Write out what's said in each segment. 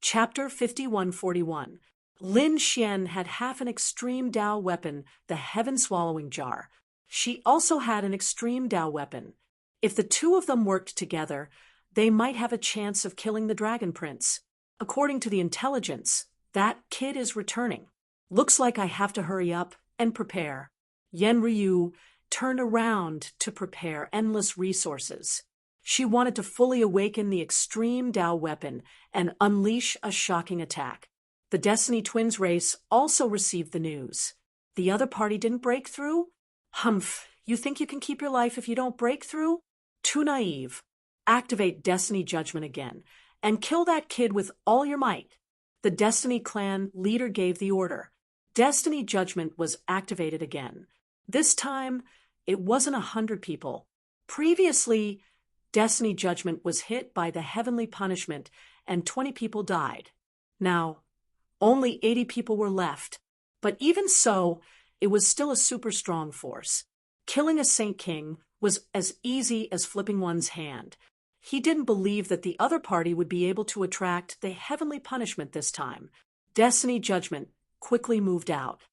Chapter 5141. Lin Xian had half an extreme Dao weapon, the heaven-swallowing jar. She also had an extreme Dao weapon. If the two of them worked together, they might have a chance of killing the Dragon Prince. According to the intelligence, that kid is returning. Looks like I have to hurry up and prepare. Yen Ryu turned around to prepare endless resources. She wanted to fully awaken the extreme Dao weapon and unleash a shocking attack. The Destiny Twins race also received the news. The other party didn't break through? Humph, you think you can keep your life if you don't break through? Too naive. Activate Destiny Judgment again, and kill that kid with all your might. The Destiny Clan leader gave the order. Destiny Judgment was activated again. This time, it wasn't 100 people. Previously, Destiny Judgment was hit by the heavenly punishment and 20 people died. Now, only 80 people were left. But even so, it was still a super strong force. Killing a Saint King was as easy as flipping one's hand. He didn't believe that the other party would be able to attract the heavenly punishment this time. Destiny Judgment quickly moved out.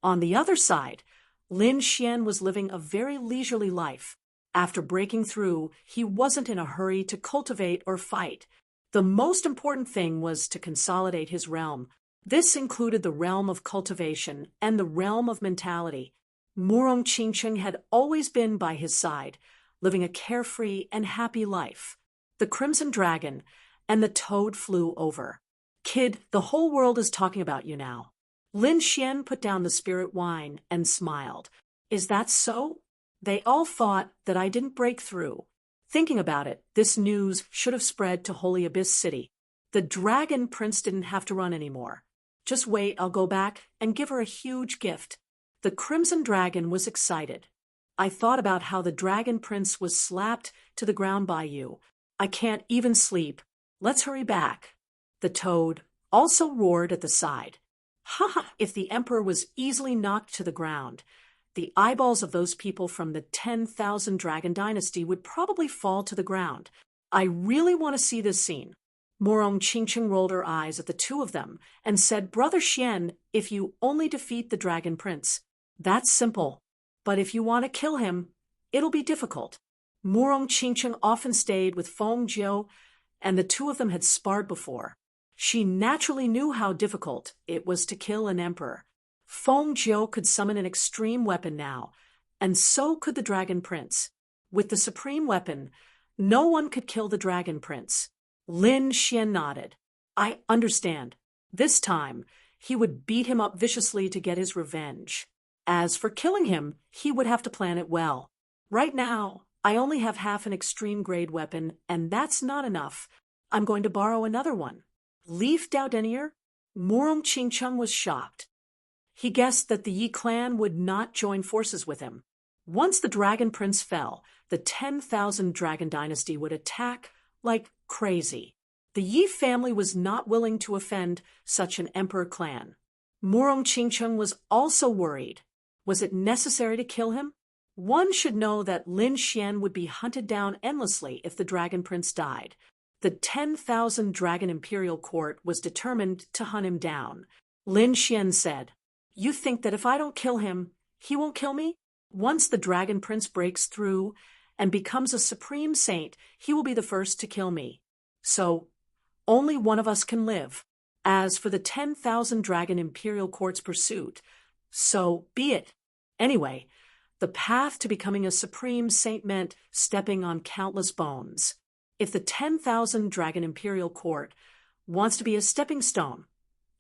On the other side, Lin Xian was living a very leisurely life. After breaking through, he wasn't in a hurry to cultivate or fight. The most important thing was to consolidate his realm. This included the realm of cultivation and the realm of mentality. Murong Qingcheng had always been by his side, living a carefree and happy life. The Crimson Dragon and the Toad flew over. Kid, the whole world is talking about you now. Lin Xian put down the spirit wine and smiled. Is that so? They all thought that I didn't break through. Thinking about it, this news should have spread to Holy Abyss City. The Dragon Prince didn't have to run anymore. Just wait, I'll go back and give her a huge gift. The Crimson Dragon was excited. I thought about how the Dragon Prince was slapped to the ground by you. I can't even sleep. Let's hurry back. The Toad also roared at the side. Ha! If the Emperor was easily knocked to the ground, the eyeballs of those people from the 10,000 Dragon Dynasty would probably fall to the ground. I really want to see this scene. Murong Qingcheng rolled her eyes at the two of them and said, Brother Xian, if you only defeat the Dragon Prince, that's simple. But if you want to kill him, it'll be difficult. Murong Qingcheng often stayed with Feng Jiu, and the two of them had sparred before. She naturally knew how difficult it was to kill an emperor. Feng Jiu could summon an extreme weapon now, and so could the Dragon Prince. With the supreme weapon, no one could kill the Dragon Prince. Lin Xian nodded. I understand. This time, he would beat him up viciously to get his revenge. As for killing him, he would have to plan it well. Right now, I only have half an extreme grade weapon, and that's not enough. I'm going to borrow another one. Leaf Dao Denier? Murong Qingcheng was shocked. He guessed that the Yi clan would not join forces with him. Once the Dragon Prince fell, the 10,000 Dragon Dynasty would attack like crazy. The Yi family was not willing to offend such an emperor clan. Murong Qingcheng was also worried. Was it necessary to kill him? One should know that Lin Xian would be hunted down endlessly if the Dragon Prince died. The 10,000 Dragon Imperial Court was determined to hunt him down. Lin Xian said, You think that if I don't kill him, he won't kill me? Once the Dragon Prince breaks through and becomes a supreme saint, he will be the first to kill me. So, only one of us can live. As for the 10,000 Dragon Imperial Court's pursuit, so be it. Anyway, the path to becoming a supreme saint meant stepping on countless bones. If the 10,000 Dragon Imperial Court wants to be a stepping stone,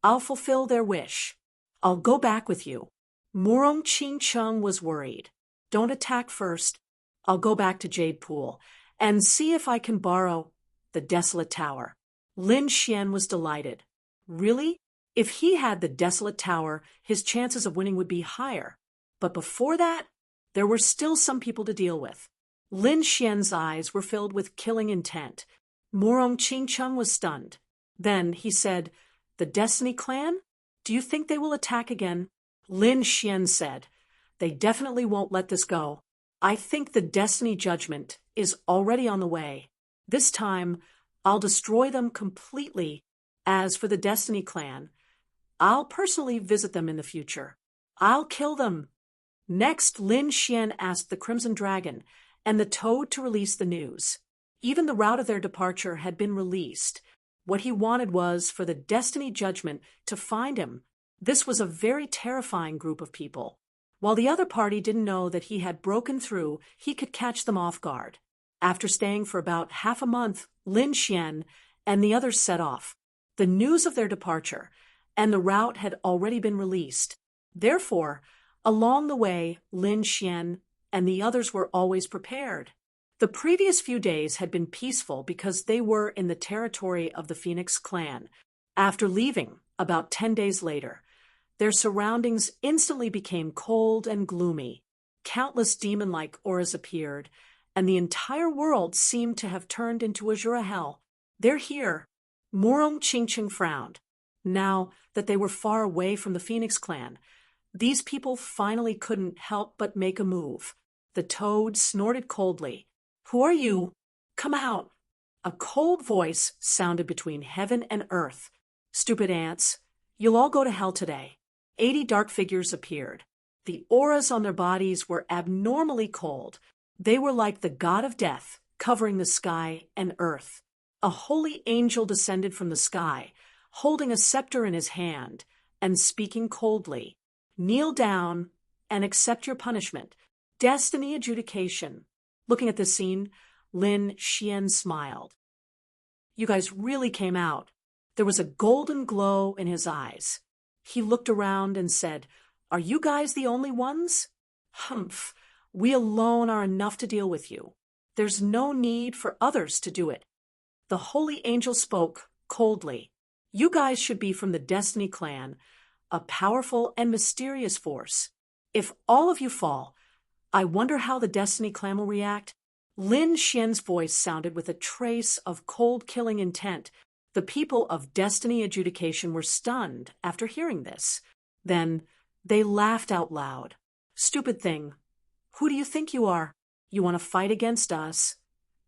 I'll fulfill their wish. I'll go back with you. Murong Qingcheng was worried. Don't attack first. I'll go back to Jade Pool and see if I can borrow the Desolate Tower. Lin Xian was delighted. Really? If he had the Desolate Tower, his chances of winning would be higher. But before that, there were still some people to deal with. Lin Xian's eyes were filled with killing intent. Murong Qingcheng was stunned. Then he said, The Destiny Clan? Do you think they will attack again? Lin Xian said, They definitely won't let this go. I think the Destiny Judgment is already on the way. This time, I'll destroy them completely As for the Destiny Clan, I'll personally visit them in the future. I'll kill them. Next, Lin Xian asked the Crimson Dragon and the Toad to release the news. Even the route of their departure had been released. What he wanted was for the Destiny Judgment to find him. This was a very terrifying group of people. While the other party didn't know that he had broken through, he could catch them off guard. After staying for about half a month, Lin Xian and the others set off. The news of their departure and the route had already been released. Therefore, along the way, Lin Xian and the others were always prepared. The previous few days had been peaceful because they were in the territory of the Phoenix clan. After leaving, about 10 days later, their surroundings instantly became cold and gloomy. Countless demon-like auras appeared, and the entire world seemed to have turned into Azura hell. They're here. Morong Chingching frowned. Now that they were far away from the Phoenix clan, these people finally couldn't help but make a move. The Toad snorted coldly. "Who are you? Come out." A cold voice sounded between heaven and earth. "Stupid ants, you'll all go to hell today." 80 dark figures appeared. The auras on their bodies were abnormally cold. They were like the god of death, covering the sky and earth. A holy angel descended from the sky, holding a scepter in his hand, and speaking coldly. "Kneel down and accept your punishment. Destiny adjudication." Looking at this scene, Lin Xian smiled. "You guys really came out." There was a golden glow in his eyes. He looked around and said, "Are you guys the only ones? Humph, we alone are enough to deal with you. There's no need for others to do it." The holy angel spoke coldly. "You guys should be from the Destiny Clan, a powerful and mysterious force. If all of you fall, I wonder how the Destiny Clan will react." Lin Xian's voice sounded with a trace of cold-killing intent. The people of Destiny Adjudication were stunned after hearing this. Then they laughed out loud. "Stupid thing. Who do you think you are? You want to fight against us?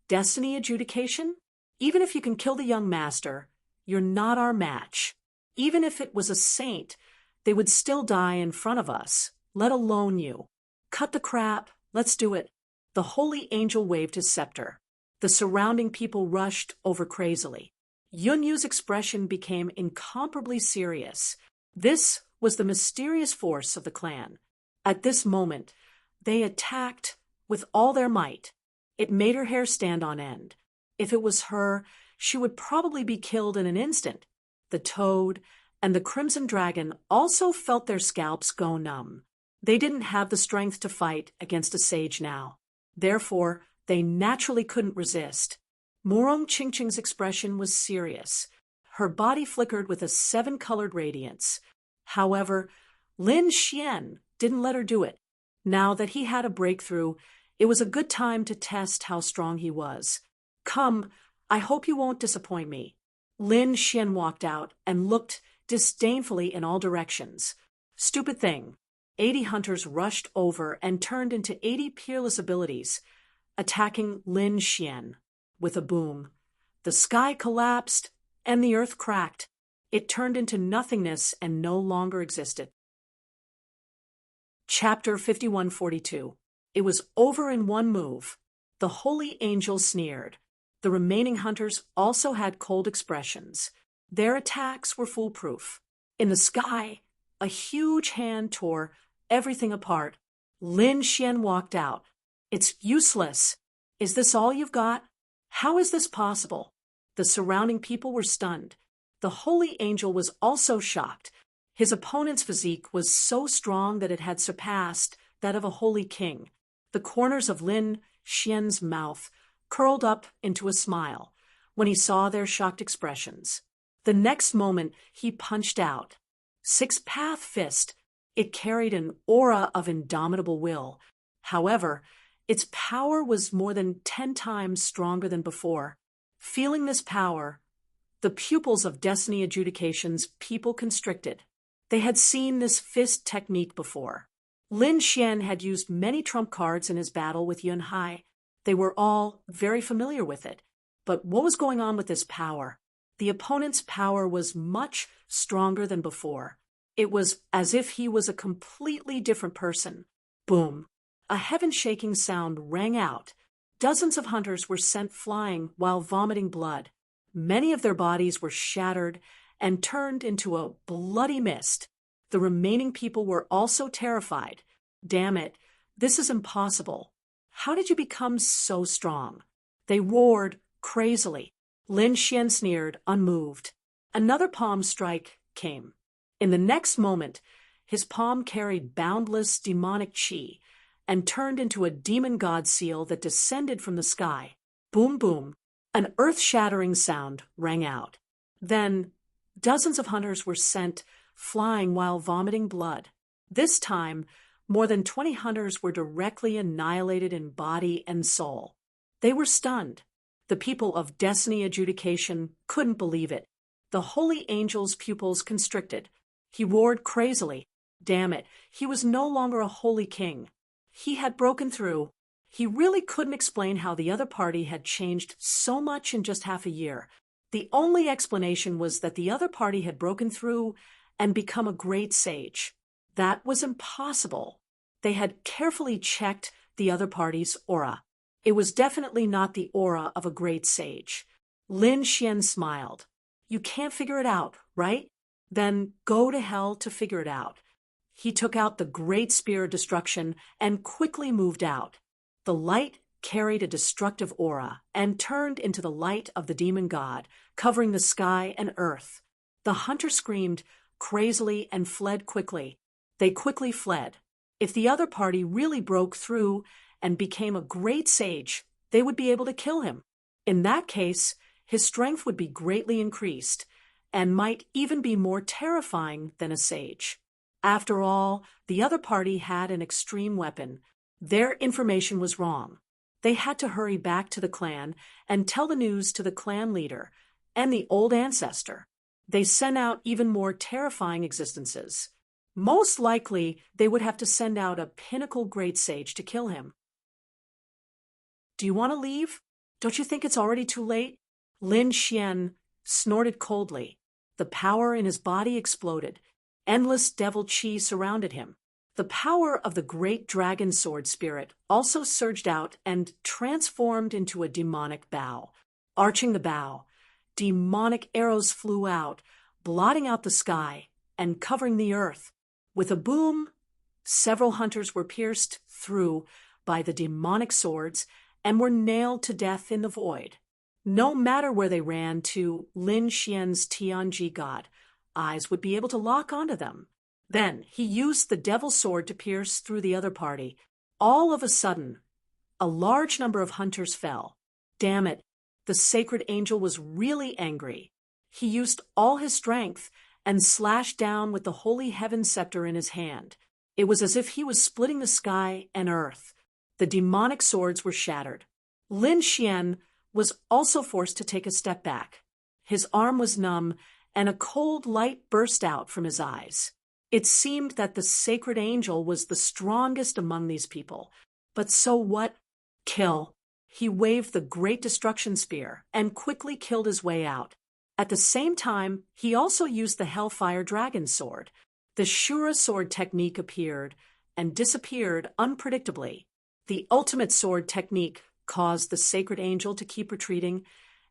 Destiny Adjudication? Even if you can kill the young master, you're not our match. Even if it was a saint, they would still die in front of us, let alone you. Cut the crap, let's do it." The holy angel waved his scepter. The surrounding people rushed over crazily. Yun Yu's expression became incomparably serious. This was the mysterious force of the clan. At this moment, they attacked with all their might. It made her hair stand on end. If it was her, she would probably be killed in an instant. The Toad and the Crimson Dragon also felt their scalps go numb. They didn't have the strength to fight against a sage now. Therefore, they naturally couldn't resist. Morong Chingching's expression was serious. Her body flickered with a 7-colored radiance. However, Lin Xian didn't let her do it. Now that he had a breakthrough, it was a good time to test how strong he was. "Come, I hope you won't disappoint me." Lin Xian walked out and looked disdainfully in all directions. "Stupid thing." 80 hunters rushed over and turned into 80 peerless abilities, attacking Lin Xian. With a boom, the sky collapsed and the earth cracked. It turned into nothingness and no longer existed. Chapter 5142. It was over in one move. The holy angel sneered. The remaining hunters also had cold expressions. Their attacks were foolproof. In the sky, a huge hand tore everything apart. Lin Xian walked out. "It's useless. Is this all you've got? How is this possible?" The surrounding people were stunned. The holy angel was also shocked. His opponent's physique was so strong that it had surpassed that of a holy king. The corners of Lin Xian's mouth curled up into a smile when he saw their shocked expressions. The next moment, he punched out. Six-path fist. It carried an aura of indomitable will. However, its power was more than 10 times stronger than before. Feeling this power, the pupils of Destiny Adjudication's people constricted. They had seen this fist technique before. Lin Xian had used many trump cards in his battle with Yun Hai. They were all very familiar with it. But what was going on with this power? The opponent's power was much stronger than before. It was as if he was a completely different person. Boom! A heaven-shaking sound rang out. Dozens of hunters were sent flying while vomiting blood. Many of their bodies were shattered and turned into a bloody mist. The remaining people were also terrified. Damn it, this is impossible. How did you become so strong? They roared crazily. Lin Xian sneered, unmoved. Another palm strike came. In the next moment, his palm carried boundless demonic chi and turned into a demon god seal that descended from the sky. Boom, boom. An earth-shattering sound rang out. Then, dozens of hunters were sent flying while vomiting blood. This time, more than 20 hunters were directly annihilated in body and soul. They were stunned. The people of Destiny Adjudication couldn't believe it. The holy angel's pupils constricted. He roared crazily. Damn it, he was no longer a holy king. He had broken through. He really couldn't explain how the other party had changed so much in just half a year. The only explanation was that the other party had broken through and become a great sage. That was impossible. They had carefully checked the other party's aura. It was definitely not the aura of a great sage. Lin Xian smiled. You can't figure it out, right? Then go to hell to figure it out. He took out the great spear of destruction and quickly moved out. The light carried a destructive aura and turned into the light of the demon god, covering the sky and earth. The hunter screamed crazily and fled quickly. They quickly fled. If the other party really broke through and became a great sage, they would be able to kill him. In that case, his strength would be greatly increased and might even be more terrifying than a sage. After all, the other party had an extreme weapon. Their information was wrong. They had to hurry back to the clan and tell the news to the clan leader and the old ancestor. They sent out even more terrifying existences. Most likely, they would have to send out a pinnacle great sage to kill him. Do you want to leave? Don't you think it's already too late? Lin Xian snorted coldly. The power in his body exploded. Endless devil chi surrounded him. The power of the great dragon sword spirit also surged out and transformed into a demonic bow. Arching the bow, demonic arrows flew out, blotting out the sky and covering the earth. With a boom, several hunters were pierced through by the demonic swords and were nailed to death in the void. No matter where they ran to Lin Xian's Tianji god, eyes would be able to lock onto them. Then he used the devil sword to pierce through the other party. All of a sudden, a large number of hunters fell. Damn it, the sacred angel was really angry. He used all his strength and slashed down with the holy heaven scepter in his hand. It was as if he was splitting the sky and earth. The demonic swords were shattered. Lin Xian was also forced to take a step back. His arm was numb, and a cold light burst out from his eyes. It seemed that the sacred angel was the strongest among these people. But so what? Kill. He waved the great destruction spear and quickly killed his way out. At the same time, he also used the Hellfire Dragon Sword. The Shura sword technique appeared and disappeared unpredictably. The ultimate sword technique caused the sacred angel to keep retreating,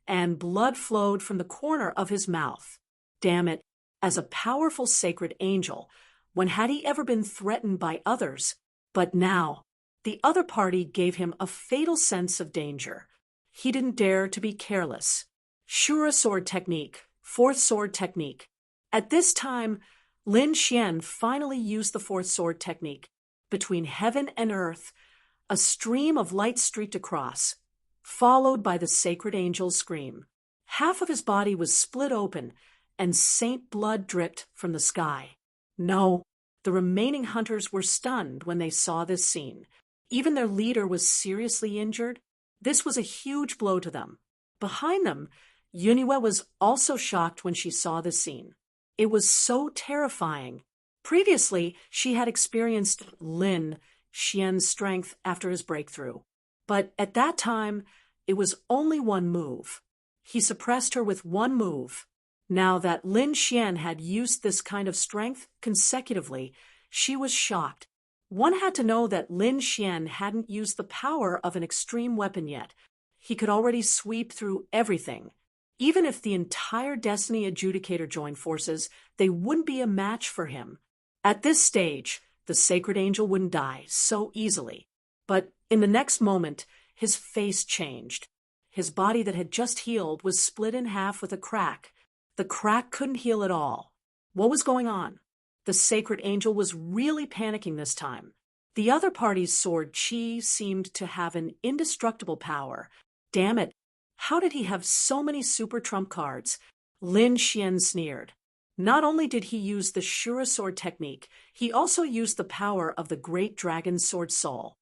and blood flowed from the corner of his mouth. Damn it, as a powerful sacred angel, when had he ever been threatened by others? But now, the other party gave him a fatal sense of danger. He didn't dare to be careless. Shura sword technique, fourth sword technique. At this time, Lin Xian finally used the fourth sword technique. Between heaven and earth, a stream of light streaked across, followed by the sacred angel's scream. Half of his body was split open, and saint blood dripped from the sky. No, the remaining hunters were stunned when they saw this scene. Even their leader was seriously injured. This was a huge blow to them. Behind them, Yuniwe was also shocked when she saw this scene. It was so terrifying. Previously, she had experienced Lin Xian's strength after his breakthrough. But at that time, it was only one move. He suppressed her with one move. Now that Lin Xian had used this kind of strength consecutively, she was shocked. One had to know that Lin Xian hadn't used the power of an extreme weapon yet. He could already sweep through everything. Even if the entire Destiny Adjudicator joined forces, they wouldn't be a match for him. At this stage, the Sacred Angel wouldn't die so easily. But in the next moment, his face changed. His body that had just healed was split in half with a crack. The crack couldn't heal at all. What was going on? The Sacred Angel was really panicking this time. The other party's sword Qi seemed to have an indestructible power. Damn it, how did he have so many super trump cards? Lin Xian sneered. Not only did he use the Shura sword technique, he also used the power of the Great Dragon's sword soul.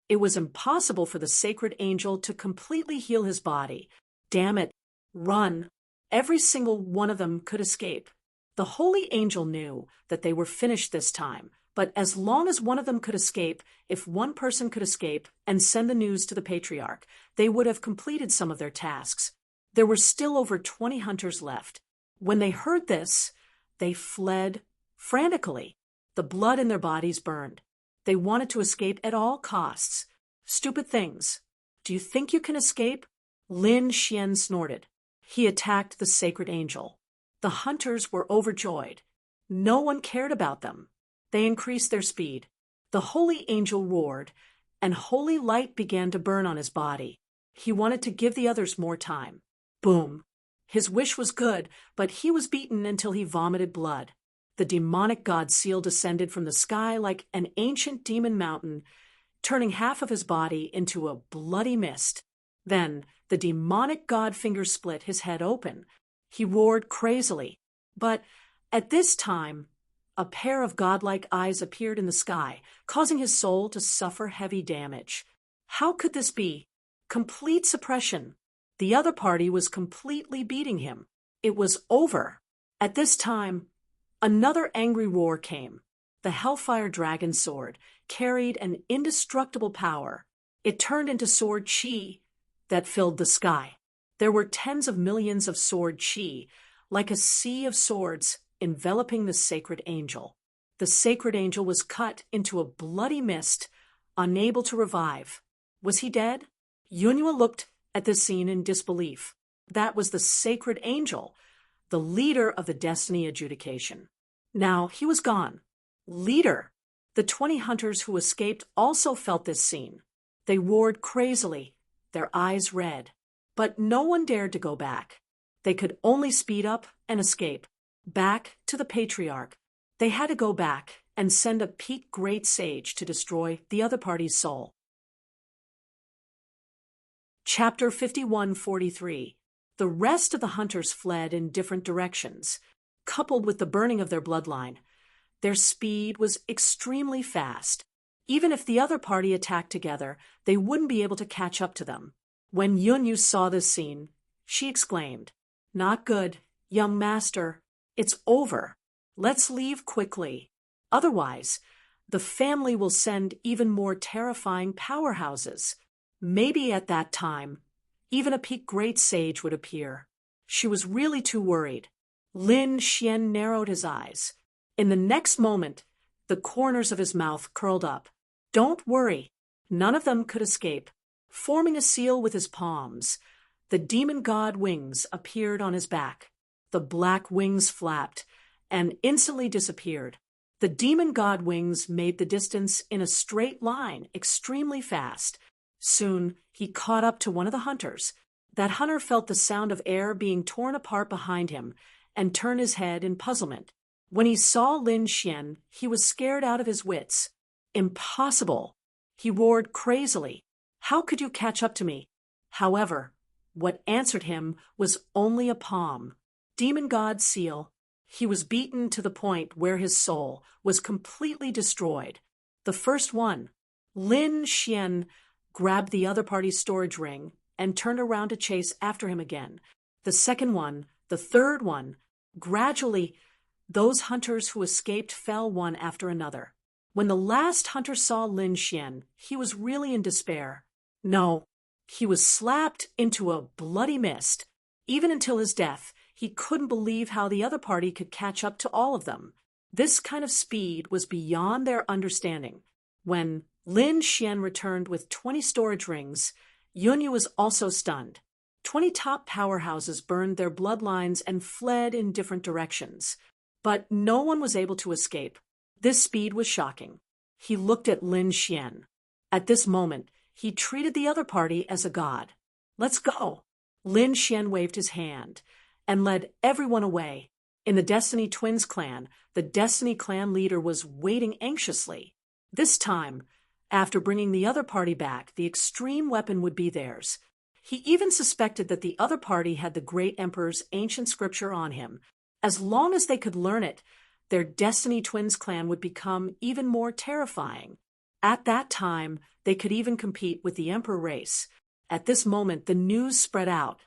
It was impossible for the Sacred Angel to completely heal his body. Damn it, run. Every single one of them could escape. The Holy Angel knew that they were finished this time, but as long as one of them could escape, if one person could escape and send the news to the Patriarch, they would have completed some of their tasks. There were still over 20 hunters left. When they heard this, they fled frantically. The blood in their bodies burned. They wanted to escape at all costs. Stupid things. Do you think you can escape? Lin Xian snorted. He attacked the Sacred Angel. The hunters were overjoyed. No one cared about them. They increased their speed. The Holy Angel roared, and holy light began to burn on his body. He wanted to give the others more time. Boom. His wish was good, but he was beaten until he vomited blood. The demonic god seal descended from the sky like an ancient demon mountain, turning half of his body into a bloody mist. Then the demonic god finger split his head open. He roared crazily. But at this time, a pair of godlike eyes appeared in the sky, causing his soul to suffer heavy damage. How could this be? Complete suppression. The other party was completely beating him. It was over. At this time, another angry roar came. The Hellfire Dragon sword carried an indestructible power. It turned into sword Qi that filled the sky. There were tens of millions of sword Qi, like a sea of swords enveloping the Sacred Angel. The Sacred Angel was cut into a bloody mist, unable to revive. Was he dead? Yunhua looked at this scene in disbelief. That was the Sacred Angel, the leader of the Destiny Adjudication. Now he was gone. Leader! The 20 hunters who escaped also felt this scene. They roared crazily, their eyes red. But no one dared to go back. They could only speed up and escape. Back to the Patriarch. They had to go back and send a peak great sage to destroy the other party's soul. Chapter 51-43. The rest of the hunters fled in different directions. Coupled with the burning of their bloodline, their speed was extremely fast. Even if the other party attacked together, they wouldn't be able to catch up to them. When Yunyu saw this scene, she exclaimed, "Not good, young master. It's over. Let's leave quickly. Otherwise, the family will send even more terrifying powerhouses. Maybe at that time, even a peak great sage would appear." She was really too worried. Lin Xian narrowed his eyes. In the next moment, the corners of his mouth curled up. Don't worry. None of them could escape. Forming a seal with his palms, the demon god wings appeared on his back. The black wings flapped and instantly disappeared. The demon god wings made the distance in a straight line extremely fast. Soon, he caught up to one of the hunters. That hunter felt the sound of air being torn apart behind him and turned his head in puzzlement. When he saw Lin Xian, he was scared out of his wits. Impossible! He roared crazily. How could you catch up to me? However, what answered him was only a palm. Demon God seal. He was beaten to the point where his soul was completely destroyed. The first one, Lin Xian, grabbed the other party's storage ring and turned around to chase after him again. The second one, the third one. Gradually, those hunters who escaped fell one after another. When the last hunter saw Lin Xian, he was really in despair. No, He was slapped into a bloody mist. Even until his death, he couldn't believe how the other party could catch up to all of them. This kind of speed was beyond their understanding. When Lin Xian returned with 20 storage rings, Yunyu was also stunned. 20 top powerhouses burned their bloodlines and fled in different directions. But no one was able to escape. This speed was shocking. He looked at Lin Xian. At this moment, he treated the other party as a god. "Let's go." Lin Xian waved his hand and led everyone away. In the Destiny Twins clan, the Destiny clan leader was waiting anxiously. This time, after bringing the other party back, the extreme weapon would be theirs. He even suspected that the other party had the Great Emperor's ancient scripture on him. As long as they could learn it, their Destiny Twins clan would become even more terrifying. At that time, they could even compete with the Emperor race. At this moment, the news spread out.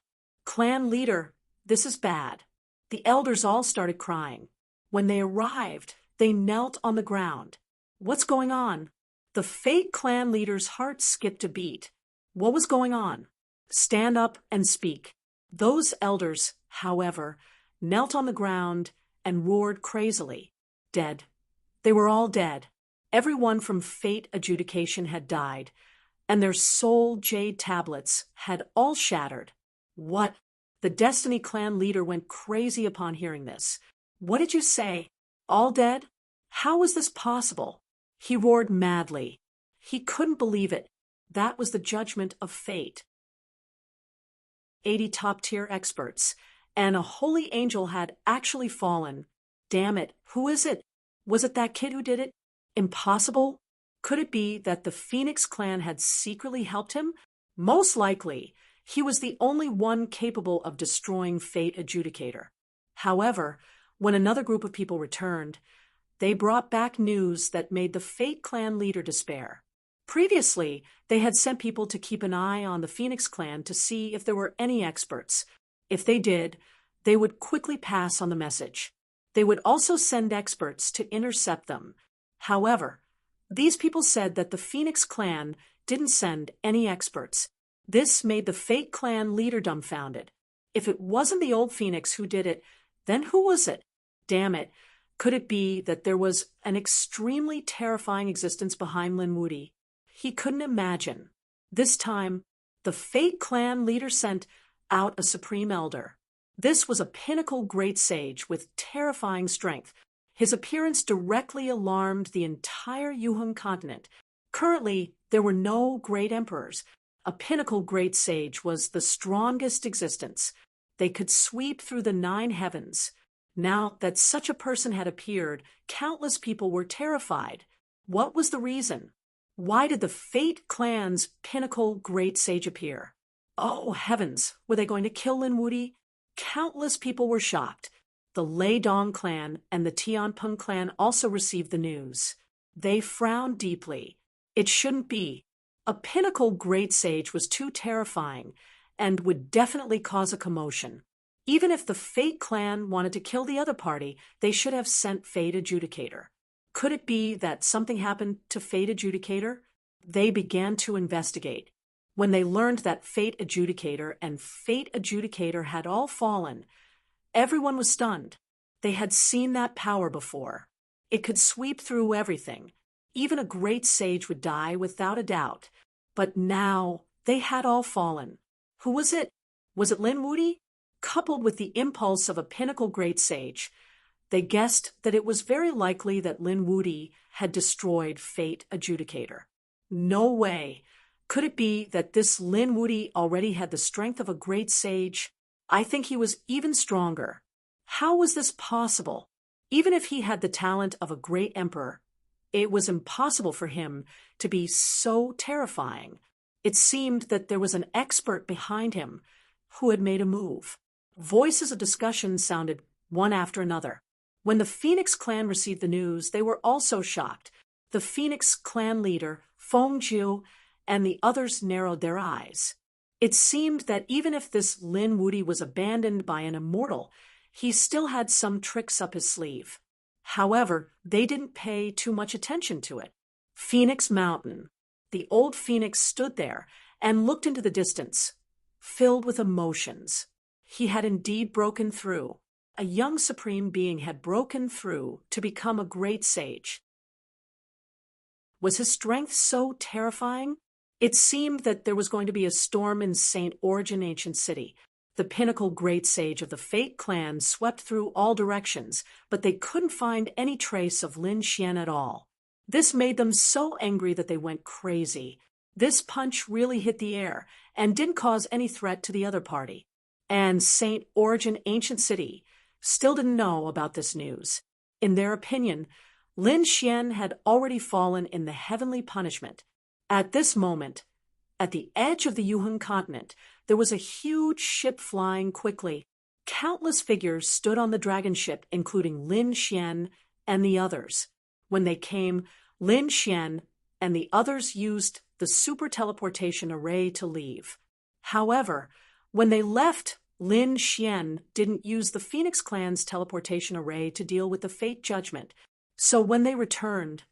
"Clan leader, this is bad." The elders all started crying. When they arrived, they knelt on the ground. "What's going on?" The Fate clan leader's heart skipped a beat. What was going on? "Stand up and speak." Those elders, however, knelt on the ground and roared crazily. Dead. They were all dead. Everyone from Fate Adjudication had died, and their soul jade tablets had all shattered. What? The Destiny clan leader went crazy upon hearing this. "What did you say? All dead? How was this possible?" He roared madly. He couldn't believe it. That was the judgment of fate. 80 top-tier experts, and a holy angel had actually fallen. Damn it, who is it? Was it that kid who did it? Impossible? Could it be that the Phoenix clan had secretly helped him? Most likely. He was the only one capable of destroying Fate Adjudicator. However, when another group of people returned, they brought back news that made the Fate clan leader despair. Previously, they had sent people to keep an eye on the Phoenix clan to see if there were any experts. If they did, they would quickly pass on the message. They would also send experts to intercept them. However, these people said that the Phoenix clan didn't send any experts. This made the Fate clan leader dumbfounded. If it wasn't the old Phoenix who did it, then who was it? Damn it. Could it be that there was an extremely terrifying existence behind Lin Wuti? He couldn't imagine. This time, the Fate clan leader sent out a supreme elder. This was a pinnacle great sage with terrifying strength. His appearance directly alarmed the entire Yuheng continent. Currently, there were no great emperors. A pinnacle great sage was the strongest existence. They could sweep through the 9 heavens. Now that such a person had appeared, countless people were terrified. What was the reason? Why did the Fate clan's pinnacle great sage appear? Oh, heavens! Were they going to kill Lin Wuti? Countless people were shocked. The Lei Dong clan and the Tianpeng clan also received the news. They frowned deeply. It shouldn't be. A pinnacle great sage was too terrifying and would definitely cause a commotion. Even if the Fate clan wanted to kill the other party, they should have sent Fate Adjudicator. Could it be that something happened to Fate Adjudicator? They began to investigate. When they learned that Fate Adjudicator and Fate Adjudicator had all fallen, everyone was stunned. They had seen that power before. It could sweep through everything. Even a great sage would die without a doubt. But now they had all fallen. Who was it? Was it Lin Wuti? Coupled with the impulse of a pinnacle great sage, they guessed that it was very likely that Lin Wuti had destroyed Fate Adjudicator. No way. Could it be that this Lin Wuti already had the strength of a great sage? I think he was even stronger. How was this possible? Even if he had the talent of a great emperor, it was impossible for him to be so terrifying. It seemed that there was an expert behind him who had made a move. Voices of discussion sounded one after another. When the Phoenix clan received the news, they were also shocked. The Phoenix clan leader, Feng Jiu, and the others narrowed their eyes. It seemed that even if this Lin Wuti was abandoned by an immortal, he still had some tricks up his sleeve. However, they didn't pay too much attention to it. Phoenix Mountain. The old Phoenix stood there, and looked into the distance, filled with emotions. He had indeed broken through. A young supreme being had broken through to become a great sage. Was his strength so terrifying? It seemed that there was going to be a storm in St. Origin Ancient City. The pinnacle great sage of the Fate clan swept through all directions, but they couldn't find any trace of Lin Xian at all. This made them so angry that they went crazy. This punch really hit the air and didn't cause any threat to the other party. And St. Origin Ancient City still didn't know about this news. In their opinion, Lin Xian had already fallen in the heavenly punishment. At this moment, at the edge of the Yuhun continent, there was a huge ship flying quickly. Countless figures stood on the dragon ship, including Lin Xian and the others. When they came, Lin Xian and the others used the super teleportation array to leave. However, when they left, Lin Xian didn't use the Phoenix Clan's teleportation array to deal with the Fate Judgment, so when they returned,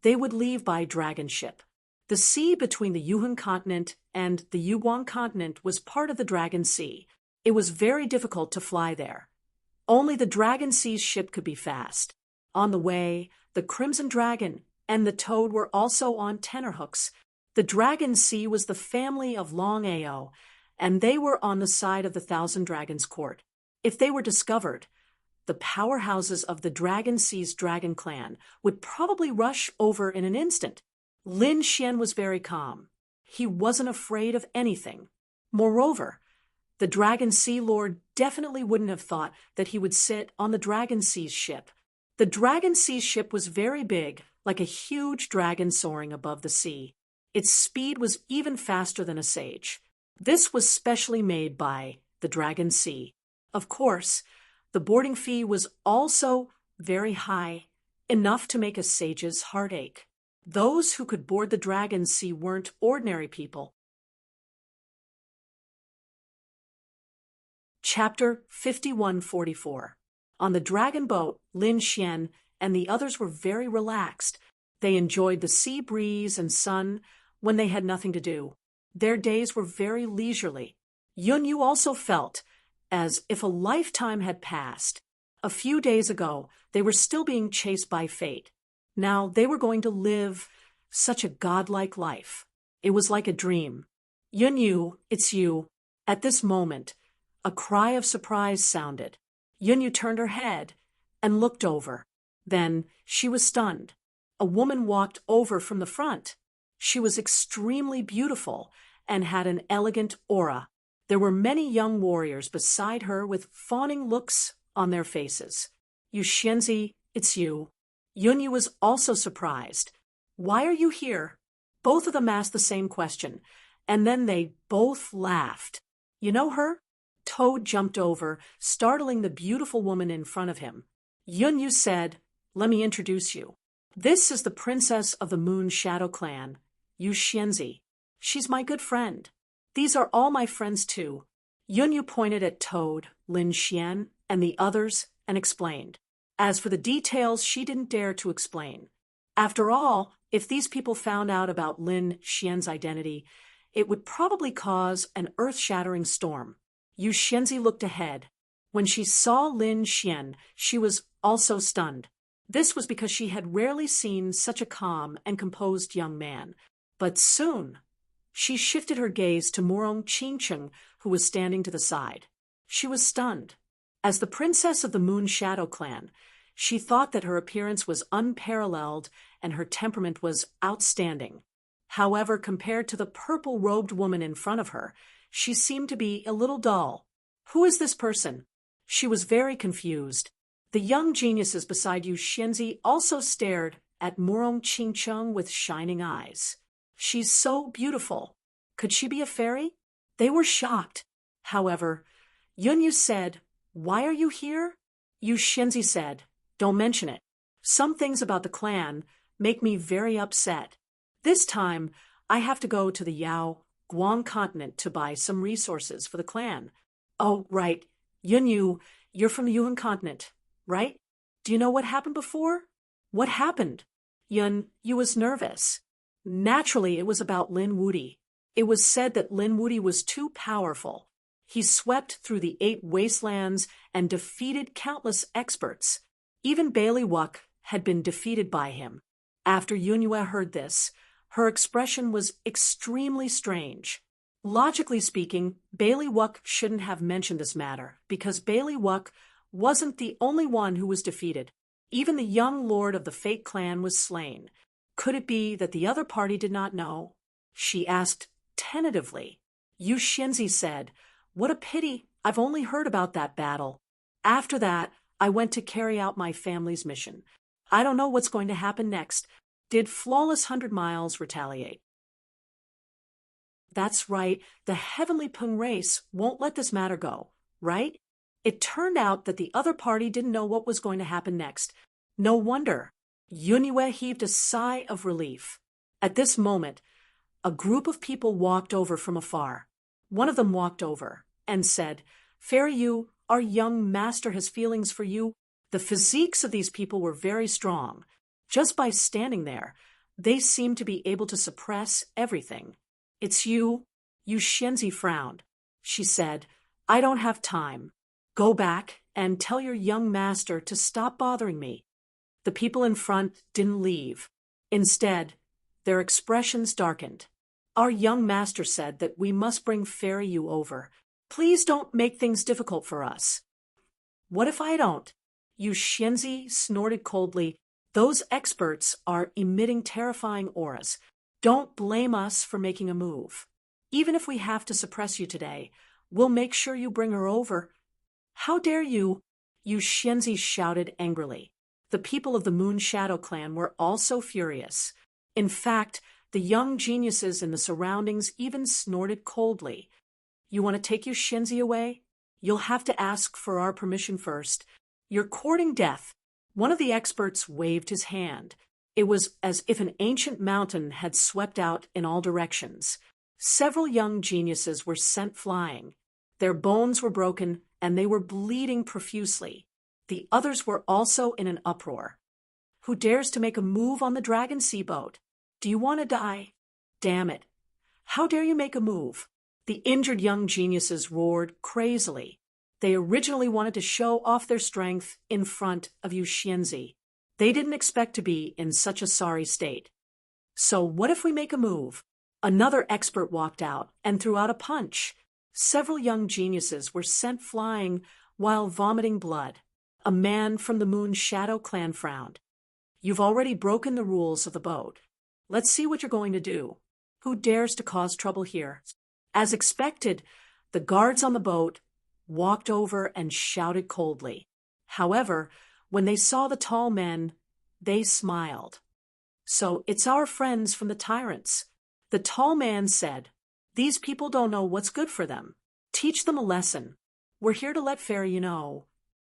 they would leave by dragon ship. The sea between the Yuhun continent and the Yuguang continent was part of the Dragon Sea. It was very difficult to fly there. Only the Dragon Sea's ship could be fast. On the way, the Crimson Dragon and the Toad were also on tenterhooks. The Dragon Sea was the family of Long Ao, and they were on the side of the Thousand Dragons court. If they were discovered, the powerhouses of the Dragon Sea's Dragon Clan would probably rush over in an instant. Lin Xian was very calm. He wasn't afraid of anything. Moreover, the Dragon Sea Lord definitely wouldn't have thought that he would sit on the Dragon Sea's ship. The Dragon Sea's ship was very big, like a huge dragon soaring above the sea. Its speed was even faster than a sage. This was specially made by the Dragon Sea. Of course, the boarding fee was also very high, enough to make a sage's heart ache. Those who could board the Dragon Sea weren't ordinary people. Chapter 5144. On the dragon boat, Lin Xian and the others were very relaxed. They enjoyed the sea breeze and sun when they had nothing to do. Their days were very leisurely. Yunyu also felt as if a lifetime had passed. A few days ago, they were still being chased by fate. Now they were going to live such a godlike life. It was like a dream. Yunyu, it's you. At this moment, a cry of surprise sounded. Yunyu turned her head and looked over. Then she was stunned. A woman walked over from the front. She was extremely beautiful and had an elegant aura. There were many young warriors beside her with fawning looks on their faces. Yuxianzi, it's you. Yunyu was also surprised. Why are you here? Both of them asked the same question, and then they both laughed. You know her? Toad jumped over, startling the beautiful woman in front of him. Yunyu said, let me introduce you. This is the princess of the Moon Shadow Clan, Yuxianzi. She's my good friend. These are all my friends too. Yunyu pointed at Toad, Lin Xian, and the others and explained. As for the details, she didn't dare to explain. After all, if these people found out about Lin Xian's identity, it would probably cause an earth-shattering storm. Yuxianzi looked ahead. When she saw Lin Xian, she was also stunned. This was because she had rarely seen such a calm and composed young man. But soon, she shifted her gaze to Morong Qingcheng, who was standing to the side. She was stunned. As the princess of the Moon Shadow Clan, she thought that her appearance was unparalleled and her temperament was outstanding. However, compared to the purple-robed woman in front of her, she seemed to be a little dull. Who is this person? She was very confused. The young geniuses beside Yuxianzi also stared at Morong Qingcheng with shining eyes. She's so beautiful. Could she be a fairy? They were shocked. However, Yunyu said, why are you here? Yuxianzi said, don't mention it. Some things about the clan make me very upset. This time, I have to go to the Yao Guang continent to buy some resources for the clan. Oh, right. Yunyu, you're from the Yuan continent, right? Do you know what happened before? What happened? Yunyu was nervous. Naturally, it was about Lin Wudi. It was said that Lin Wuti was too powerful. He swept through the 8 wastelands and defeated countless experts. Even Bailey Wuck had been defeated by him. After Yunyue heard this, her expression was extremely strange. Logically speaking, Bailey Wuck shouldn't have mentioned this matter, because Bailey Wuck wasn't the only one who was defeated. Even the young lord of the Fate clan was slain. Could it be that the other party did not know? She asked tentatively. Yu Shinzi said, "What a pity, I've only heard about that battle. After that, I went to carry out my family's mission. I don't know what's going to happen next. Did Flawless 100 Miles retaliate?" That's right, the Heavenly Pung race won't let this matter go, right? It turned out that the other party didn't know what was going to happen next. No wonder. Yunyue heaved a sigh of relief. At this moment, a group of people walked over from afar. One of them walked over and said, "Fairy Yu, our young master has feelings for you." The physiques of these people were very strong. Just by standing there, they seemed to be able to suppress everything. "It's you." Yu Shenzi frowned. She said, "I don't have time. Go back and tell your young master to stop bothering me." The people in front didn't leave. Instead, their expressions darkened. "Our young master said that we must bring Fairy Yu over. Please don't make things difficult for us." "What if I don't?" Yu Shenzi snorted coldly. "Those experts are emitting terrifying auras. Don't blame us for making a move. Even if we have to suppress you today, we'll make sure you bring her over." "How dare you?" Yu Shenzi shouted angrily. The people of the Moon Shadow clan were also furious. In fact, the young geniuses in the surroundings even snorted coldly. "You want to take Yu Shenzi away? You'll have to ask for our permission first. You're courting death." One of the experts waved his hand. It was as if an ancient mountain had swept out in all directions. Several young geniuses were sent flying. Their bones were broken, and they were bleeding profusely. The others were also in an uproar. "Who dares to make a move on the Dragon Sea boat? Do you want to die? Damn it. How dare you make a move?" The injured young geniuses roared crazily. They originally wanted to show off their strength in front of Yu Shenzi. They didn't expect to be in such a sorry state. "So what if we make a move?" Another expert walked out and threw out a punch. Several young geniuses were sent flying while vomiting blood. A man from the Moon Shadow clan frowned. "You've already broken the rules of the boat. Let's see what you're going to do. Who dares to cause trouble here?" As expected, the guards on the boat walked over and shouted coldly. However, when they saw the tall men, they smiled. "So it's our friends from the tyrants." The tall man said, "These people don't know what's good for them. Teach them a lesson. We're here to let Fairy Yu know."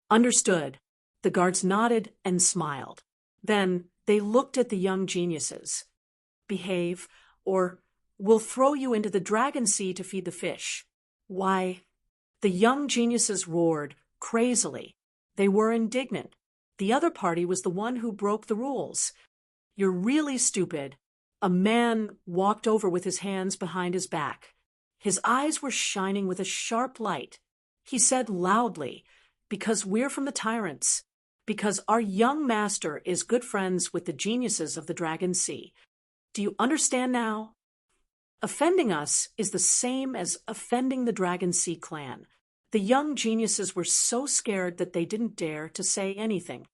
"Understood." The guards nodded and smiled. Then they looked at the young geniuses. "Behave, or we'll throw you into the Dragon Sea to feed the fish." "Why?" The young geniuses roared crazily. They were indignant. The other party was the one who broke the rules. "You're really stupid." A man walked over with his hands behind his back. His eyes were shining with a sharp light. He said loudly, "Because we're from the tyrants. Because our young master is good friends with the geniuses of the Dragon Sea. Do you understand now? Offending us is the same as offending the Dragon Sea clan." The young geniuses were so scared that they didn't dare to say anything.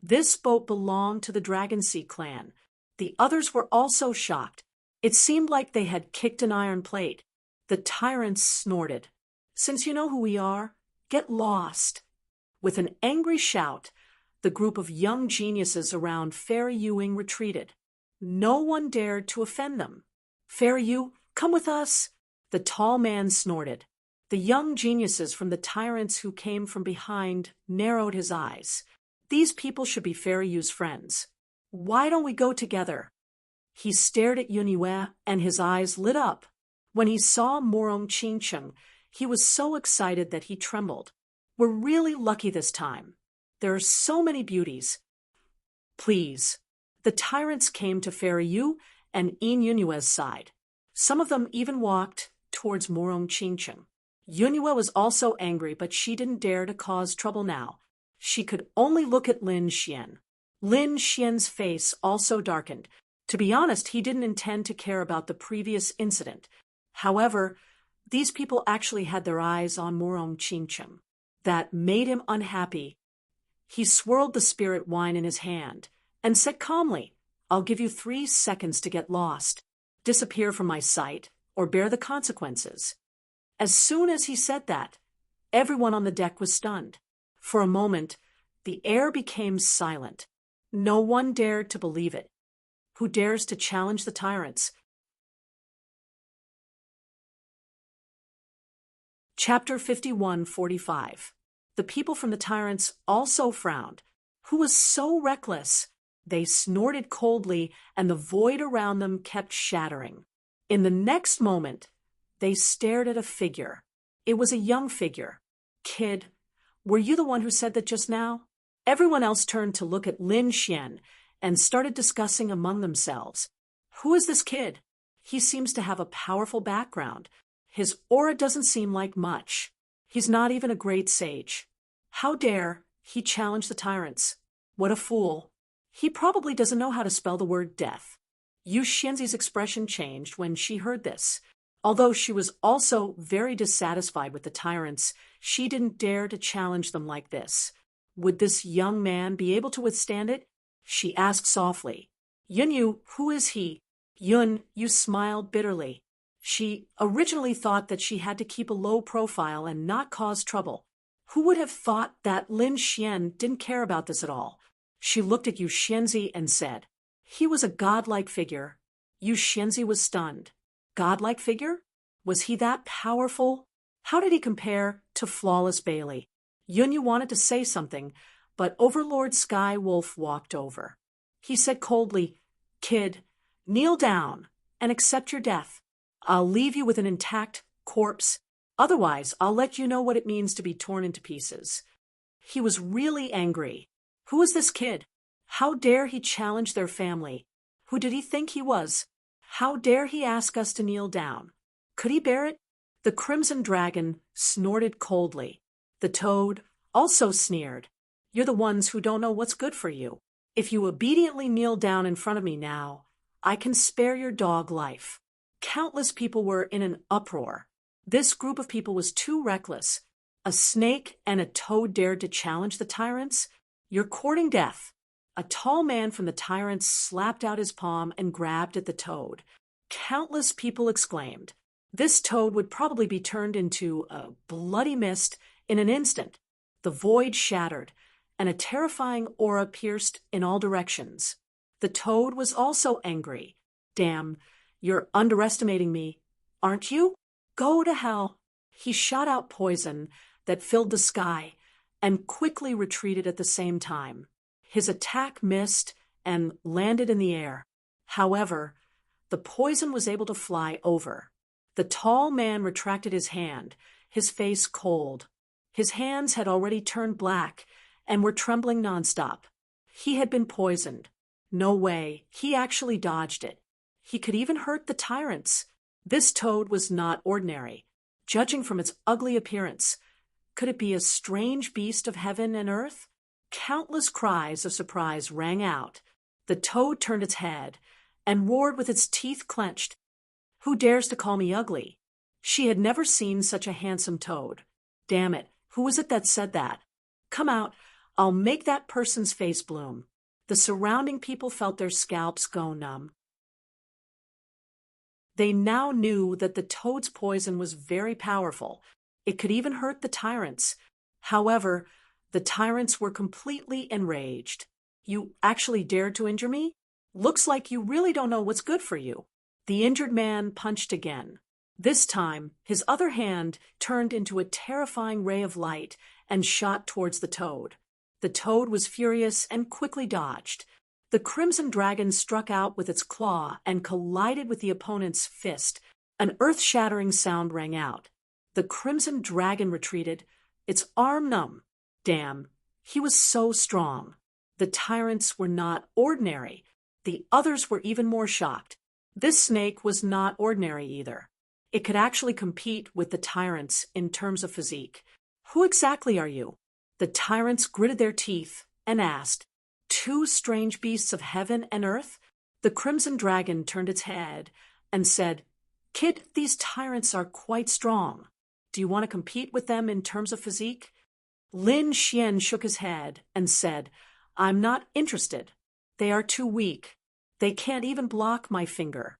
This boat belonged to the Dragon Sea clan. The others were also shocked. It seemed like they had kicked an iron plate. The tyrants snorted. "Since you know who we are, get lost." With an angry shout, the group of young geniuses around Fairy Ewing retreated. No one dared to offend them. "Fairy Yu, come with us." The tall man snorted. The young geniuses from the tyrants who came from behind narrowed his eyes. These people should be Fairy Yu's friends. "Why don't we go together?" He stared at Yunyue, and his eyes lit up. When he saw Morong Qingcheng, he was so excited that he trembled. "We're really lucky this time. There are so many beauties." "Please." The tyrants came to Fairy Yu and Yunyue's side. Some of them even walked towards Morong Chincheng. Yunyue was also angry, but she didn't dare to cause trouble now. She could only look at Lin Xian. Lin Xian's face also darkened. To be honest, he didn't intend to care about the previous incident. However, these people actually had their eyes on Morong Chincheng. That made him unhappy. He swirled the spirit wine in his hand and said calmly, "I'll give you 3 seconds to get lost, disappear from my sight, or bear the consequences." As soon as he said that, everyone on the deck was stunned. For a moment, the air became silent. No one dared to believe it. Who dares to challenge the tyrants? Chapter 51:45. The people from the tyrants also frowned. Who was so reckless? They snorted coldly, and the void around them kept shattering. In the next moment, they stared at a figure. It was a young figure. "Kid, were you the one who said that just now?" Everyone else turned to look at Lin Xian and started discussing among themselves. "Who is this kid? He seems to have a powerful background. His aura doesn't seem like much. He's not even a great sage. How dare he challenge the tyrants? What a fool. He probably doesn't know how to spell the word death." Yu Xianzi's expression changed when she heard this. Although she was also very dissatisfied with the tyrants, she didn't dare to challenge them like this. Would this young man be able to withstand it? She asked softly, "Yunyu, who is he?" Yu smiled bitterly. She originally thought that she had to keep a low profile and not cause trouble. Who would have thought that Lin Xian didn't care about this at all? She looked at Yu Xianzi and said, "He was a godlike figure." Yu Xianzi was stunned. Godlike figure? Was he that powerful? How did he compare to Flawless Bailey? Yunyu wanted to say something, but Overlord Sky Wolf walked over. He said coldly, "Kid, kneel down and accept your death. I'll leave you with an intact corpse. Otherwise, I'll let you know what it means to be torn into pieces." He was really angry. Who is this kid? How dare he challenge their family? Who did he think he was? How dare he ask us to kneel down? Could he bear it? The Crimson Dragon snorted coldly. The Toad also sneered. "You're the ones who don't know what's good for you. If you obediently kneel down in front of me now, I can spare your dog life." Countless people were in an uproar. This group of people was too reckless. A snake and a toad dared to challenge the tyrants? "You're courting death." A tall man from the tyrants slapped out his palm and grabbed at the toad. Countless people exclaimed. This toad would probably be turned into a bloody mist in an instant. The void shattered, and a terrifying aura pierced in all directions. The toad was also angry. "Damn, you're underestimating me, aren't you? Go to hell." He shot out poison that filled the sky and quickly retreated at the same time. His attack missed and landed in the air. However, the poison was able to fly over. The tall man retracted his hand, his face cold. His hands had already turned black and were trembling nonstop. He had been poisoned. No way, he actually dodged it. He could even hurt the tyrants. This toad was not ordinary, judging from its ugly appearance. Could it be a strange beast of heaven and earth? Countless cries of surprise rang out. The toad turned its head and roared with its teeth clenched. "Who dares to call me ugly?" She had never seen such a handsome toad. Damn it, who was it that said that? "Come out, I'll make that person's face bloom." The surrounding people felt their scalps go numb. They now knew that the toad's poison was very powerful. It could even hurt the tyrants. However, the tyrants were completely enraged. "You actually dared to injure me? Looks like you really don't know what's good for you." The injured man punched again. This time, his other hand turned into a terrifying ray of light and shot towards the toad. The toad was furious and quickly dodged. The Crimson Dragon struck out with its claw and collided with the opponent's fist. An earth-shattering sound rang out. The Crimson Dragon retreated, its arm numb. Damn, he was so strong. The tyrants were not ordinary. The others were even more shocked. This snake was not ordinary either. It could actually compete with the tyrants in terms of physique. Who exactly are you? The tyrants gritted their teeth and asked. Two strange beasts of heaven and earth? The crimson dragon turned its head and said, Kid, these tyrants are quite strong. Do you want to compete with them in terms of physique? Lin Xian shook his head and said, I'm not interested. They are too weak. They can't even block my finger.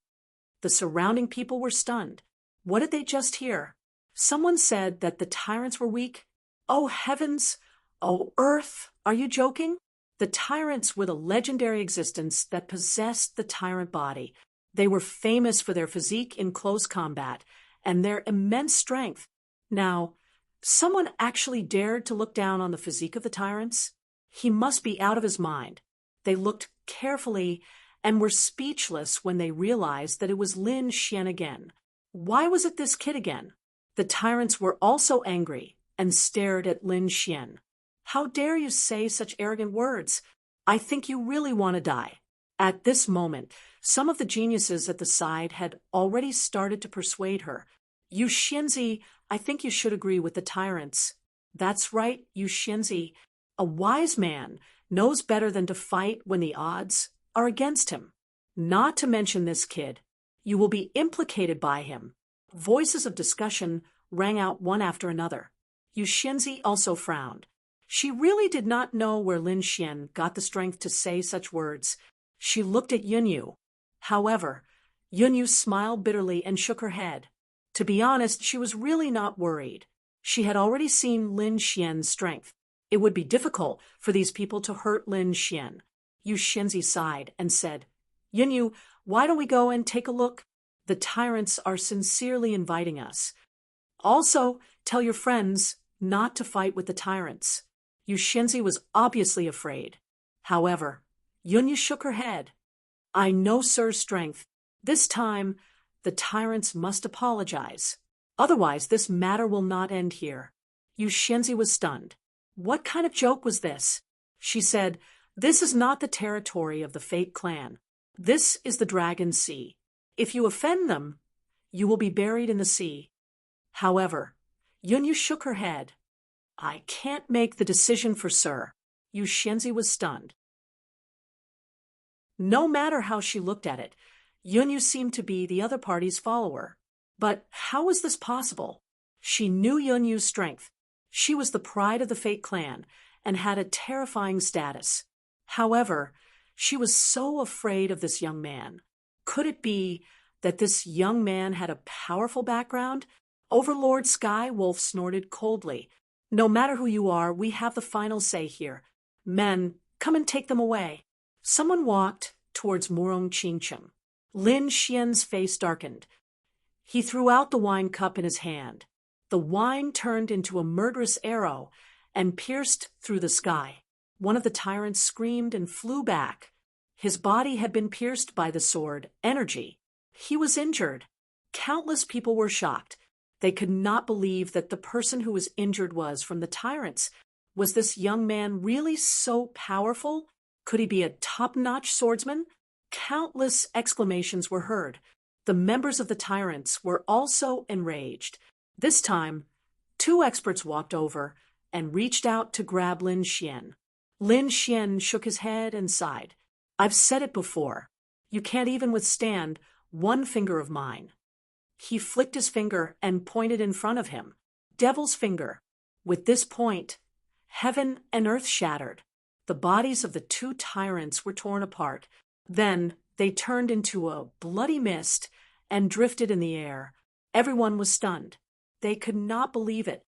The surrounding people were stunned. What did they just hear? Someone said that the tyrants were weak? Oh heavens! Oh earth! Are you joking? The tyrants were the legendary existence that possessed the tyrant body. They were famous for their physique in close combat and their immense strength. Now, someone actually dared to look down on the physique of the tyrants? He must be out of his mind. They looked carefully and were speechless when they realized that it was Lin Xian again. Why was it this kid again? The tyrants were also angry and stared at Lin Xian. How dare you say such arrogant words? I think you really want to die. At this moment, some of the geniuses at the side had already started to persuade her. You Xianzi, I think you should agree with the tyrants. That's right, you Xianzi. A wise man knows better than to fight when the odds are against him. Not to mention this kid. You will be implicated by him. Voices of discussion rang out one after another. Yu Xianzi also frowned. She really did not know where Lin Xian got the strength to say such words. She looked at Yunyu. However, Yunyu smiled bitterly and shook her head. To be honest, she was really not worried. She had already seen Lin Xian's strength. It would be difficult for these people to hurt Lin Xian. Yu Xianzi sighed and said, Yunyu, why don't we go and take a look? The tyrants are sincerely inviting us. Also, tell your friends not to fight with the tyrants. Yu Xianzi was obviously afraid. However, Yunyu shook her head. I know Sir's strength. This time, the tyrants must apologize. Otherwise, this matter will not end here. Yu Xianzi was stunned. What kind of joke was this? She said, This is not the territory of the Fate clan. This is the Dragon Sea. If you offend them, you will be buried in the sea. However, Yunyu shook her head. I can't make the decision for Sir. Yu Xianzi was stunned. No matter how she looked at it, Yunyu seemed to be the other party's follower. But how was this possible? She knew Yunyu's strength. She was the pride of the Fate clan and had a terrifying status. However, she was so afraid of this young man. Could it be that this young man had a powerful background? Overlord Sky Wolf snorted coldly. No matter who you are, we have the final say here. Men, come and take them away. Someone walked towards Murong Qingcheng. Lin Xian's face darkened. He threw out the wine cup in his hand. The wine turned into a murderous arrow and pierced through the sky. One of the tyrants screamed and flew back. His body had been pierced by the sword, energy. He was injured. Countless people were shocked. They could not believe that the person who was injured was from the tyrants. Was this young man really so powerful? Could he be a top-notch swordsman? Countless exclamations were heard. The members of the tyrants were also enraged. This time, two experts walked over and reached out to grab Lin Xian. Lin Xian shook his head and sighed. I've said it before. You can't even withstand one finger of mine. He flicked his finger and pointed in front of him. Devil's finger. With this point, heaven and earth shattered. The bodies of the two tyrants were torn apart. Then they turned into a bloody mist and drifted in the air. Everyone was stunned. They could not believe it.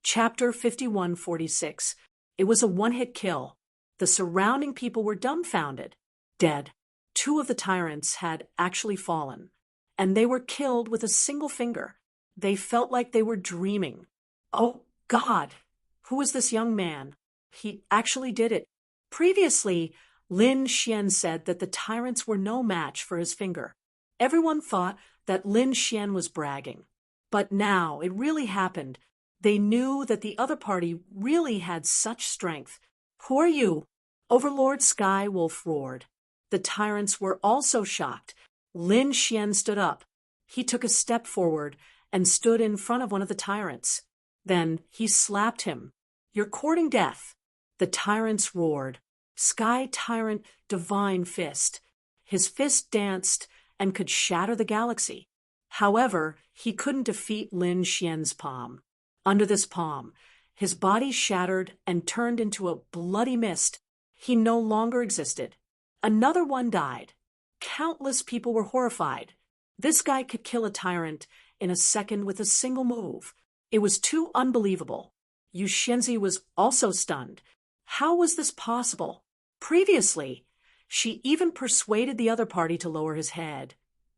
Chapter 5146. It was a one-hit kill. The surrounding people were dumbfounded. Dead. Two of the tyrants had actually fallen, and they were killed with a single finger. They felt like they were dreaming. Oh, God! Who was this young man? He actually did it. Previously, Lin Xian said that the tyrants were no match for his finger. Everyone thought that Lin Xian was bragging. But now it really happened. They knew that the other party really had such strength. Who are you? Overlord Sky Wolf roared. The tyrants were also shocked. Lin Xian stood up. He took a step forward and stood in front of one of the tyrants. Then he slapped him. "You're courting death." The tyrants roared. Sky Tyrant Divine Fist. His fist danced and could shatter the galaxy. However, he couldn't defeat Lin Xian's palm. Under this palm, his body shattered and turned into a bloody mist. He no longer existed. Another one died. Countless people were horrified. This guy could kill a tyrant in a second with a single move. It was too unbelievable. Yu Shenzi was also stunned. How was this possible? Previously, she even persuaded the other party to lower his head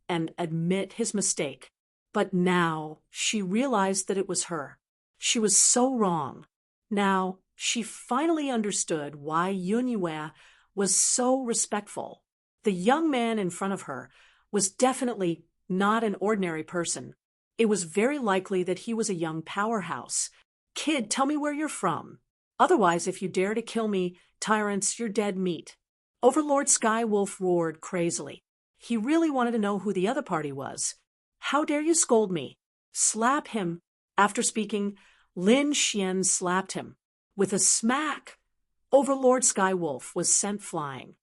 and admit his mistake. But now she realized that it was her. She was so wrong. Now she finally understood why Yun Yue was so respectful. The young man in front of her was definitely not an ordinary person. It was very likely that he was a young powerhouse. "Kid, tell me where you're from. Otherwise, if you dare to kill me, tyrants, you're dead meat." Overlord Sky Wolf roared crazily. He really wanted to know who the other party was. "How dare you scold me?" "Slap him." After speaking, Lin Xian slapped him. With a smack, Overlord Sky Wolf was sent flying.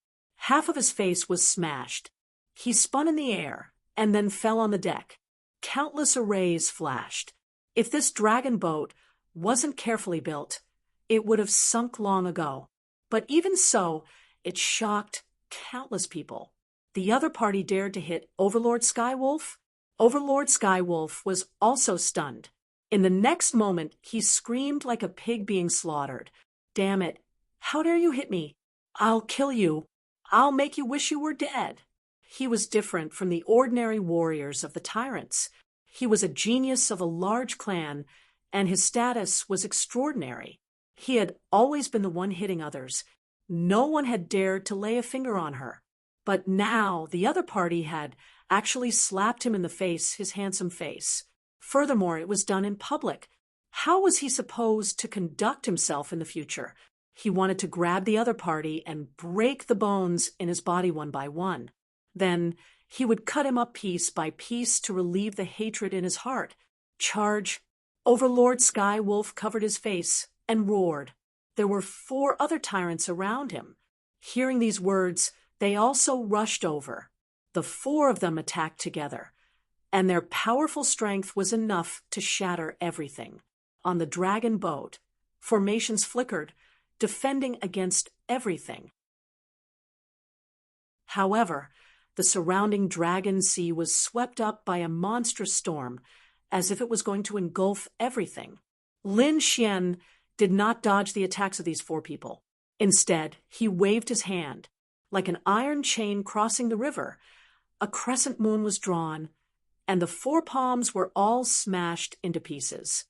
Half of his face was smashed. He spun in the air and then fell on the deck. Countless arrays flashed. If this dragon boat wasn't carefully built, it would have sunk long ago. But even so, it shocked countless people. The other party dared to hit Overlord Sky Wolf. Overlord Sky Wolf was also stunned. In the next moment, he screamed like a pig being slaughtered. "Damn it! How dare you hit me? I'll kill you. I'll make you wish you were dead." He was different from the ordinary warriors of the tyrants. He was a genius of a large clan, and his status was extraordinary. He had always been the one hitting others. No one had dared to lay a finger on her. But now the other party had actually slapped him in the face, his handsome face. Furthermore, it was done in public. How was he supposed to conduct himself in the future? He wanted to grab the other party and break the bones in his body one by one. Then he would cut him up piece by piece to relieve the hatred in his heart. "Charge!" Overlord Sky Wolf covered his face and roared. There were 4 other tyrants around him. Hearing these words, they also rushed over. The 4 of them attacked together, and their powerful strength was enough to shatter everything. On the dragon boat, formations flickered, defending against everything. However, the surrounding dragon sea was swept up by a monstrous storm, as if it was going to engulf everything. Lin Xian did not dodge the attacks of these 4 people. Instead, he waved his hand. Like an iron chain crossing the river, a crescent moon was drawn, and the 4 palms were all smashed into pieces.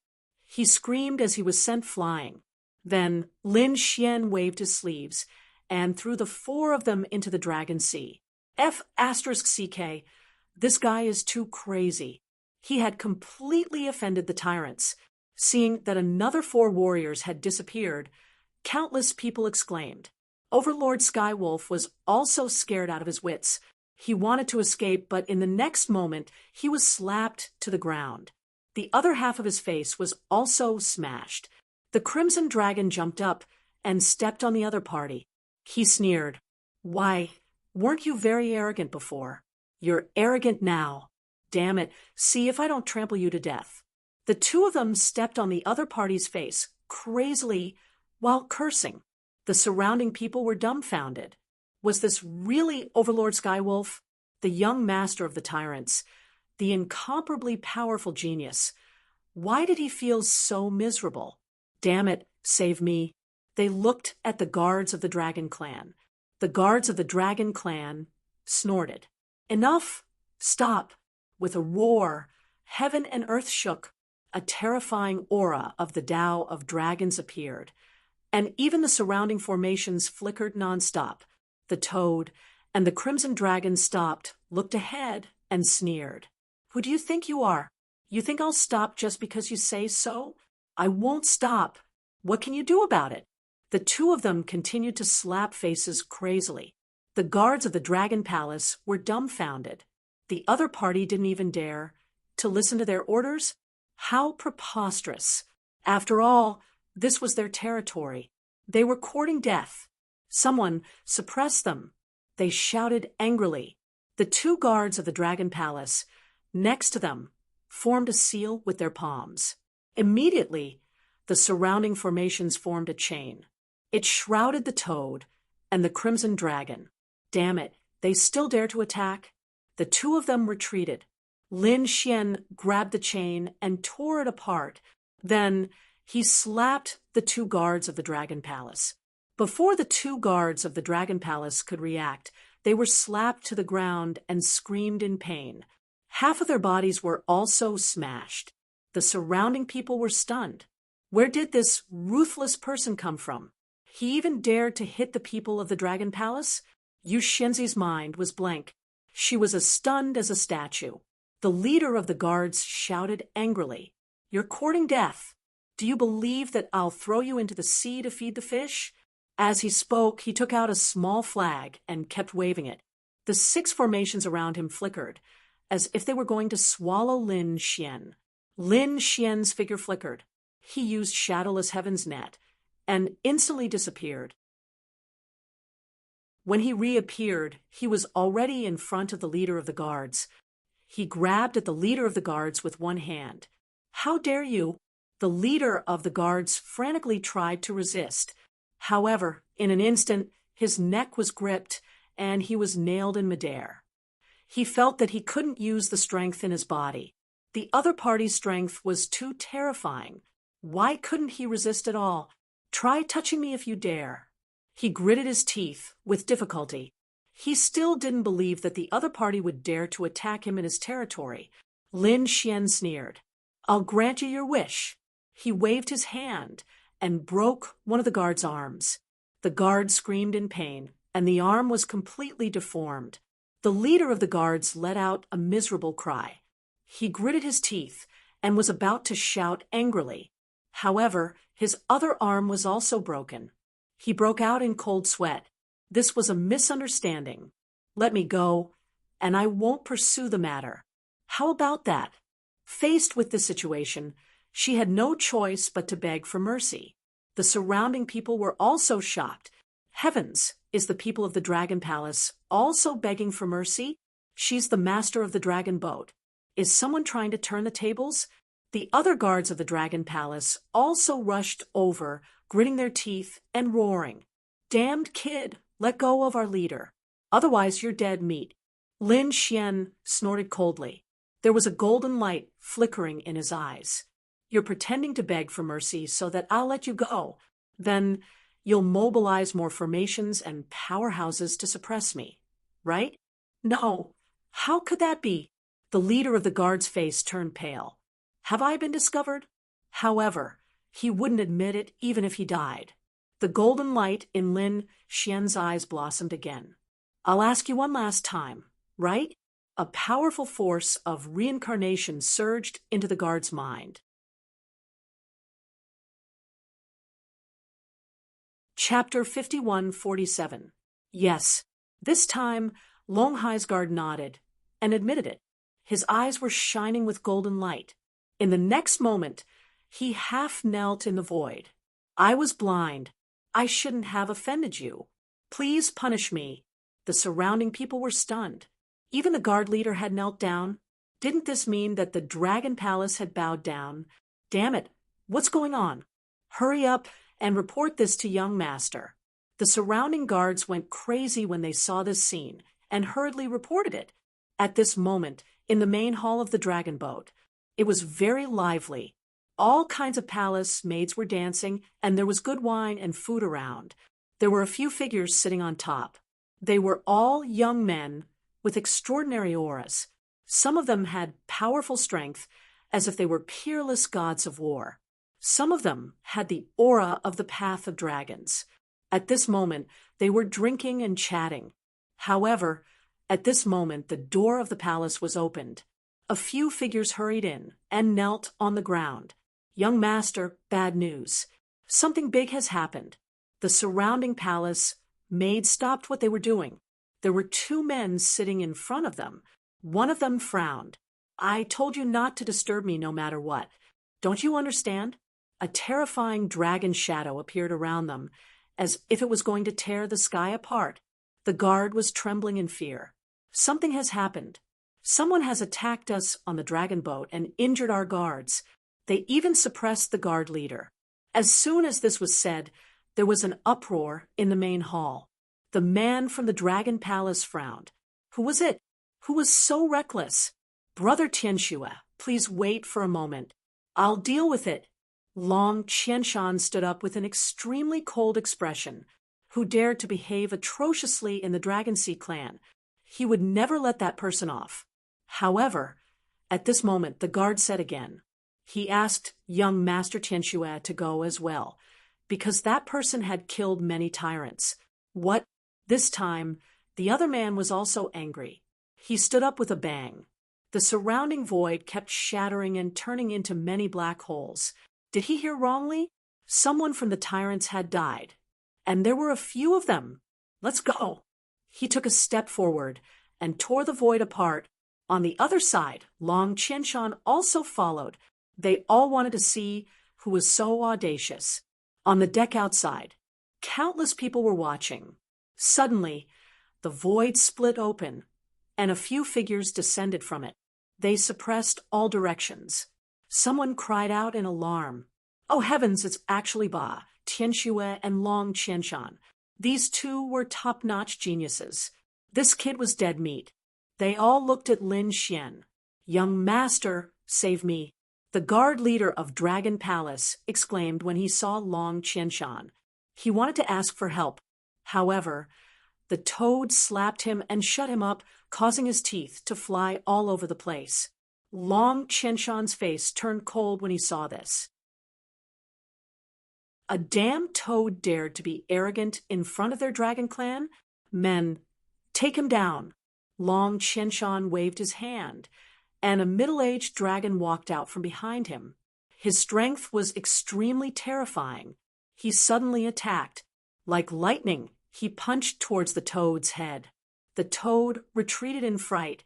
He screamed as he was sent flying. Then Lin Xian waved his sleeves and threw the 4 of them into the dragon sea. F***CK, this guy is too crazy. He had completely offended the tyrants. Seeing that another 4 warriors had disappeared, countless people exclaimed. Overlord Sky Wolf was also scared out of his wits. He wanted to escape, but in the next moment, he was slapped to the ground. The other half of his face was also smashed. The Crimson Dragon jumped up and stepped on the other party. He sneered. "Why, weren't you very arrogant before? You're arrogant now. Damn it, see if I don't trample you to death." The 2 of them stepped on the other party's face, crazily, while cursing. The surrounding people were dumbfounded. Was this really Overlord Sky Wolf, the young master of the tyrants, the incomparably powerful genius? Why did he feel so miserable? "Damn it, save me." They looked at the guards of the Dragon Clan. The guards of the Dragon Clan snorted. "Enough! Stop!" With a roar, heaven and earth shook. A terrifying aura of the Tao of Dragons appeared, and even the surrounding formations flickered nonstop. The Toad and the Crimson Dragon stopped, looked ahead, and sneered. "Who do you think you are? You think I'll stop just because you say so? I won't stop. What can you do about it?" The two of them continued to slap faces crazily. The guards of the Dragon Palace were dumbfounded. The other party didn't even dare to listen to their orders? How preposterous! After all, this was their territory. They were courting death. Someone suppressed them. They shouted angrily. The two guards of the Dragon Palace, next to them, formed a seal with their palms. Immediately, the surrounding formations formed a chain. It shrouded the toad and the crimson dragon. Damn it, they still dare to attack? The two of them retreated. Lin Xian grabbed the chain and tore it apart. Then he slapped the two guards of the Dragon Palace. Before the two guards of the Dragon Palace could react, they were slapped to the ground and screamed in pain. Half of their bodies were also smashed. The surrounding people were stunned. Where did this ruthless person come from? He even dared to hit the people of the Dragon Palace? Yu Shenzi's mind was blank. She was as stunned as a statue. The leader of the guards shouted angrily, "You're courting death. Do you believe that I'll throw you into the sea to feed the fish?" As he spoke, he took out a small flag and kept waving it. The 6 formations around him flickered, as if they were going to swallow Lin Xian. Lin Xian's figure flickered. He used Shadowless Heaven's net and instantly disappeared. When he reappeared, he was already in front of the leader of the guards. He grabbed at the leader of the guards with one hand. "How dare you?" The leader of the guards frantically tried to resist. However, in an instant, his neck was gripped and he was nailed in midair. He felt that he couldn't use the strength in his body. The other party's strength was too terrifying. Why couldn't he resist at all? "Try touching me if you dare." He gritted his teeth with difficulty. He still didn't believe that the other party would dare to attack him in his territory. Lin Xian sneered. "I'll grant you your wish." He waved his hand and broke one of the guard's arms. The guard screamed in pain, and the arm was completely deformed. The leader of the guards let out a miserable cry. He gritted his teeth and was about to shout angrily. However, his other arm was also broken. He broke out in cold sweat. This was a misunderstanding. "Let me go, and I won't pursue the matter." How about that? Faced with this situation, she had no choice but to beg for mercy. The surrounding people were also shocked. Heavens, is the people of the Dragon Palace also begging for mercy? She's the master of the dragon boat. Is someone trying to turn the tables? The other guards of the Dragon Palace also rushed over, gritting their teeth and roaring. "Damned kid, let go of our leader. Otherwise you're dead meat." Lin Xian snorted coldly. There was a golden light flickering in his eyes. "You're pretending to beg for mercy so that I'll let you go. Then you'll mobilize more formations and powerhouses to suppress me, right?" "No. How could that be?" The leader of the guard's face turned pale. "Have I been discovered?" However, he wouldn't admit it even if he died. The golden light in Lin Xian's eyes blossomed again. "I'll ask you one last time, right?" A powerful force of reincarnation surged into the guard's mind. Chapter 5147. Yes, this time Long Hai's guard nodded and admitted it. His eyes were shining with golden light. In the next moment, he half knelt in the void. "I was blind. I shouldn't have offended you. Please punish me." The surrounding people were stunned. Even the guard leader had knelt down. Didn't this mean that the Dragon Palace had bowed down? Damn it, what's going on? Hurry up and report this to young master. The surrounding guards went crazy when they saw this scene and hurriedly reported it. At this moment, in the main hall of the dragon boat, it was very lively. All kinds of palace maids were dancing, and there was good wine and food around. There were a few figures sitting on top. They were all young men with extraordinary auras. Some of them had powerful strength, as if they were peerless gods of war. Some of them had the aura of the path of dragons. At this moment, they were drinking and chatting. However, at this moment, the door of the palace was opened. A few figures hurried in and knelt on the ground. "Young master, bad news. Something big has happened. The surrounding palace maids stopped what they were doing. There were two men sitting in front of them. One of them frowned. I told you not to disturb me no matter what. Don't you understand? A terrifying dragon shadow appeared around them, as if it was going to tear the sky apart. The guard was trembling in fear. Something has happened. Someone has attacked us on the dragon boat and injured our guards. They even suppressed the guard leader. As soon as this was said, there was an uproar in the main hall. The man from the dragon palace frowned. Who was it? Who was so reckless? Brother Tianxue, please wait for a moment. I'll deal with it. Long Qianshan stood up with an extremely cold expression. Who dared to behave atrociously in the Dragon Sea clan? He would never let that person off. However, at this moment the guard said again. He asked young Master Tianxue to go as well, because that person had killed many tyrants. What? This time, the other man was also angry. He stood up with a bang. The surrounding void kept shattering and turning into many black holes. Did he hear wrongly? Someone from the tyrants had died. And there were a few of them. Let's go. He took a step forward and tore the void apart. On the other side, Long Qianshan also followed. They all wanted to see who was so audacious. On the deck outside, countless people were watching. Suddenly, the void split open, and a few figures descended from it. They suppressed all directions. Someone cried out in alarm. Oh heavens, it's actually Ba, Tianxue, and Long Qianshan. These two were top-notch geniuses. This kid was dead meat. They all looked at Lin Xian. Young master, save me. The guard leader of Dragon Palace exclaimed when he saw Long Qianshan. He wanted to ask for help. However, the toad slapped him and shut him up, causing his teeth to fly all over the place. Long Qianshan's face turned cold when he saw this. A damn toad dared to be arrogant in front of their dragon clan? Men, take him down. Long Qianshan waved his hand, and a middle-aged dragon walked out from behind him. His strength was extremely terrifying. He suddenly attacked. Like lightning, he punched towards the toad's head. The toad retreated in fright,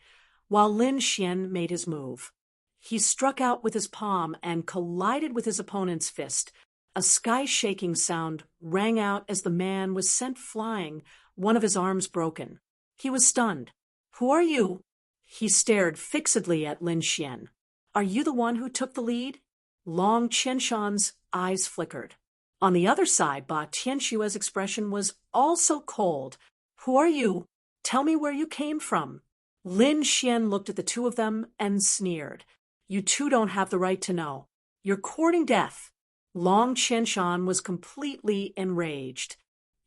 while Lin Xian made his move. He struck out with his palm and collided with his opponent's fist. A sky-shaking sound rang out as the man was sent flying, one of his arms broken. He was stunned. Who are you? He stared fixedly at Lin Xian. Are you the one who took the lead? Long Qianshan's eyes flickered. On the other side, Ba Tianxue's expression was also cold. Who are you? Tell me where you came from. Lin Xian looked at the two of them and sneered. You two don't have the right to know. You're courting death. Long Qianshan was completely enraged.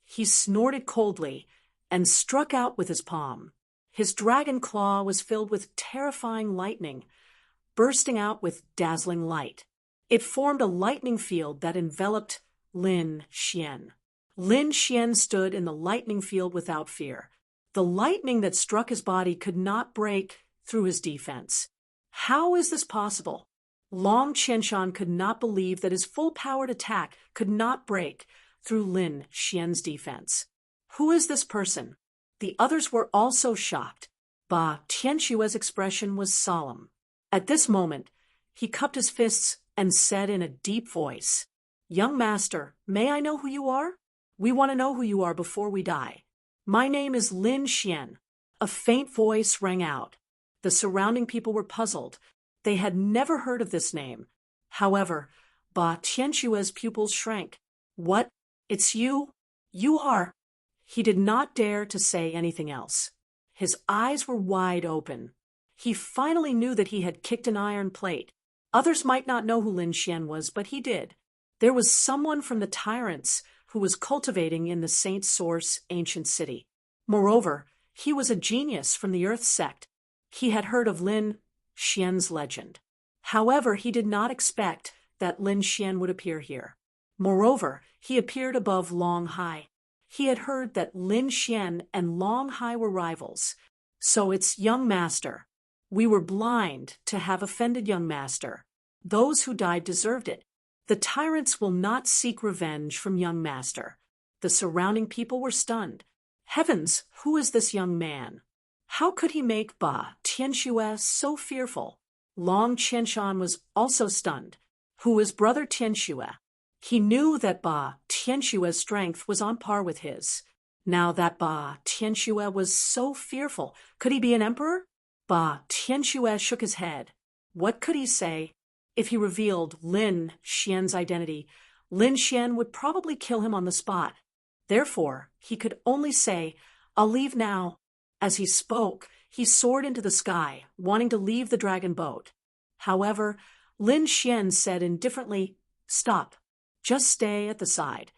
He snorted coldly and struck out with his palm. His dragon claw was filled with terrifying lightning, bursting out with dazzling light. It formed a lightning field that enveloped Lin Xian. Lin Xian stood in the lightning field without fear. The lightning that struck his body could not break through his defense. How is this possible? Long Qianshan could not believe that his full-powered attack could not break through Lin Xian's defense. Who is this person? The others were also shocked. Ba Tianxue's expression was solemn. At this moment, he cupped his fists and said in a deep voice, Young master, may I know who you are? We want to know who you are before we die. My name is Lin Xian. A faint voice rang out. The surrounding people were puzzled. They had never heard of this name. However, Ba Tianxue's pupils shrank. What? It's you? You are? He did not dare to say anything else. His eyes were wide open. He finally knew that he had kicked an iron plate. Others might not know who Lin Xian was, but he did. There was someone from the tyrants who was cultivating in the Saint Source ancient city. Moreover, he was a genius from the Earth sect. He had heard of Lin Xian's legend. However, he did not expect that Lin Xian would appear here. Moreover, he appeared above Long Hai. He had heard that Lin Xian and Long Hai were rivals. So it's young master. We were blind to have offended young master. Those who died deserved it. The tyrants will not seek revenge from young master. The surrounding people were stunned. Heavens, who is this young man? How could he make Ba Tianxue so fearful? Long Qianshan was also stunned. Who is brother Tianxue? He knew that Ba Tianxue's strength was on par with his. Now that Ba Tianxue was so fearful, could he be an emperor? Ba Tianxue shook his head. What could he say? If he revealed Lin Xian's identity, Lin Xian would probably kill him on the spot. Therefore, he could only say, "I'll leave now." As he spoke, he soared into the sky, wanting to leave the dragon boat. However, Lin Xian said indifferently, "Stop. Just stay at the side."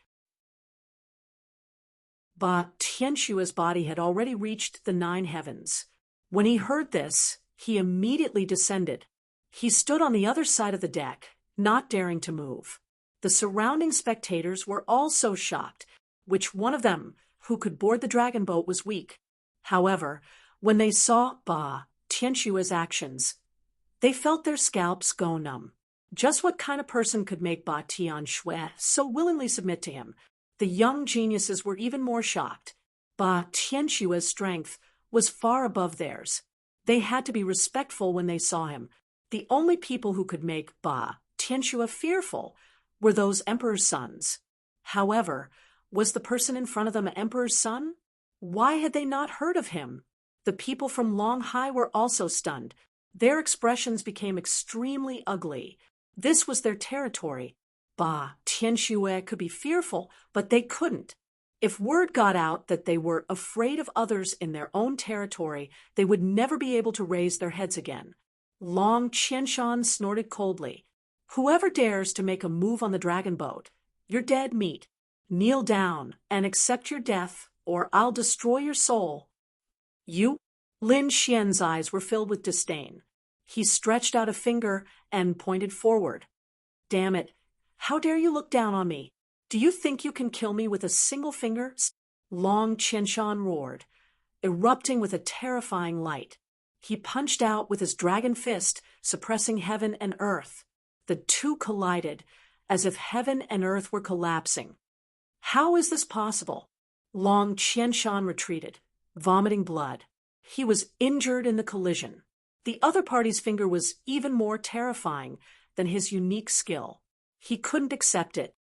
Ba Tianxue's body had already reached the 9 heavens. When he heard this, he immediately descended. He stood on the other side of the deck, not daring to move. The surrounding spectators were also shocked. Which one of them who could board the dragon boat was weak? However, when they saw Ba Tianxue's actions, they felt their scalps go numb. Just what kind of person could make Ba Tianxue so willingly submit to him? The young geniuses were even more shocked. Ba Tianxue's strength was far above theirs. They had to be respectful when they saw him. The only people who could make Ba Tianxue fearful were those emperor's sons. However, was the person in front of them an emperor's son? Why had they not heard of him? The people from Long Hai were also stunned. Their expressions became extremely ugly. This was their territory. Ba Tianxue could be fearful, but they couldn't. If word got out that they were afraid of others in their own territory, they would never be able to raise their heads again. Long Qianshan snorted coldly. "Whoever dares to make a move on the dragon boat, you're dead meat. Kneel down and accept your death, or I'll destroy your soul." "You?" Lin Xian's eyes were filled with disdain. He stretched out a finger and pointed forward. "Damn it. How dare you look down on me? Do you think you can kill me with a single finger?" Long Qianshan roared, erupting with a terrifying light. He punched out with his dragon fist, suppressing heaven and earth. The two collided, as if heaven and earth were collapsing. How is this possible? Long Qianshan retreated, vomiting blood. He was injured in the collision. The other party's finger was even more terrifying than his unique skill. He couldn't accept it.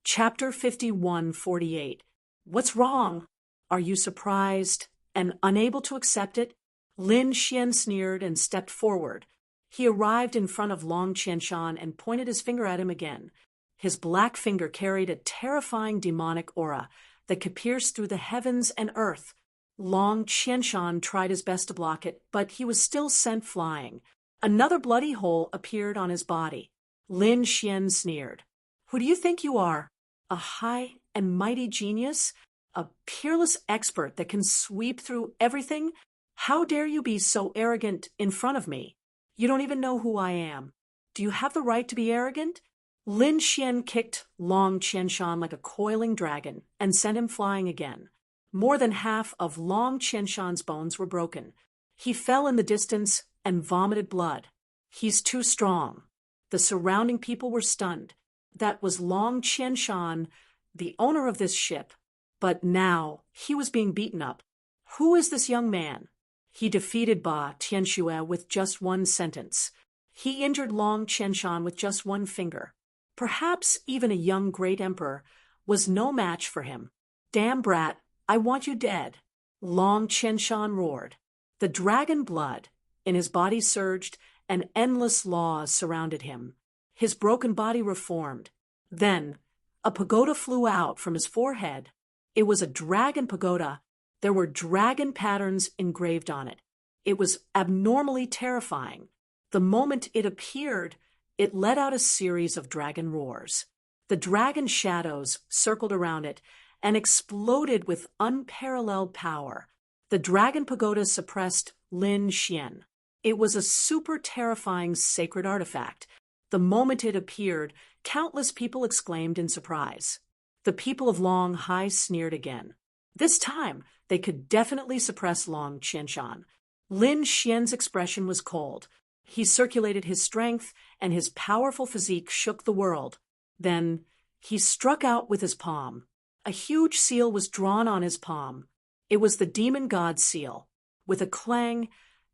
Chapter 51:48. What's wrong? Are you surprised and unable to accept it? Lin Xian sneered and stepped forward. He arrived in front of Long Qianshan and pointed his finger at him again. His black finger carried a terrifying demonic aura that could pierce through the heavens and earth. Long Qianshan tried his best to block it, but he was still sent flying. Another bloody hole appeared on his body. Lin Xian sneered. "Who do you think you are? A high and mighty genius? A peerless expert that can sweep through everything? How dare you be so arrogant in front of me? You don't even know who I am. Do you have the right to be arrogant?" Lin Xian kicked Long Qianshan like a coiling dragon and sent him flying again. More than half of Long Qianshan's bones were broken. He fell in the distance and vomited blood. "He's too strong." The surrounding people were stunned. That was Long Qianshan, the owner of this ship. But now he was being beaten up. Who is this young man? He defeated Ba Tianxue with just one sentence. He injured Long Qianshan with just one finger. Perhaps even a young great emperor was no match for him. "Damn brat, I want you dead." Long Qianshan roared. The dragon blood in his body surged, and endless laws surrounded him. His broken body reformed. Then a pagoda flew out from his forehead. It was a dragon pagoda. There were dragon patterns engraved on it. It was abnormally terrifying. The moment it appeared, it let out a series of dragon roars. The dragon shadows circled around it and exploded with unparalleled power. The dragon pagoda suppressed Lin Xian. It was a super terrifying sacred artifact. The moment it appeared, countless people exclaimed in surprise. The people of Long Hai sneered again. This time, they could definitely suppress Long Qianshan. Lin Xian's expression was cold. He circulated his strength, and his powerful physique shook the world. Then, he struck out with his palm. A huge seal was drawn on his palm. It was the demon god's seal. With a clang,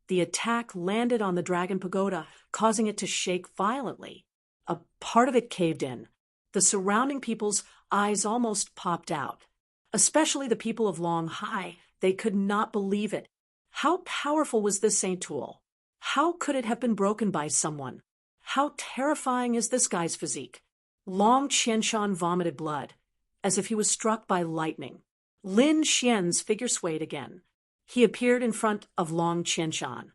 the attack landed on the dragon pagoda, causing it to shake violently. A part of it caved in. The surrounding people's eyes almost popped out. Especially the people of Long Hai, they could not believe it. How powerful was this saint tool? How could it have been broken by someone? How terrifying is this guy's physique? Long Qianshan vomited blood, as if he was struck by lightning. Lin Xian's figure swayed again. He appeared in front of Long Qianshan.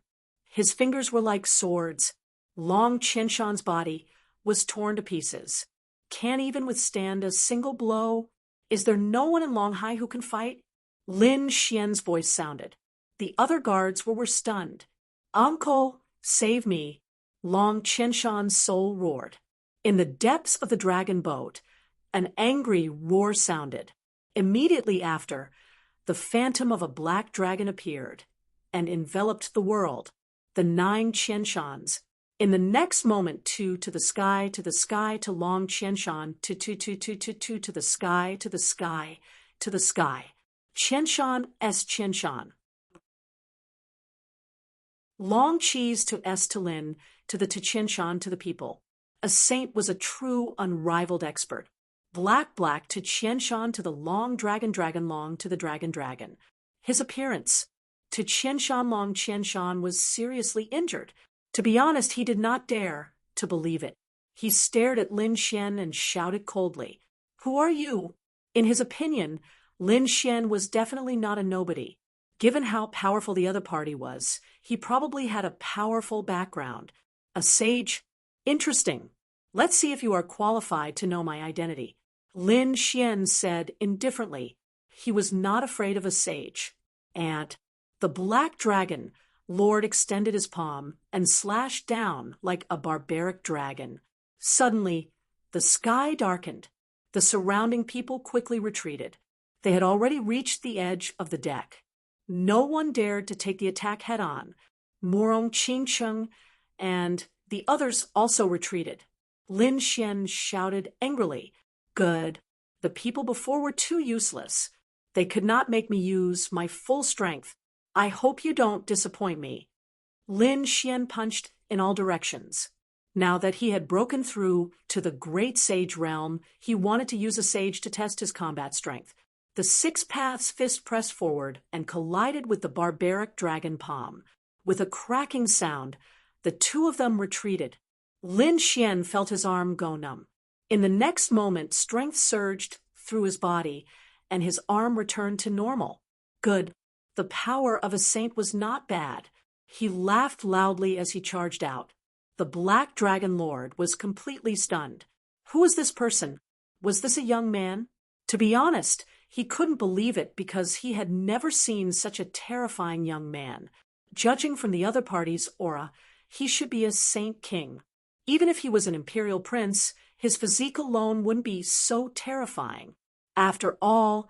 His fingers were like swords. Long Qianshan's body was torn to pieces. Can't even withstand a single blow? Is there no one in Long Hai who can fight? Lin Xian's voice sounded. The other guards were stunned. Uncle, save me! Long Qianshan's soul roared. In the depths of the dragon boat, an angry roar sounded. Immediately after, the phantom of a black dragon appeared and enveloped the world, the 9 Qianshans. In the next moment, to the sky, to the sky, to Long Qianshan, to the sky, to the sky, to the sky. Qianshan s Qianshan. Long cheese to S to Lin, to the Qianshan to the people. A saint was a true, unrivaled expert. Black to Qianshan to the long dragon long to the dragon. His appearance. To Qianshan Long Qianshan was seriously injured. To be honest, he did not dare to believe it. He stared at Lin Xian and shouted coldly, "Who are you?" In his opinion, Lin Xian was definitely not a nobody. Given how powerful the other party was, he probably had a powerful background. A sage? Interesting. Let's see if you are qualified to know my identity. Lin Xian said indifferently. He was not afraid of a sage. And the black dragon Lord extended his palm and slashed down like a barbaric dragon. Suddenly, the sky darkened. The surrounding people quickly retreated. They had already reached the edge of the deck. No one dared to take the attack head-on. Morong Qingcheng and the others also retreated. Lin Xian shouted angrily, "Good. The people before were too useless. They could not make me use my full strength. I hope you don't disappoint me." Lin Xian punched in all directions. Now that he had broken through to the great sage realm, he wanted to use a sage to test his combat strength. The 6 paths fist pressed forward and collided with the barbaric dragon palm. With a cracking sound, the two of them retreated. Lin Xian felt his arm go numb. In the next moment, strength surged through his body, and his arm returned to normal. Good. The power of a saint was not bad. He laughed loudly as he charged out. The Black Dragon Lord was completely stunned. Who was this person? Was this a young man? To be honest, he couldn't believe it because he had never seen such a terrifying young man. Judging from the other party's aura, he should be a saint king. Even if he was an imperial prince, his physique alone wouldn't be so terrifying. After all,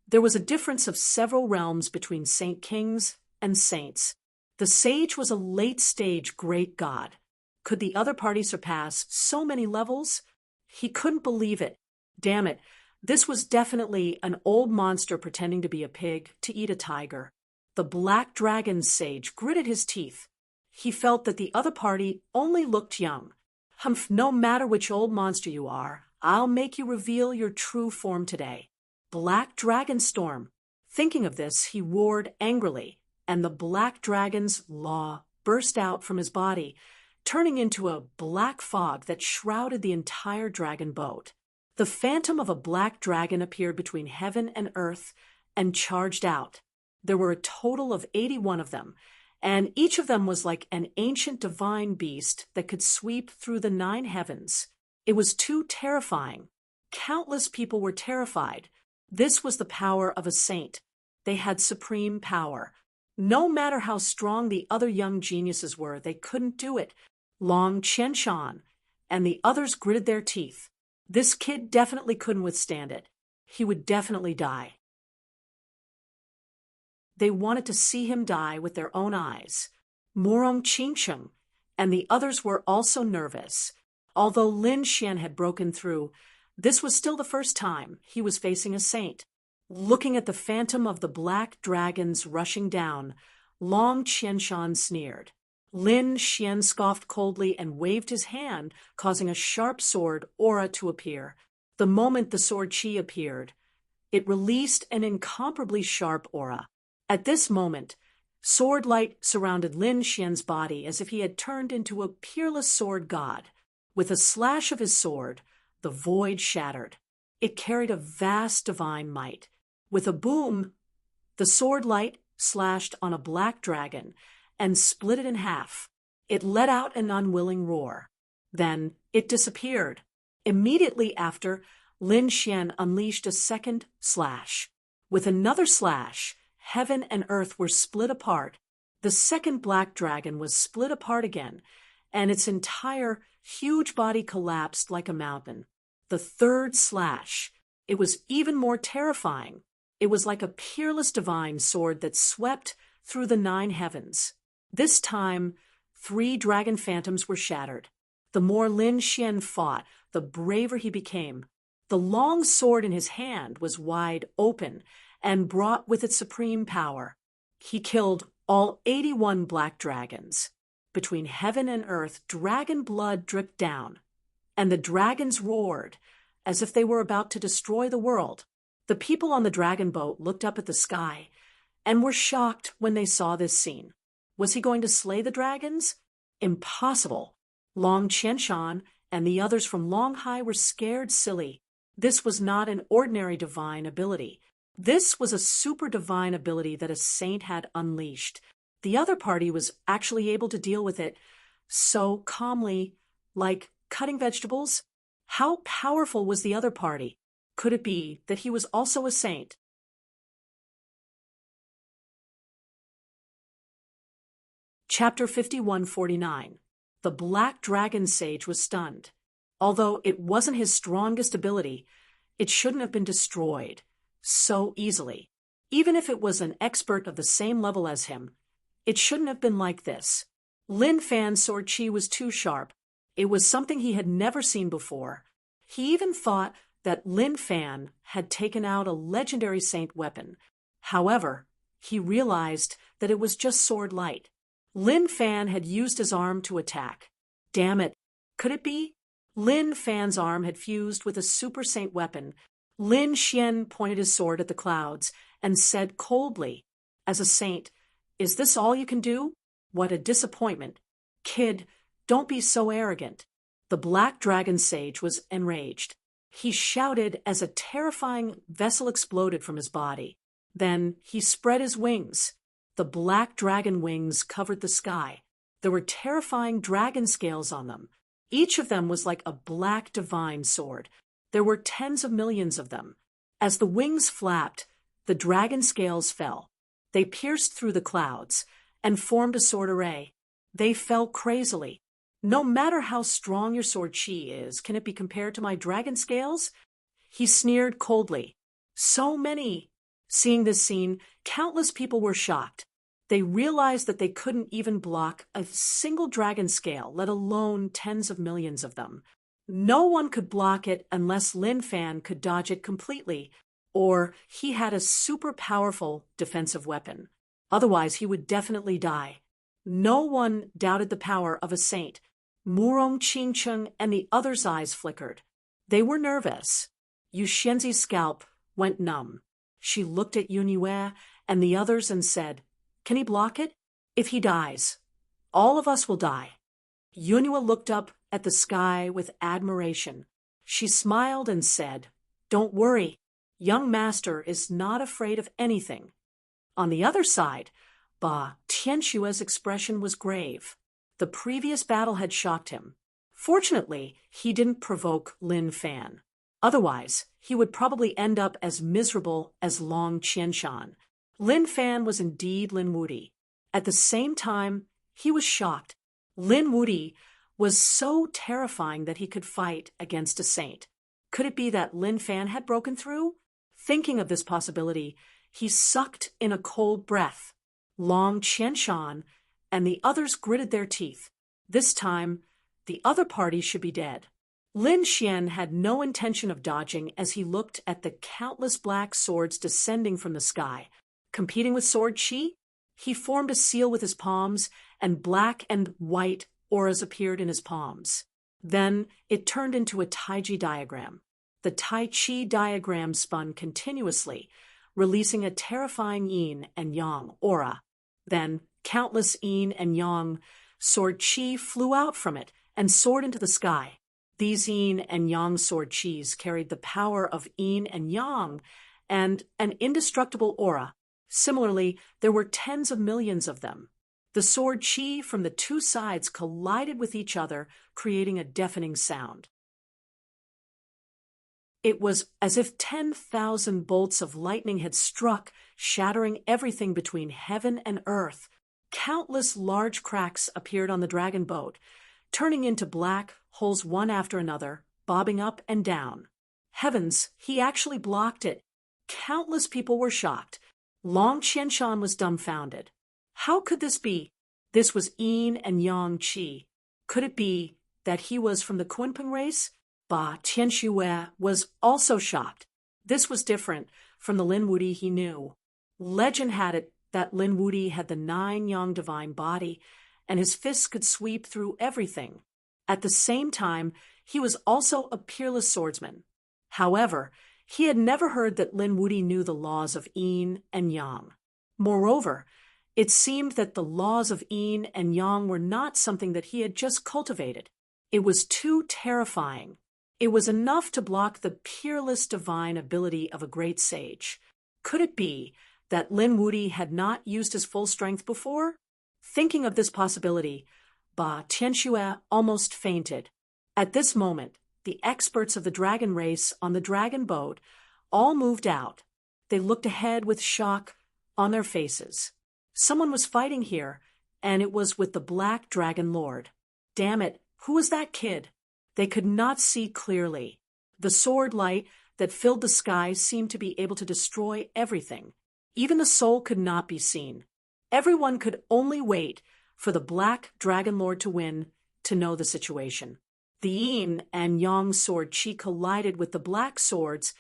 there was a difference of several realms between saint kings and saints. The sage was a late-stage great god. Could the other party surpass so many levels? He couldn't believe it. Damn it, this was definitely an old monster pretending to be a pig to eat a tiger. The Black Dragon sage gritted his teeth. He felt that the other party only looked young. Humph, no matter which old monster you are, I'll make you reveal your true form today. Black Dragon Storm. Thinking of this, he roared angrily, and the Black Dragon's law burst out from his body, turning into a black fog that shrouded the entire dragon boat. The phantom of a black dragon appeared between heaven and earth and charged out. There were a total of 81 of them, and each of them was like an ancient divine beast that could sweep through the 9 heavens. It was too terrifying. Countless people were terrified. This was the power of a saint. They had supreme power. No matter how strong the other young geniuses were, they couldn't do it. Long Qianshan and the others gritted their teeth. This kid definitely couldn't withstand it. He would definitely die. They wanted to see him die with their own eyes. Morong Qingcheng and the others were also nervous. Although Lin Xian had broken through, this was still the first time he was facing a saint. Looking at the phantom of the black dragons rushing down, Long Qianshan sneered. Lin Xian scoffed coldly and waved his hand, causing a sharp sword aura to appear. The moment the sword chi appeared, it released an incomparably sharp aura. At this moment, sword light surrounded Lin Xian's body as if he had turned into a peerless sword god. With a slash of his sword, the void shattered. It carried a vast divine might. With a boom, the sword light slashed on a black dragon and split it in half. It let out an unwilling roar. Then it disappeared. Immediately after, Lin Xian unleashed a second slash. With another slash, heaven and earth were split apart. The second black dragon was split apart again, and its entire huge body collapsed like a mountain. The third slash, it was even more terrifying. It was like a peerless divine sword that swept through the 9 heavens. This time, 3 dragon phantoms were shattered. The more Lin Xian fought, the braver he became. The long sword in his hand was wide open and brought with it supreme power. He killed all 81 black dragons. Between heaven and earth, dragon blood dripped down, and the dragons roared as if they were about to destroy the world. The people on the dragon boat looked up at the sky and were shocked when they saw this scene. Was he going to slay the dragons? Impossible. Long Qianshan and the others from Longhai were scared silly. This was not an ordinary divine ability. This was a super divine ability that a saint had unleashed. The other party was actually able to deal with it so calmly, like cutting vegetables. How powerful was the other party? Could it be that he was also a saint? Chapter 5149. The Black Dragon Sage was stunned. Although it wasn't his strongest ability, it shouldn't have been destroyed so easily. Even if it was an expert of the same level as him, it shouldn't have been like this. Lin Fan's sword chi was too sharp. It was something he had never seen before. He even thought that Lin Fan had taken out a legendary saint weapon. However, he realized that it was just sword light. Lin Fan had used his arm to attack. Damn it. Could it be? Lin Fan's arm had fused with a super saint weapon. Lin Xian pointed his sword at the clouds and said coldly, "As a saint, is this all you can do? What a disappointment. Kid, don't be so arrogant." The Black Dragon Sage was enraged. He shouted as a terrifying vessel exploded from his body. Then he spread his wings. The black dragon wings covered the sky. There were terrifying dragon scales on them. Each of them was like a black divine sword. There were tens of millions of them. As the wings flapped, the dragon scales fell. They pierced through the clouds and formed a sword array. They fell crazily. No matter how strong your sword chi is, can it be compared to my dragon scales? He sneered coldly. So many. Seeing this scene, countless people were shocked. They realized that they couldn't even block a single dragon scale, let alone tens of millions of them. No one could block it unless Lin Fan could dodge it completely, or he had a super powerful defensive weapon. Otherwise, he would definitely die. No one doubted the power of a saint. Murong Qingcheng and the others' eyes flickered. They were nervous. Yu Xianzi's scalp went numb. She looked at Yunyue and the others and said, "Can he block it? If he dies, all of us will die." Yunyue looked up at the sky with admiration. She smiled and said, "Don't worry. Young master is not afraid of anything." On the other side, Ba Tianshue's expression was grave. The previous battle had shocked him. Fortunately, he didn't provoke Lin Fan. Otherwise, he would probably end up as miserable as Long Qianshan. Lin Fan was indeed Lin Wudi. At the same time, he was shocked. Lin Wudi was so terrifying that he could fight against a saint. Could it be that Lin Fan had broken through? Thinking of this possibility, he sucked in a cold breath. Long Qianshan and the others gritted their teeth. This time, the other party should be dead. Lin Xian had no intention of dodging as he looked at the countless black swords descending from the sky. Competing with sword chi, he formed a seal with his palms, and black and white auras appeared in his palms. Then it turned into a Taiji diagram. The Tai Chi diagram spun continuously, releasing a terrifying yin and yang aura. Then countless yin and yang sword chi flew out from it and soared into the sky. These yin and yang sword chis carried the power of yin and yang and an indestructible aura. Similarly, there were tens of millions of them. The sword chi from the two sides collided with each other, creating a deafening sound. It was as if 10,000 bolts of lightning had struck, shattering everything between heaven and earth. Countless large cracks appeared on the dragon boat, turning into black holes one after another, bobbing up and down. Heavens, he actually blocked it. Countless people were shocked. Long Qianshan was dumbfounded. How could this be? This was yin and yang qi. Could it be that he was from the Kunpeng race? Ba Tianxue was also shocked. This was different from the Lin Wudi he knew. Legend had it that Lin Wudi had the 9 yang divine body, and his fists could sweep through everything. At the same time, he was also a peerless swordsman. However, he had never heard that Lin Wudi knew the laws of yin and yang. Moreover, it seemed that the laws of yin and yang were not something that he had just cultivated. It was too terrifying. It was enough to block the peerless divine ability of a great sage. Could it be that Lin Wudi had not used his full strength before? Thinking of this possibility, Ba Tianxue almost fainted. At this moment, the experts of the dragon race on the dragon boat all moved out. They looked ahead with shock on their faces. Someone was fighting here, and it was with the Black Dragon Lord. Damn it, who was that kid? They could not see clearly. The sword light that filled the sky seemed to be able to destroy everything. Even the soul could not be seen. Everyone could only wait for the Black Dragon Lord to win to know the situation. The yin and yang sword chi collided with the black swords,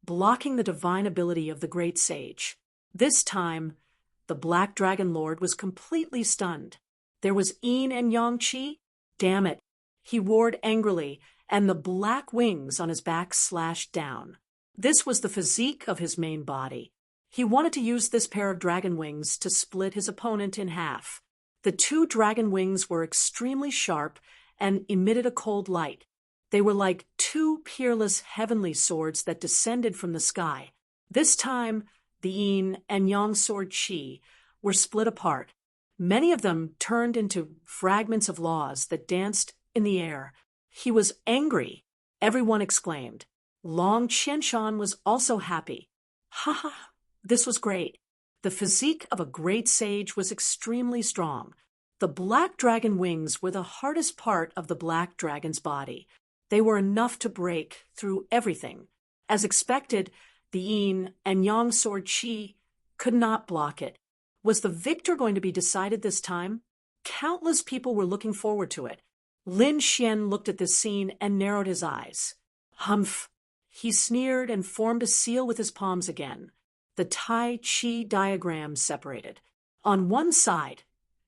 blocking the divine ability of the great sage. This time, the Black Dragon Lord was completely stunned. There was yin and yang chi? Damn it! He roared angrily, and the black wings on his back slashed down. This was the physique of his main body. He wanted to use this pair of dragon wings to split his opponent in half. The 2 dragon wings were extremely sharp and emitted a cold light. They were like 2 peerless heavenly swords that descended from the sky. This time, the yin and yang sword chi were split apart. Many of them turned into fragments of laws that danced in the air. He was angry, everyone exclaimed. Long Qianshan was also happy. Ha ha, this was great. The physique of a great sage was extremely strong. The black dragon wings were the hardest part of the black dragon's body. They were enough to break through everything. As expected, the yin and yang sword chi could not block it. Was the victor going to be decided this time? Countless people were looking forward to it. Lin Xian looked at this scene and narrowed his eyes. Humph! He sneered and formed a seal with his palms again. The Tai Chi diagram separated. On one side,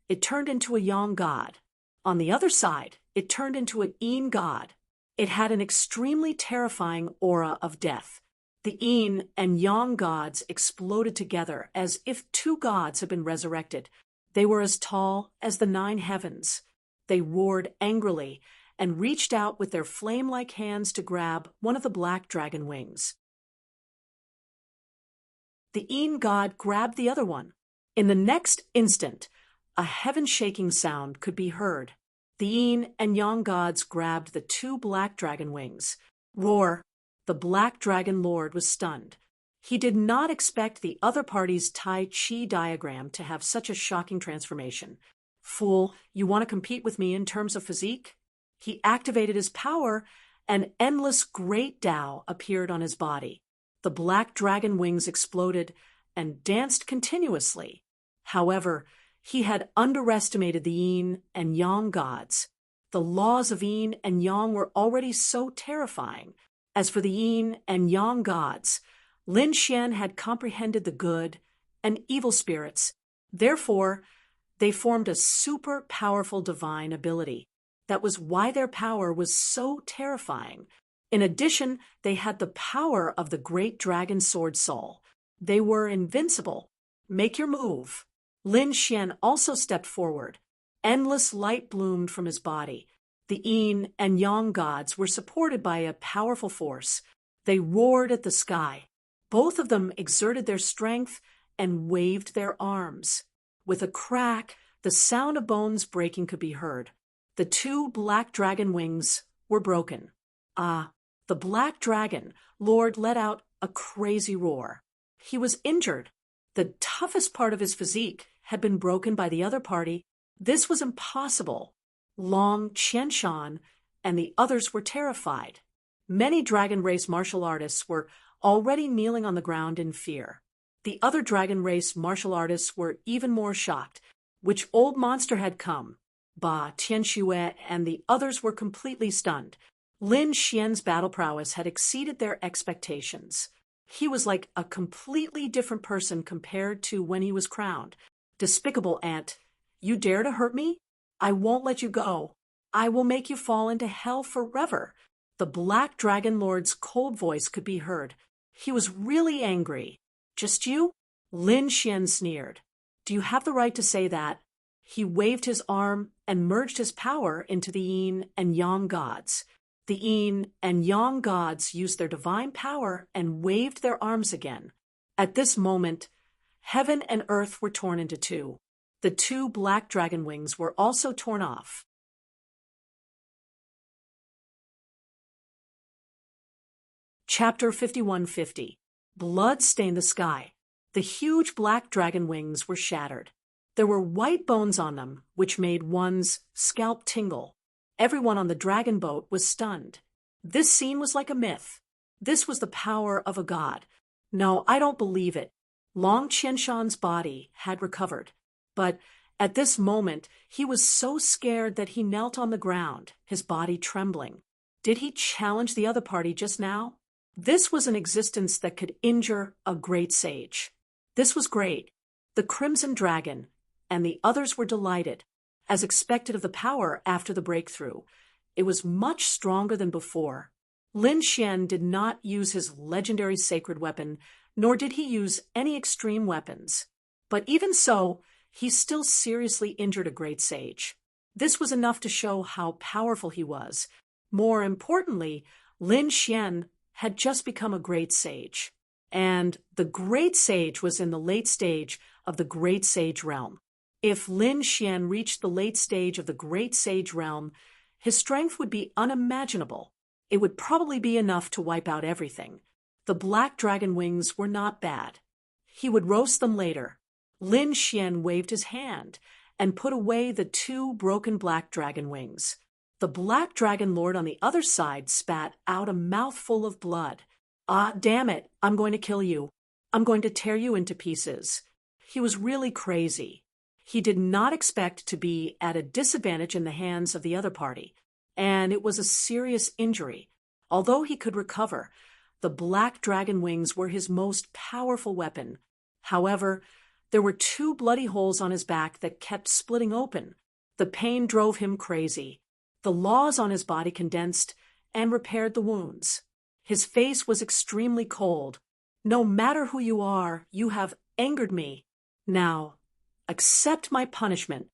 it turned into a yang god. On the other side, it turned into an yin god. It had an extremely terrifying aura of death. The yin and yang gods exploded together as if 2 gods had been resurrected. They were as tall as the 9 heavens. They roared angrily and reached out with their flame-like hands to grab one of the black dragon wings. The yin god grabbed the other one. In the next instant, a heaven-shaking sound could be heard. The yin and yang gods grabbed the 2 black dragon wings. Roar! The Black Dragon Lord was stunned. He did not expect the other party's Tai Chi diagram to have such a shocking transformation. Fool, you want to compete with me in terms of physique? He activated his power, and endless great Tao appeared on his body. The black dragon wings exploded and danced continuously. However, He had underestimated the yin and yang gods. The laws of yin and yang were already so terrifying. As for the yin and yang gods, Lin Xian had comprehended the good and evil spirits. Therefore, they formed a super powerful divine ability. That was why their power was so terrifying. In addition, they had the power of the great dragon sword soul. They were invincible. Make your move. Lin Xian also stepped forward. Endless light bloomed from his body. The yin and yang gods were supported by a powerful force. They roared at the sky. Both of them exerted their strength and waved their arms. With a crack, the sound of bones breaking could be heard. The two black dragon wings were broken. The black dragon lord let out a crazy roar. He was injured. The toughest part of his physique had been broken by the other party. This was impossible. Long Qianshan and the others were terrified. Many dragon race martial artists were already kneeling on the ground in fear. The other dragon race martial artists were even more shocked. Which old monster had come? Ba Tianxue and the others were completely stunned. Lin Xian's battle prowess had exceeded their expectations. He was like a completely different person compared to when he was crowned. Despicable ant, you dare to hurt me? I won't let you go. I will make you fall into hell forever. The Black Dragon Lord's cold voice could be heard. He was really angry. Just you? Lin Xian sneered. Do you have the right to say that? He waved his arm and merged his power into the yin and yang gods. The yin and yang gods used their divine power and waved their arms again. At this moment, heaven and earth were torn into two. The two black dragon wings were also torn off. Chapter 5150. Blood stained the sky. The huge black dragon wings were shattered. There were white bones on them, which made one's scalp tingle. Everyone on the dragon boat was stunned. This scene was like a myth. This was the power of a god. No, I don't believe it. Long Qianshan's body had recovered. But at this moment, he was so scared that he knelt on the ground, his body trembling. Did he challenge the other party just now? This was an existence that could injure a great sage. This was great. The Crimson Dragon and the others were delighted. As expected of the power after the breakthrough, it was much stronger than before. Lin Xian did not use his legendary sacred weapon, nor did he use any extreme weapons. But even so, he still seriously injured a great sage. This was enough to show how powerful he was. More importantly, Lin Xian had just become a great sage. And the great sage was in the late stage of the great sage realm. If Lin Xian reached the late stage of the great sage realm, his strength would be unimaginable. It would probably be enough to wipe out everything. The black dragon wings were not bad. He would roast them later. Lin Xian waved his hand and put away the two broken black dragon wings. The black dragon lord on the other side spat out a mouthful of blood. Damn it, I'm going to kill you. I'm going to tear you into pieces. He was really crazy. He did not expect to be at a disadvantage in the hands of the other party, and it was a serious injury. Although he could recover, the black dragon wings were his most powerful weapon. However, there were two bloody holes on his back that kept splitting open. The pain drove him crazy. The laws on his body condensed and repaired the wounds. His face was extremely cold. No matter who you are, you have angered me. Now, accept my punishment.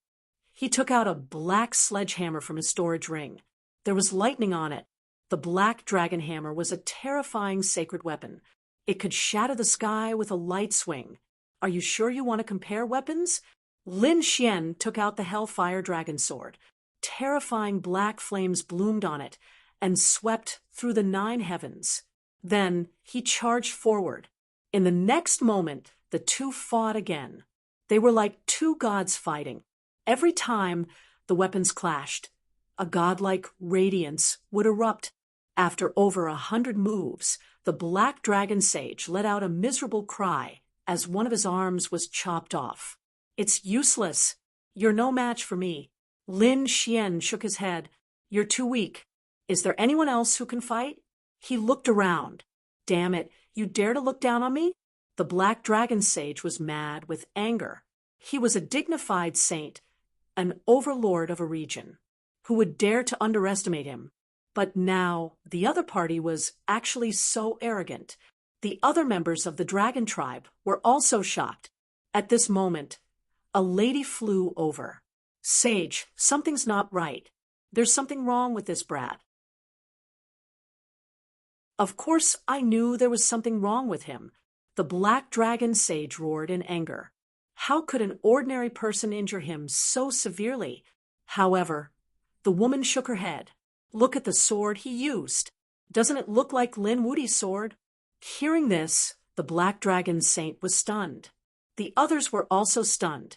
He took out a black sledgehammer from his storage ring. There was lightning on it. The black dragon hammer was a terrifying sacred weapon. It could shatter the sky with a light swing. Are you sure you want to compare weapons? Lin Xian took out the Hellfire Dragon Sword. Terrifying black flames bloomed on it and swept through the 9 heavens. Then he charged forward. In the next moment, the two fought again. They were like two gods fighting. Every time the weapons clashed, a godlike radiance would erupt. After over 100 moves, the black dragon sage let out a miserable cry as one of his arms was chopped off. It's useless. You're no match for me. Lin Xian shook his head. You're too weak. Is there anyone else who can fight? He looked around. Damn it, you dare to look down on me? The Black Dragon Sage was mad with anger. He was a dignified saint, an overlord of a region. Who would dare to underestimate him? But now the other party was actually so arrogant. The other members of the dragon tribe were also shocked. At this moment, a lady flew over. Sage, something's not right. There's something wrong with this brat. Of course, I knew there was something wrong with him. The Black Dragon Sage roared in anger. How could an ordinary person injure him so severely? However, the woman shook her head. Look at the sword he used. Doesn't it look like Lin Wudi's sword? Hearing this, the Black Dragon Saint was stunned. The others were also stunned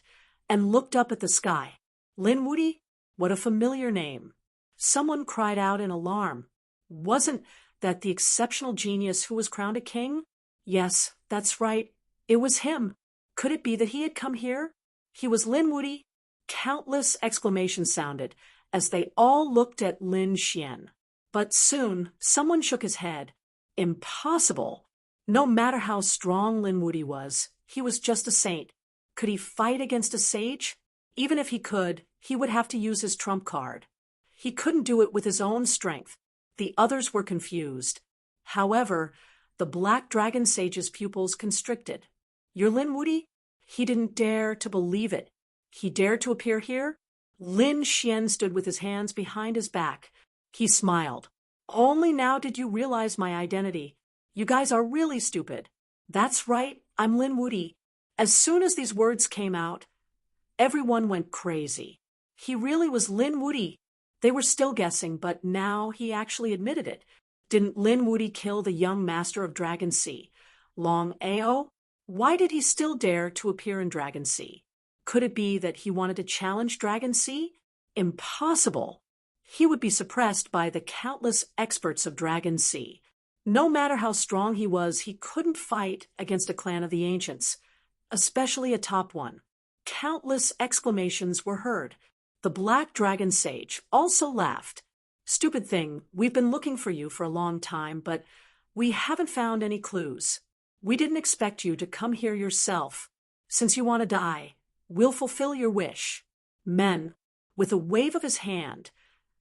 and looked up at the sky. Lin Wudi? What a familiar name. Someone cried out in alarm. Wasn't that the exceptional genius who was crowned a king? Yes, that's right. It was him. Could it be that he had come here? He was Lin Wudi? Countless exclamations sounded as they all looked at Lin Xian. But soon, someone shook his head. Impossible. No matter how strong Lin Wudi was, he was just a saint. Could he fight against a sage? Even if he could, he would have to use his trump card. He couldn't do it with his own strength. The others were confused. However, the Black Dragon Sage's pupils constricted. You're Lin Wudi? He didn't dare to believe it. He dared to appear here? Lin Xian stood with his hands behind his back. He smiled. Only now did you realize my identity. You guys are really stupid. That's right, I'm Lin Wudi. As soon as these words came out, everyone went crazy. He really was Lin Wudi. They were still guessing, but now he actually admitted it. Didn't Lin Wudi kill the young master of Dragon Sea, Long Ao? Why did he still dare to appear in Dragon Sea? Could it be that he wanted to challenge Dragon Sea? Impossible. He would be suppressed by the countless experts of Dragon Sea. No matter how strong he was, he couldn't fight against a clan of the ancients, especially a top one. Countless exclamations were heard. The Black Dragon Sage also laughed. Stupid thing, we've been looking for you for a long time, but we haven't found any clues. We didn't expect you to come here yourself. Since you want to die, we'll fulfill your wish. Men, with a wave of his hand,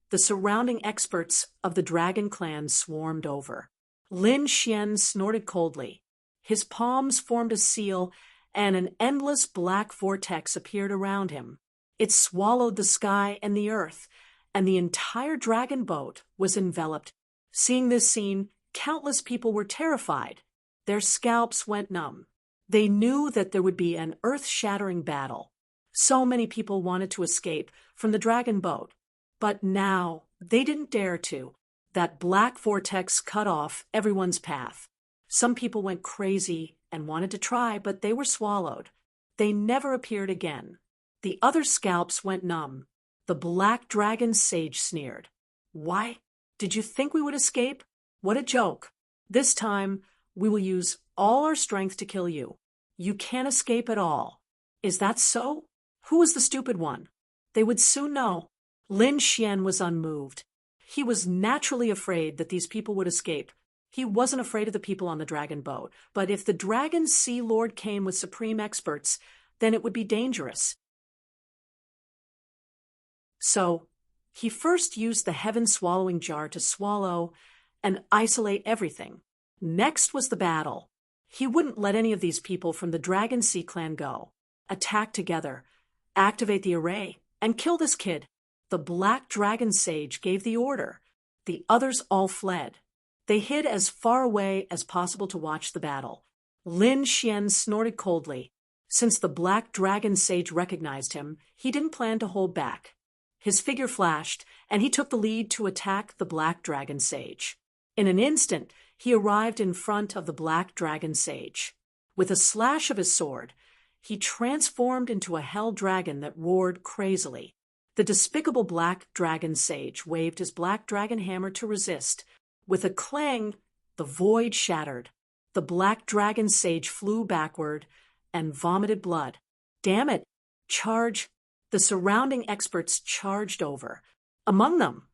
the surrounding experts of the dragon clan swarmed over. Lin Xian snorted coldly. His palms formed a seal, and an endless black vortex appeared around him. It swallowed the sky and the earth, and the entire dragon boat was enveloped. Seeing this scene, countless people were terrified. Their scalps went numb. They knew that there would be an earth-shattering battle. So many people wanted to escape from the dragon boat. But now they didn't dare to. That black vortex cut off everyone's path. Some people went crazy and wanted to try, but they were swallowed. They never appeared again. The other scalps went numb. The Black Dragon Sage sneered. Why? Did you think we would escape? What a joke. This time, we will use all our strength to kill you. You can't escape at all. Is that so? Who was the stupid one? They would soon know. Lin Xian was unmoved. He was naturally afraid that these people would escape. He wasn't afraid of the people on the dragon boat, but if the Dragon Sea Lord came with supreme experts, then it would be dangerous. So, he first used the heaven-swallowing jar to swallow and isolate everything. Next was the battle. He wouldn't let any of these people from the Dragon Sea clan go. Attack together, activate the array, and kill this kid. The Black Dragon Sage gave the order. The others all fled. They hid as far away as possible to watch the battle. Lin Xian snorted coldly. Since the Black Dragon Sage recognized him, he didn't plan to hold back. His figure flashed, and he took the lead to attack the Black Dragon Sage. In an instant, he arrived in front of the Black Dragon Sage. With a slash of his sword, he transformed into a hell dragon that roared crazily. The despicable Black Dragon Sage waved his black dragon hammer to resist. With a clang, the void shattered. The Black Dragon Sage flew backward and vomited blood. Damn it! Charge! The surrounding experts charged over. Among them,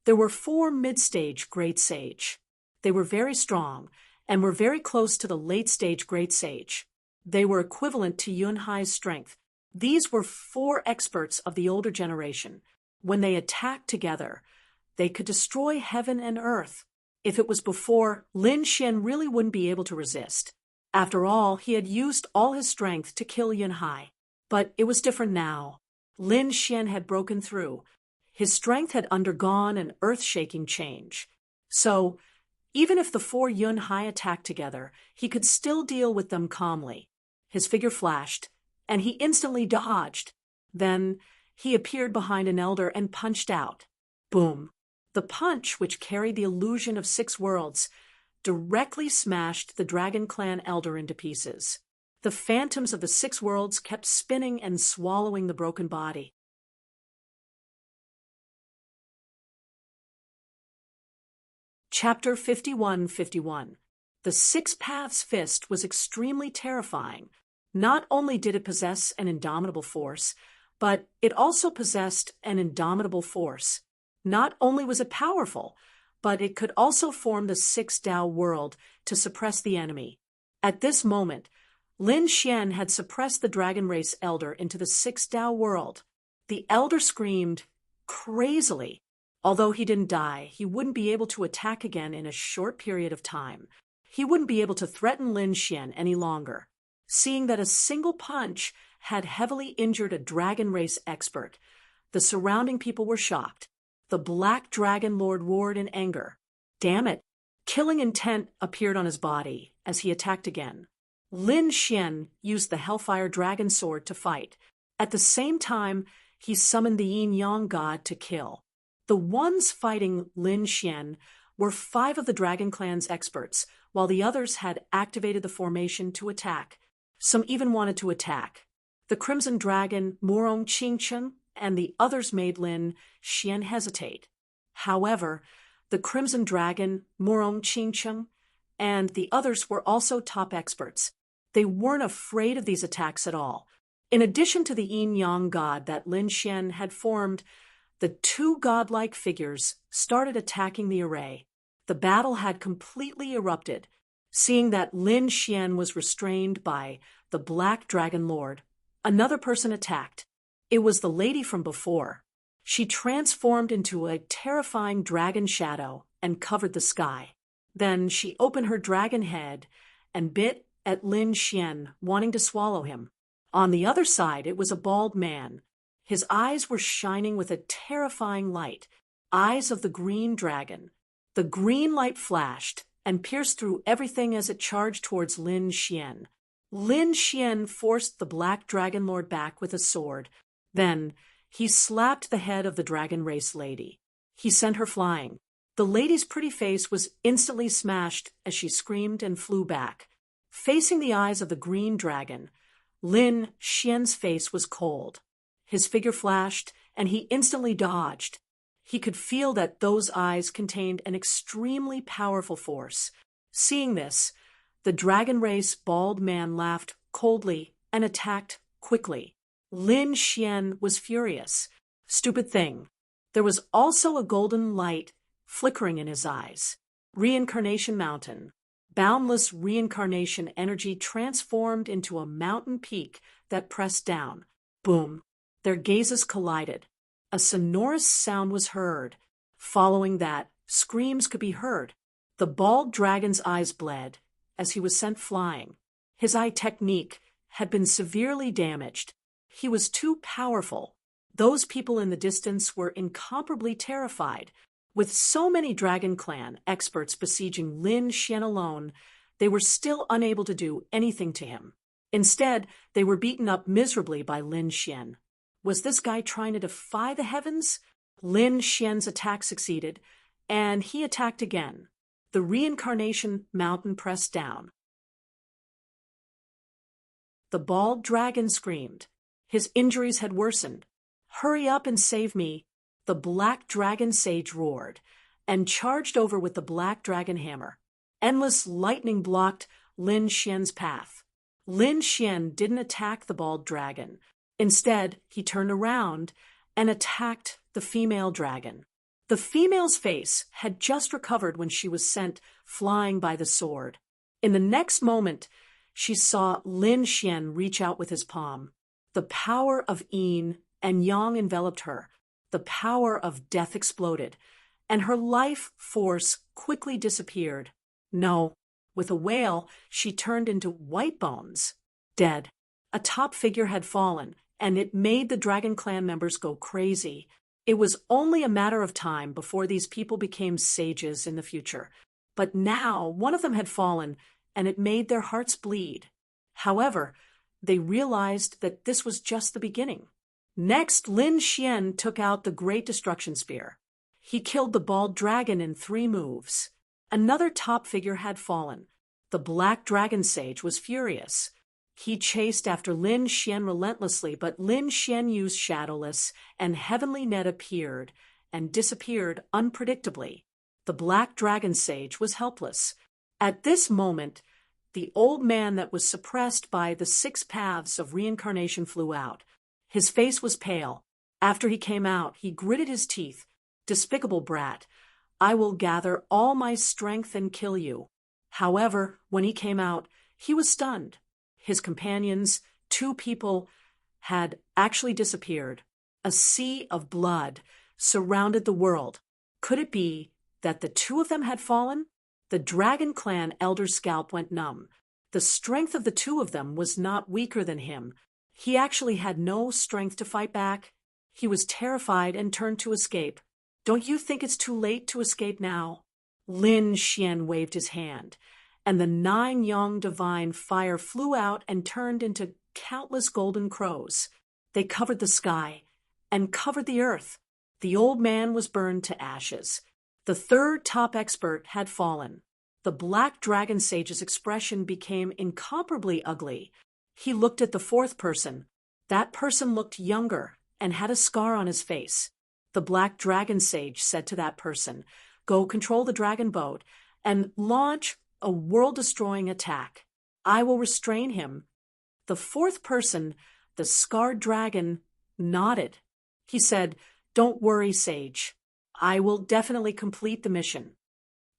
there were 4 mid-stage Great Sage. They were very strong and were very close to the late-stage Great Sage. They were equivalent to Yunhai's strength. These were 4 experts of the older generation. When they attacked together, they could destroy heaven and earth. If it was before, Lin Xian really wouldn't be able to resist. After all, he had used all his strength to kill Yunhai. But it was different now. Lin Xian had broken through. His strength had undergone an earth-shaking change. So, even if the 4 Yunhai attacked together, he could still deal with them calmly. His figure flashed, and he instantly dodged. Then, he appeared behind an elder and punched out. Boom! The punch, which carried the illusion of 6 worlds, directly smashed the Dragon Clan elder into pieces. The phantoms of the 6 worlds kept spinning and swallowing the broken body. Chapter 51:51. The 6 Paths Fist was extremely terrifying. Not only did it possess an indomitable force, but it also possessed an indomitable force. Not only was it powerful, but it could also form the 6 Tao world to suppress the enemy. At this moment, Lin Xian had suppressed the Dragon Race Elder into the 6 Tao world. The Elder screamed crazily. Although he didn't die, he wouldn't be able to attack again in a short period of time. He wouldn't be able to threaten Lin Xian any longer. Seeing that a single punch had heavily injured a Dragon Race expert, the surrounding people were shocked. The Black Dragon Lord roared in anger. Damn it! Killing intent appeared on his body as he attacked again. Lin Xian used the Hellfire Dragon Sword to fight. At the same time, he summoned the Yin-Yang God to kill. The ones fighting Lin Xian were 5 of the Dragon Clan's experts, while the others had activated the formation to attack. Some even wanted to attack. The Crimson Dragon, Morong Qingcheng, and the others made Lin Xian hesitate. However, the Crimson Dragon, Morong Qingcheng, and the others were also top experts. They weren't afraid of these attacks at all. In addition to the Yin-Yang God that Lin Xian had formed, the 2 godlike figures started attacking the array. The battle had completely erupted. Seeing that Lin Xian was restrained by the Black Dragon Lord, another person attacked. It was the lady from before. She transformed into a terrifying dragon shadow and covered the sky. Then she opened her dragon head and bit at Lin Xian, wanting to swallow him. On the other side, it was a bald man. His eyes were shining with a terrifying light, eyes of the green dragon. The green light flashed and pierced through everything as it charged towards Lin Xian. Lin Xian forced the Black Dragon Lord back with a sword. Then, he slapped the head of the Dragon Race lady. He sent her flying. The lady's pretty face was instantly smashed as she screamed and flew back. Facing the eyes of the green dragon, Lin Xian's face was cold. His figure flashed, and he instantly dodged. He could feel that those eyes contained an extremely powerful force. Seeing this, the Dragon Race bald man laughed coldly and attacked quickly. Lin Xian was furious. Stupid thing. There was also a golden light flickering in his eyes. Reincarnation Mountain. Boundless reincarnation energy transformed into a mountain peak that pressed down. Boom. Their gazes collided. A sonorous sound was heard. Following that, screams could be heard. The bald dragon's eyes bled as he was sent flying. His eye technique had been severely damaged. He was too powerful. Those people in the distance were incomparably terrified. With so many Dragon Clan experts besieging Lin Xian alone, they were still unable to do anything to him. Instead, they were beaten up miserably by Lin Xian. Was this guy trying to defy the heavens? Lin Xian's attack succeeded, and he attacked again. The reincarnation mountain pressed down. The bald dragon screamed. His injuries had worsened. "Hurry up and save me!" The Black Dragon Sage roared, and charged over with the Black Dragon Hammer. Endless lightning blocked Lin Xian's path. Lin Xian didn't attack the bald dragon, Instead, he turned around and attacked the female dragon. The female's face had just recovered when she was sent flying by the sword. In the next moment, she saw Lin Xian reach out with his palm. The power of yin and yang enveloped her. The power of death exploded, and her life force quickly disappeared. No, with a wail, she turned into white bones, dead. A top figure had fallen, and it made the Dragon Clan members go crazy. It was only a matter of time before these people became sages in the future. But now one of them had fallen, and it made their hearts bleed. However, they realized that this was just the beginning. Next, Lin Xian took out the Great Destruction Spear. He killed the bald dragon in 3 moves. Another top figure had fallen. The Black Dragon Sage was furious. He chased after Lin Xian relentlessly, but Lin Xian used Shadowless, and Heavenly Net appeared and disappeared unpredictably. The Black Dragon Sage was helpless. At this moment, the old man that was suppressed by the 6 paths of reincarnation flew out. His face was pale. After he came out, he gritted his teeth. "Despicable brat, I will gather all my strength and kill you." However, when he came out, he was stunned. His companions, 2 people, had actually disappeared. A sea of blood surrounded the world. Could it be that the 2 of them had fallen? The Dragon Clan elder's scalp went numb. The strength of the 2 of them was not weaker than him. He actually had no strength to fight back. He was terrified and turned to escape. "Don't you think it's too late to escape now?" Lin Xian waved his hand, and the 9 Yang divine fire flew out and turned into countless golden crows. They covered the sky and covered the earth. The old man was burned to ashes. The 3rd top expert had fallen. The Black Dragon Sage's expression became incomparably ugly. He looked at the 4th person. That person looked younger and had a scar on his face. The Black Dragon Sage said to that person, "Go control the dragon boat and launch a world-destroying attack. I will restrain him." The 4th person, the scarred dragon, nodded. He said, "Don't worry, Sage. I will definitely complete the mission."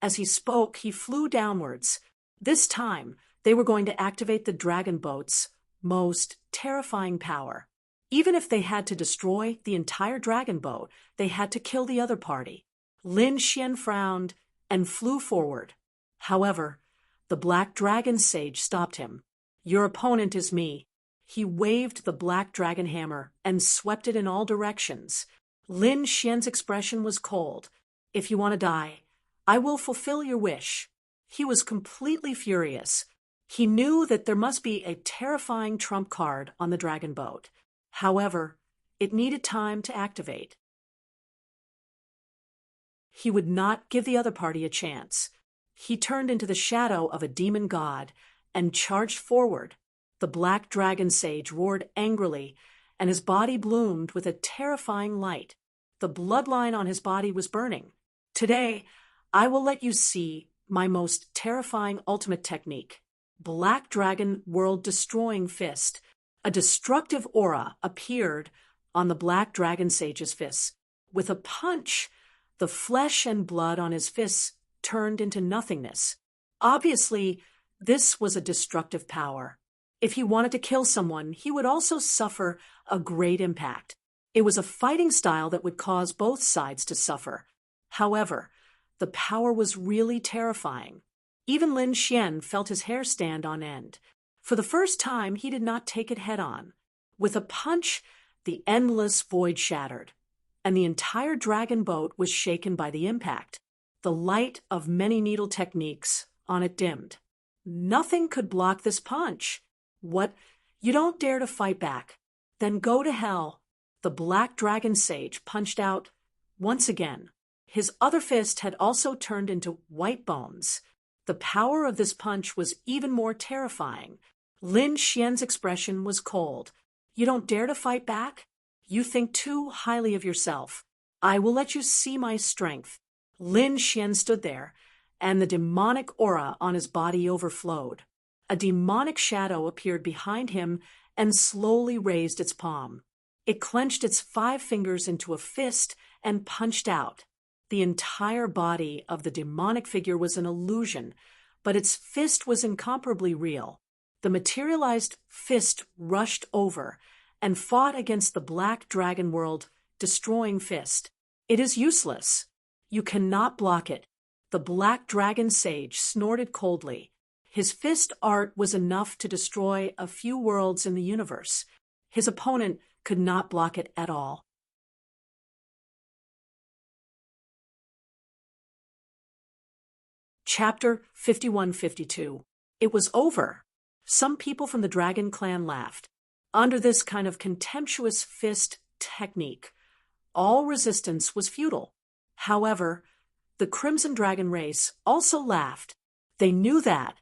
As he spoke, he flew downwards. This time, they were going to activate the dragon boat's most terrifying power. Even if they had to destroy the entire dragon boat, they had to kill the other party. Lin Xian frowned and flew forward. However, the Black Dragon Sage stopped him. "Your opponent is me." He waved the Black Dragon Hammer and swept it in all directions. Lin Xian's expression was cold. "If you want to die, I will fulfill your wish." He was completely furious. He knew that there must be a terrifying trump card on the dragon boat. However, it needed time to activate. He would not give the other party a chance. He turned into the shadow of a demon god and charged forward. The Black Dragon Sage roared angrily, and his body bloomed with a terrifying light. The bloodline on his body was burning. "Today, I will let you see my most terrifying ultimate technique. Black Dragon World-Destroying Fist." A destructive aura appeared on the Black Dragon Sage's fists. With a punch, the flesh and blood on his fists turned into nothingness. Obviously, this was a destructive power. If he wanted to kill someone, he would also suffer a great impact. It was a fighting style that would cause both sides to suffer. However, the power was really terrifying. Even Lin Xian felt his hair stand on end. For the first time, he did not take it head-on. With a punch, the endless void shattered, and the entire dragon boat was shaken by the impact. The light of many needle techniques on it dimmed. Nothing could block this punch. "What? You don't dare to fight back? Then go to hell." The Black Dragon Sage punched out once again. His other fist had also turned into white bones. The power of this punch was even more terrifying. Lin Xian's expression was cold. "You don't dare to fight back? You think too highly of yourself. I will let you see my strength." Lin Xian stood there, and the demonic aura on his body overflowed. A demonic shadow appeared behind him and slowly raised its palm. It clenched its 5 fingers into a fist and punched out. The entire body of the demonic figure was an illusion, but its fist was incomparably real. The materialized fist rushed over and fought against the black dragon world, destroying fist. It is useless. You cannot block it. The black dragon sage snorted coldly. His fist art was enough to destroy a few worlds in the universe. His opponent could not block it at all. Chapter 51-52. It was over. Some people from the Dragon Clan laughed. Under this kind of contemptuous fist technique, all resistance was futile. However, the Crimson Dragon race also laughed. They knew that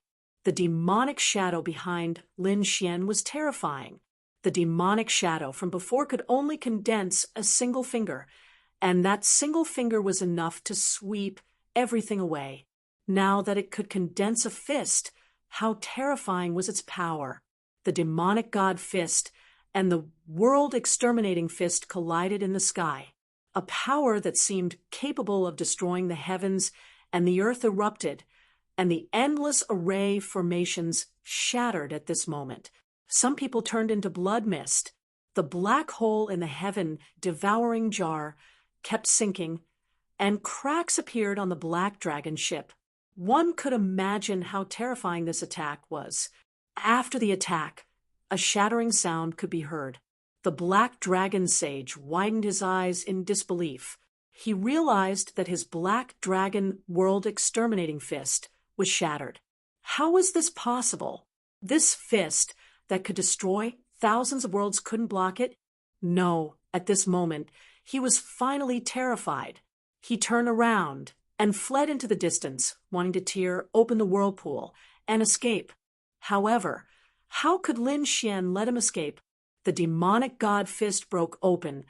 the demonic shadow behind Lin Xian was terrifying. The demonic shadow from before could only condense a single finger, and that single finger was enough to sweep everything away. Now that it could condense a fist, how terrifying was its power! The demonic god fist and the world-exterminating fist collided in the sky. A power that seemed capable of destroying the heavens and the earth erupted, and the endless array formations shattered at this moment. Some people turned into blood mist. The black hole in the heaven-devouring jar kept sinking, and cracks appeared on the black dragon ship. One could imagine how terrifying this attack was. After the attack, a shattering sound could be heard. The black dragon sage widened his eyes in disbelief. He realized that his black dragon world-exterminating fist was shattered. How was this possible? This fist that could destroy thousands of worlds couldn't block it? No, at this moment, he was finally terrified. He turned around and fled into the distance, wanting to tear open the whirlpool and escape. However, how could Lin Xian let him escape? The demonic god fist broke open,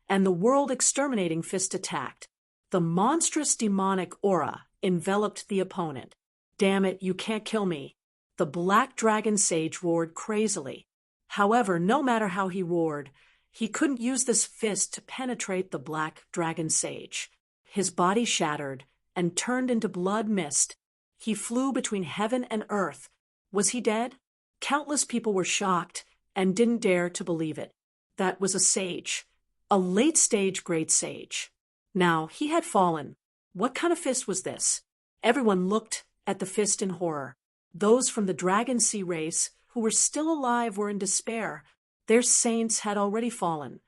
and the world-exterminating fist attacked. The monstrous demonic aura enveloped the opponent. "Damn it, you can't kill me!" The black dragon sage roared crazily. However, no matter how he roared, he couldn't use this fist to penetrate the black dragon sage. His body shattered and turned into blood mist. He flew between heaven and earth. Was he dead? Countless people were shocked and didn't dare to believe it. That was a sage. A late-stage great sage. Now, he had fallen. What kind of fist was this? Everyone looked at the fist in horror. Those from the Dragon Sea race who were still alive were in despair. Their saints had already fallen.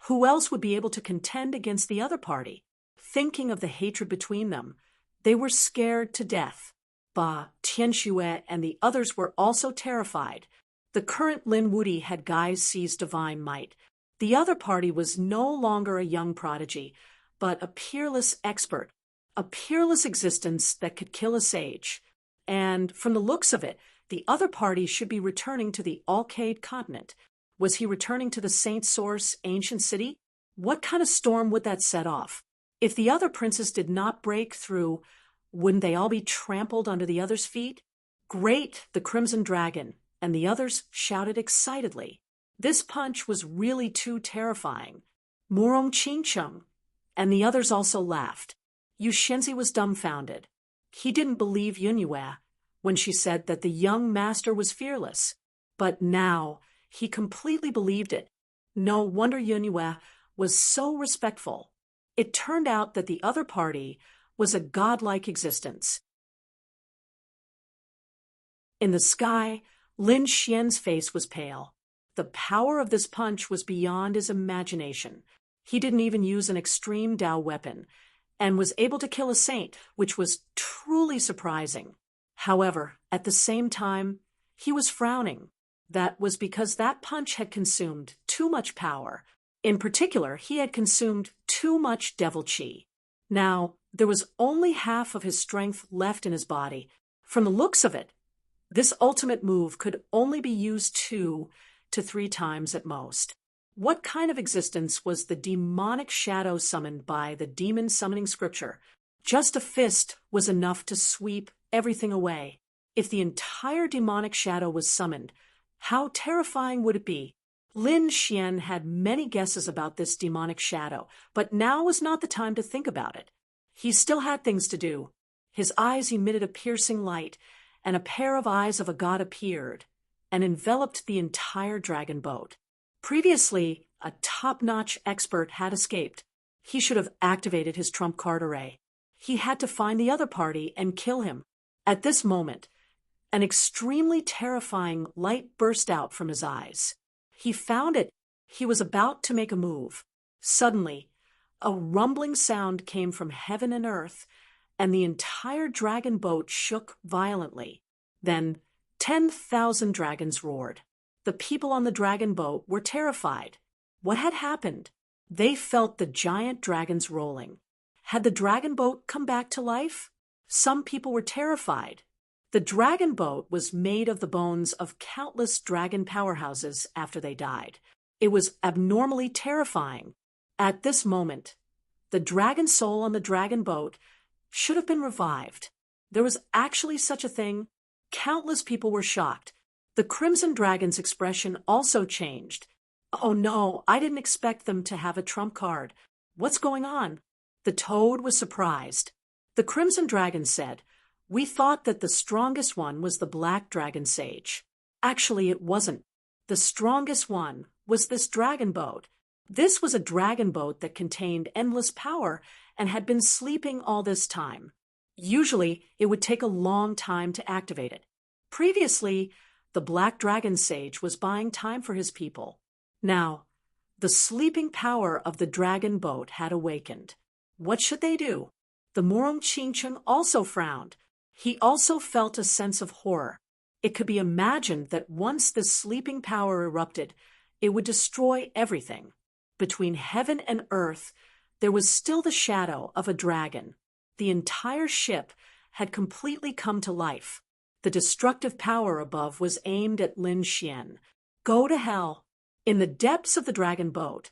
Who else would be able to contend against the other party? Thinking of the hatred between them, they were scared to death. Ba, Tianxue, and the others were also terrified. The current Lin Wuti had Gai Si's divine might. The other party was no longer a young prodigy, but a peerless expert, a peerless existence that could kill a sage. And from the looks of it, the other party should be returning to the Alcade continent. Was he returning to the Saint Source ancient city? What kind of storm would that set off? If the other princes did not break through, wouldn't they all be trampled under the others' feet? Great, the Crimson Dragon, and the others shouted excitedly. This punch was really too terrifying. Murong Qingcheng, and the others also laughed. Yu Shenzi was dumbfounded. He didn't believe Yunyue when she said that the young master was fearless. But now he completely believed it. No wonder Yunyue was so respectful. It turned out that the other party was a godlike existence. In the sky, Lin Xian's face was pale. The power of this punch was beyond his imagination. He didn't even use an extreme Dao weapon, and was able to kill a saint, which was truly surprising. However, at the same time, he was frowning. That was because that punch had consumed too much power. In particular, he had consumed too much devil chi. Now, there was only half of his strength left in his body. From the looks of it, this ultimate move could only be used 2 to 3 times at most. What kind of existence was the demonic shadow summoned by the demon summoning scripture? Just a fist was enough to sweep everything away. If the entire demonic shadow was summoned, How terrifying would it be? Lin Xian had many guesses about this demonic shadow, but now was not the time to think about it. He still had things to do. His eyes emitted a piercing light, and a pair of eyes of a god appeared and enveloped the entire dragon boat. Previously, a top-notch expert had escaped. He should have activated his trump card array. He had to find the other party and kill him. At this moment, an extremely terrifying light burst out from his eyes. He found it. He was about to make a move. Suddenly, a rumbling sound came from heaven and earth, and the entire dragon boat shook violently. Then 10,000 dragons roared. The people on the dragon boat were terrified. What had happened? They felt the giant dragons rolling. Had the dragon boat come back to life? Some people were terrified. The dragon boat was made of the bones of countless dragon powerhouses after they died. It was abnormally terrifying. At this moment, the dragon soul on the dragon boat should have been revived. There was actually such a thing. Countless people were shocked. The Crimson Dragon's expression also changed. Oh no, I didn't expect them to have a trump card. What's going on? The Toad was surprised. The Crimson Dragon said, "We thought that the strongest one was the Black Dragon Sage. Actually, it wasn't. The strongest one was this dragon boat. This was a dragon boat that contained endless power and had been sleeping all this time. Usually, it would take a long time to activate it. Previously, the Black Dragon Sage was buying time for his people. Now, the sleeping power of the dragon boat had awakened. What should they do? The Morong Chingcheng also frowned. He also felt a sense of horror. It could be imagined that once the sleeping power erupted, it would destroy everything. Between heaven and earth, there was still the shadow of a dragon. The entire ship had completely come to life. The destructive power above was aimed at Lin Xian. Go to hell. In the depths of the dragon boat,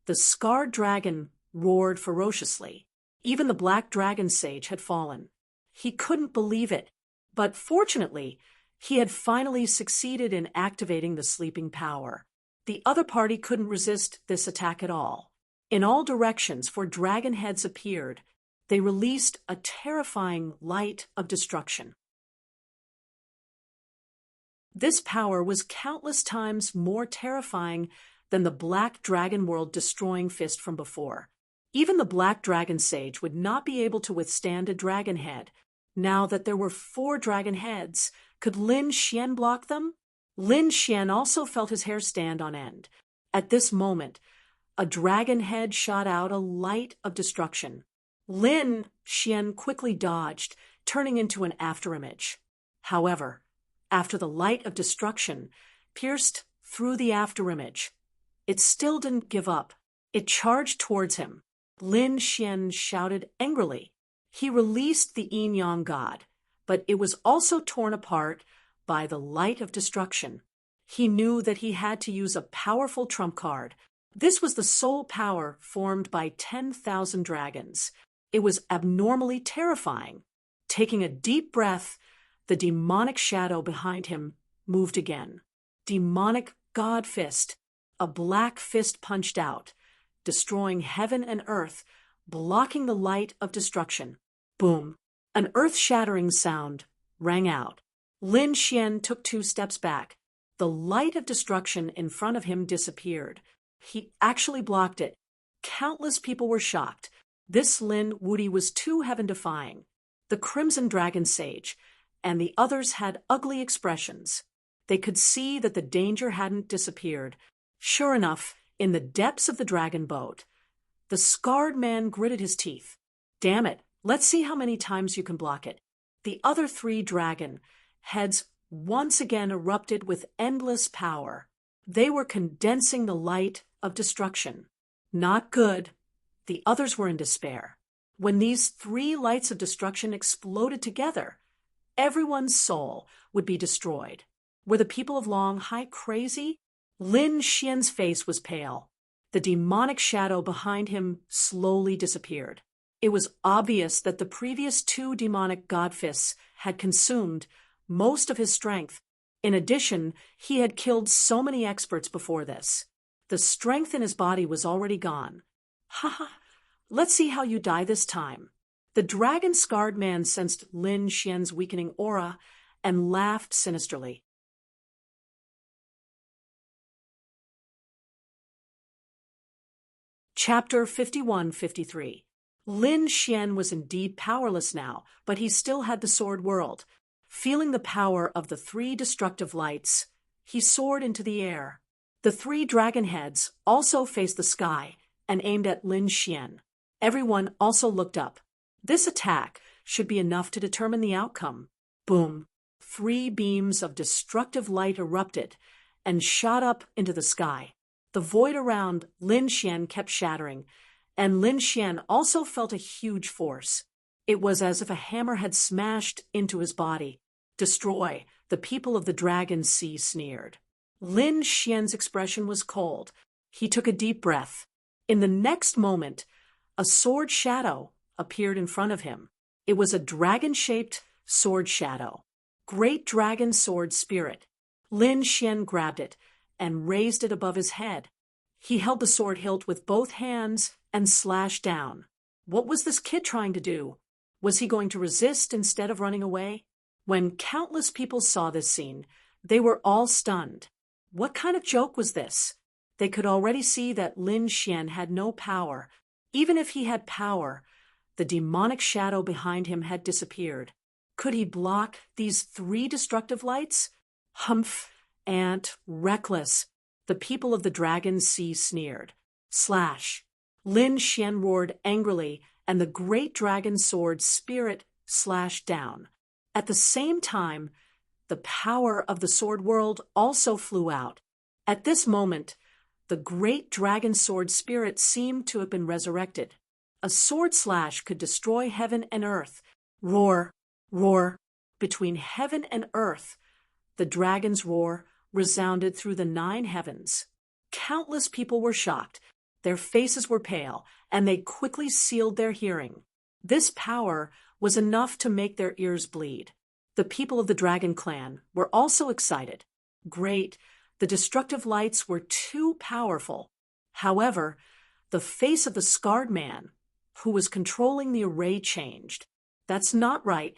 the scarred dragon roared ferociously. Even the Black Dragon Sage had fallen. He couldn't believe it, but fortunately, he had finally succeeded in activating the sleeping power. The other party couldn't resist this attack at all. In all directions, 4 dragon heads appeared. They released a terrifying light of destruction. This power was countless times more terrifying than the Black Dragon World destroying fist from before. Even the Black Dragon Sage would not be able to withstand a dragon head. Now that there were 4 dragon heads, could Lin Xian block them? Lin Xian also felt his hair stand on end. At this moment, a dragon head shot out a light of destruction. Lin Xian quickly dodged, turning into an afterimage. However, after the light of destruction pierced through the afterimage, it still didn't give up. It charged towards him. Lin Xian shouted angrily. He released the yin-yang god, but it was also torn apart by the light of destruction. He knew that he had to use a powerful trump card. This was the soul power formed by 10,000 dragons. It was abnormally terrifying. Taking a deep breath, the demonic shadow behind him moved again. Demonic God Fist. A black fist punched out, destroying heaven and earth, blocking the light of destruction. Boom! An earth-shattering sound rang out. Lin Xian took 2 steps back. The light of destruction in front of him disappeared. He actually blocked it. Countless people were shocked. This Lin Wudi was too heaven-defying. The Crimson Dragon Sage and the others had ugly expressions. They could see that the danger hadn't disappeared. Sure enough, in the depths of the dragon boat, the scarred man gritted his teeth. Damn it, let's see how many times you can block it. The other 3 dragon heads once again erupted with endless power. They were condensing the light of destruction. Not good. The others were in despair. When these 3 lights of destruction exploded together, everyone's soul would be destroyed. Were the people of Longhai crazy? Lin Xian's face was pale. The demonic shadow behind him slowly disappeared. It was obvious that the previous 2 demonic god fists had consumed most of his strength. In addition, he had killed so many experts before this. The strength in his body was already gone. Haha, let's see how you die this time. The dragon-scarred man sensed Lin Xian's weakening aura and laughed sinisterly. Chapter 51-53. Lin Xian was indeed powerless now, but he still had the sword world. Feeling the power of the three destructive lights, he soared into the air. The three dragon heads also faced the sky and aimed at Lin Xian. Everyone also looked up. This attack should be enough to determine the outcome. Boom! 3 beams of destructive light erupted and shot up into the sky. The void around Lin Xian kept shattering, and Lin Xian also felt a huge force. It was as if a hammer had smashed into his body. Destroy, the people of the Dragon Sea sneered. Lin Xian's expression was cold. He took a deep breath. In the next moment, a sword shadow appeared in front of him. It was a dragon-shaped sword shadow. Great Dragon Sword Spirit. Lin Xian grabbed it and raised it above his head. He held the sword hilt with both hands and slashed down. What was this kid trying to do? Was he going to resist instead of running away? When countless people saw this scene, they were all stunned. What kind of joke was this? They could already see that Lin Xian had no power. Even if he had power, the demonic shadow behind him had disappeared. Could he block these 3 destructive lights? Humph, Ant, reckless. The people of the Dragon Sea sneered. Slash. Lin Xian roared angrily, and the great dragon sword spirit slashed down. At the same time, the power of the sword world also flew out. At this moment, the great dragon sword spirit seemed to have been resurrected. A sword slash could destroy heaven and earth. Roar, roar. Between heaven and earth, the dragon's roar resounded through the 9 heavens. Countless people were shocked. Their faces were pale, and they quickly sealed their hearing. This power was enough to make their ears bleed. The people of the Dragon Clan were also excited. Great, the destructive lights were too powerful. However, the face of the scarred man, who was controlling the array, changed. That's not right.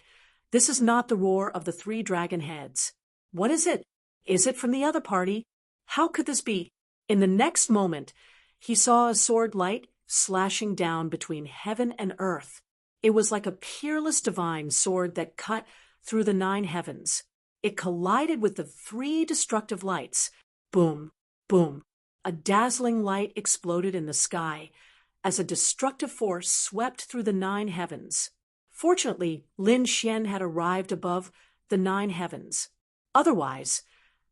This is not the roar of the 3 dragon heads. What is it? Is it from the other party? How could this be? In the next moment, he saw a sword light slashing down between heaven and earth. It was like a peerless divine sword that cut through the 9 heavens. It collided with the 3 destructive lights. Boom, boom. A dazzling light exploded in the sky as a destructive force swept through the 9 heavens. Fortunately, Lin Xian had arrived above the 9 heavens. Otherwise,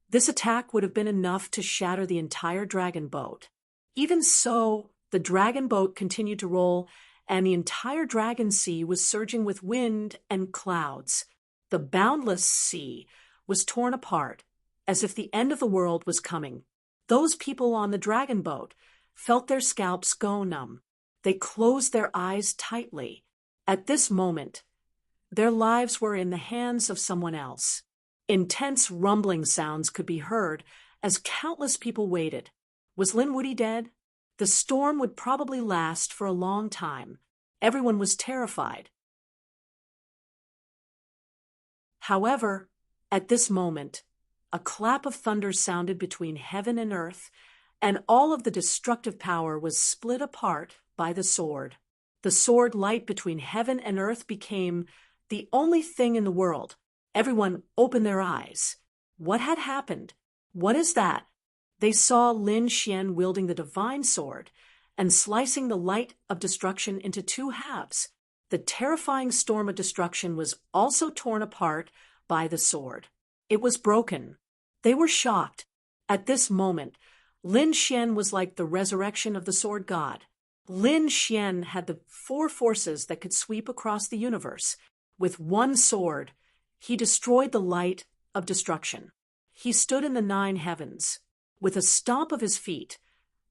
this attack would have been enough to shatter the entire dragon boat. Even so, the dragon boat continued to roll, and the entire Dragon Sea was surging with wind and clouds. The boundless sea was torn apart, as if the end of the world was coming. Those people on the dragon boat felt their scalps go numb. They closed their eyes tightly. At this moment, their lives were in the hands of someone else. Intense rumbling sounds could be heard as countless people waited. Was Lin Woody dead? The storm would probably last for a long time. Everyone was terrified. However, at this moment, a clap of thunder sounded between heaven and earth, and all of the destructive power was split apart by the sword. The sword light between heaven and earth became the only thing in the world. Everyone opened their eyes. What had happened? What is that? They saw Lin Xian wielding the divine sword and slicing the light of destruction into 2 halves. The terrifying storm of destruction was also torn apart by the sword. It was broken. They were shocked. At this moment, Lin Xian was like the resurrection of the sword god. Lin Xian had the 4 forces that could sweep across the universe. With one sword, he destroyed the light of destruction. He stood in the 9 heavens. With a stomp of his feet,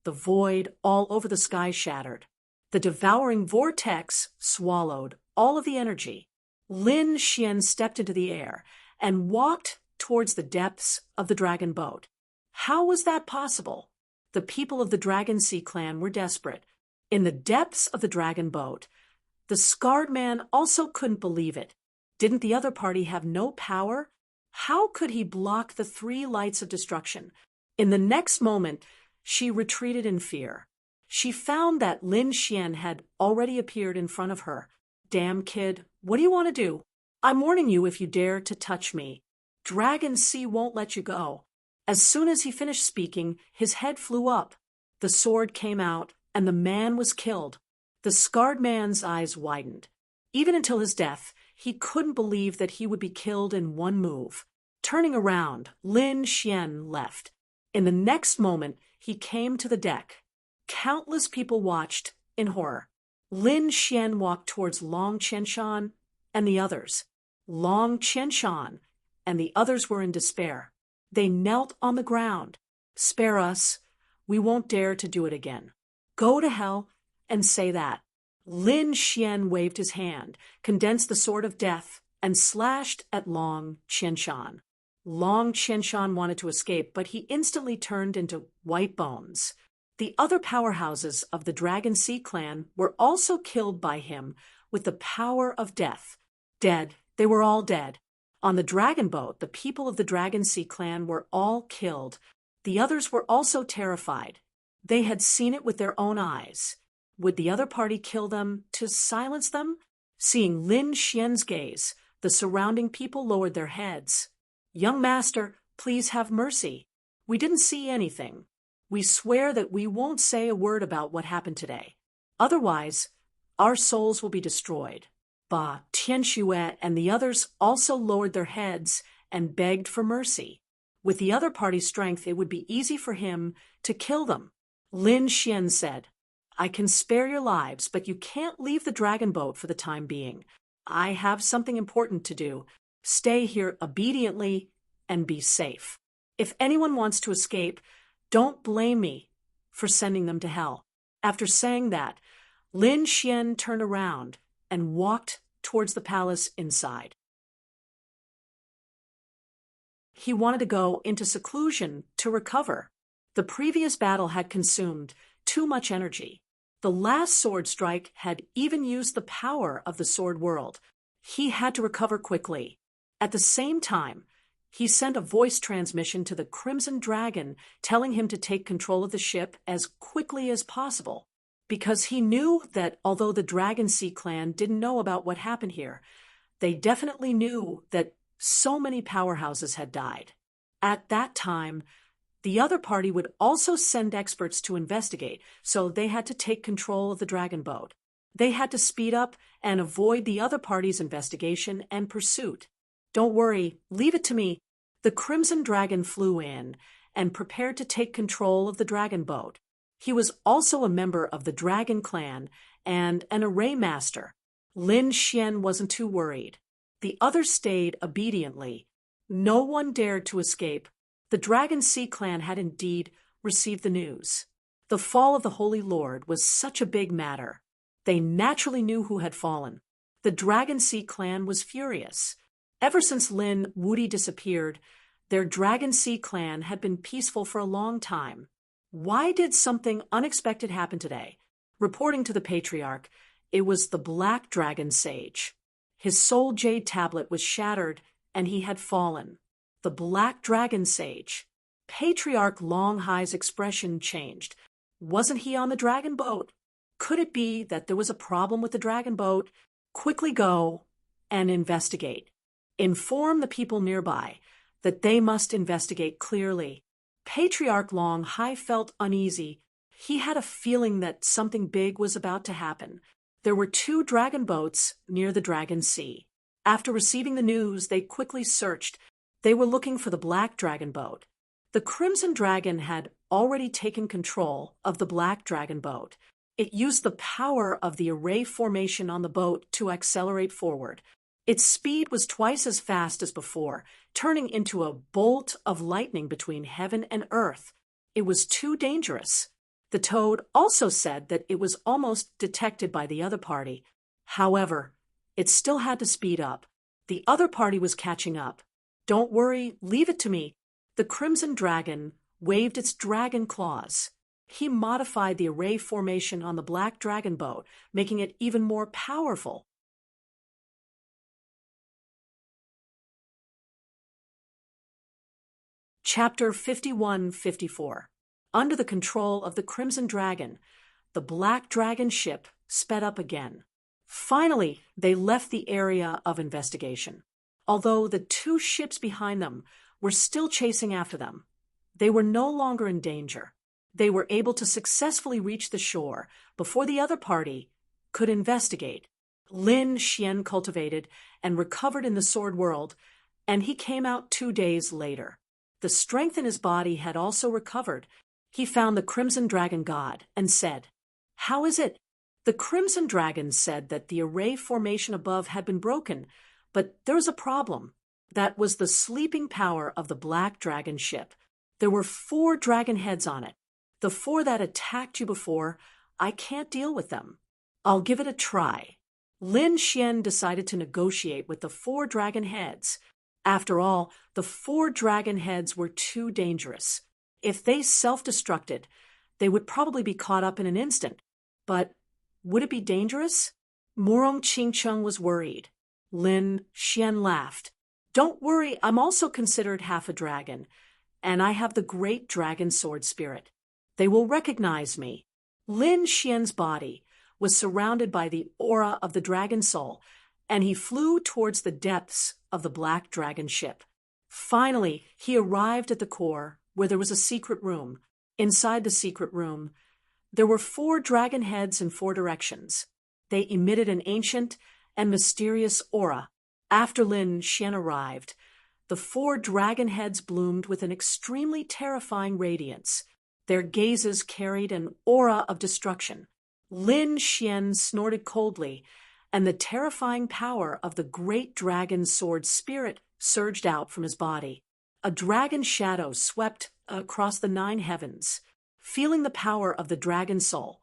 the void all over the sky shattered. The devouring vortex swallowed all of the energy. Lin Xian stepped into the air and walked towards the depths of the dragon boat. How was that possible? The people of the Dragon Sea clan were desperate. In the depths of the dragon boat, the scarred man also couldn't believe it. Didn't the other party have no power? How could he block the 3 lights of destruction? In the next moment, she retreated in fear. She found that Lin Xian had already appeared in front of her. Damn kid, what do you want to do? I'm warning you if you dare to touch me. Dragon Sea won't let you go. As soon as he finished speaking, his head flew up. The sword came out, and the man was killed. The scarred man's eyes widened. Even until his death, he couldn't believe that he would be killed in one move. Turning around, Lin Xian left. In the next moment, he came to the deck. Countless people watched in horror. Lin Xian walked towards Long Qianshan and the others. Long Qianshan and the others were in despair. They knelt on the ground. Spare us. We won't dare to do it again. Go to hell and say that. Lin Xian waved his hand, condensed the sword of death, and slashed at Long Qianshan. Long Qianshan wanted to escape, but he instantly turned into white bones. The other powerhouses of the Dragon Sea clan were also killed by him with the power of death. Dead. They were all dead. On the dragon boat, the people of the Dragon Sea clan were all killed. The others were also terrified. They had seen it with their own eyes. Would the other party kill them to silence them? Seeing Lin Xian's gaze, the surrounding people lowered their heads. Young master, please have mercy. We didn't see anything. We swear that we won't say a word about what happened today. Otherwise, our souls will be destroyed. Ba Tianxue and the others also lowered their heads and begged for mercy. With the other party's strength, it would be easy for him to kill them. Lin Xian said, I can spare your lives, but you can't leave the dragon boat for the time being. I have something important to do. Stay here obediently and be safe. If anyone wants to escape, don't blame me for sending them to hell. After saying that, Lin Xian turned around and walked towards the palace inside. He wanted to go into seclusion to recover. The previous battle had consumed too much energy. The last sword strike had even used the power of the sword world. He had to recover quickly. At the same time, he sent a voice transmission to the Crimson Dragon telling him to take control of the ship as quickly as possible, because he knew that although the Dragon Sea clan didn't know about what happened here, they definitely knew that so many powerhouses had died. At that time, the other party would also send experts to investigate, so they had to take control of the dragon boat. They had to speed up and avoid the other party's investigation and pursuit. Don't worry, leave it to me. The Crimson Dragon flew in and prepared to take control of the dragon boat. He was also a member of the Dragon Clan and an array master. Lin Xian wasn't too worried. The others stayed obediently. No one dared to escape. The Dragon Sea clan had indeed received the news. The fall of the Holy Lord was such a big matter. They naturally knew who had fallen. The Dragon Sea clan was furious. Ever since Lin Wuti disappeared, their Dragon Sea clan had been peaceful for a long time. Why did something unexpected happen today? Reporting to the Patriarch, it was the Black Dragon Sage. His soul jade tablet was shattered, and he had fallen. The Black Dragon Sage. Patriarch Longhai's expression changed. Wasn't he on the dragon boat? Could it be that there was a problem with the dragon boat? Quickly go and investigate. Inform the people nearby that they must investigate clearly. Patriarch Longhai felt uneasy. He had a feeling that something big was about to happen. There were 2 dragon boats near the Dragon Sea. After receiving the news, they quickly searched. They were looking for the Black Dragon boat. The Crimson Dragon had already taken control of the Black Dragon boat. It used the power of the array formation on the boat to accelerate forward. Its speed was twice as fast as before, turning into a bolt of lightning between heaven and earth. It was too dangerous. The Toad also said that it was almost detected by the other party. However, it still had to speed up. The other party was catching up. Don't worry, leave it to me. The Crimson Dragon waved its dragon claws. He modified the array formation on the black dragon boat, making it even more powerful. Chapter 51-54. Under the control of the Crimson Dragon, the black dragon ship sped up again. Finally, they left the area of investigation. Although the two ships behind them were still chasing after them, they were no longer in danger. They were able to successfully reach the shore before the other party could investigate. Lin Xian cultivated and recovered in the sword world, and he came out 2 days later. The strength in his body had also recovered. He found the Crimson Dragon god and said, "How is it?" The Crimson Dragon said that the array formation above had been broken, but there was a problem. That was the sleeping power of the black dragon ship. There were 4 dragon heads on it. The 4 that attacked you before, I can't deal with them. I'll give it a try. Lin Xian decided to negotiate with the 4 dragon heads. After all, the 4 dragon heads were too dangerous. If they self-destructed, they would probably be caught up in an instant. But would it be dangerous? Murong Qingcheng was worried. Lin Xian laughed. "Don't worry, I'm also considered half a dragon, and I have the great dragon sword spirit. They will recognize me." Lin Xian's body was surrounded by the aura of the dragon soul, and he flew towards the depths of the black dragon ship. Finally, he arrived at the core, where there was a secret room. Inside the secret room, there were 4 dragon heads in 4 directions. They emitted an ancient and mysterious aura. After Lin Xian arrived, the 4 dragon heads bloomed with an extremely terrifying radiance. Their gazes carried an aura of destruction. Lin Xian snorted coldly, and the terrifying power of the great dragon sword spirit surged out from his body. A dragon shadow swept across the 9 heavens. Feeling the power of the dragon soul,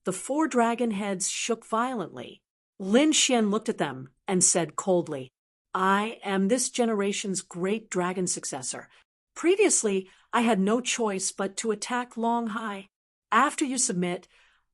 the 4 dragon heads shook violently. Lin Xian looked at them and said coldly, "I am this generation's great dragon successor. Previously, I had no choice but to attack Long Hai. After you submit,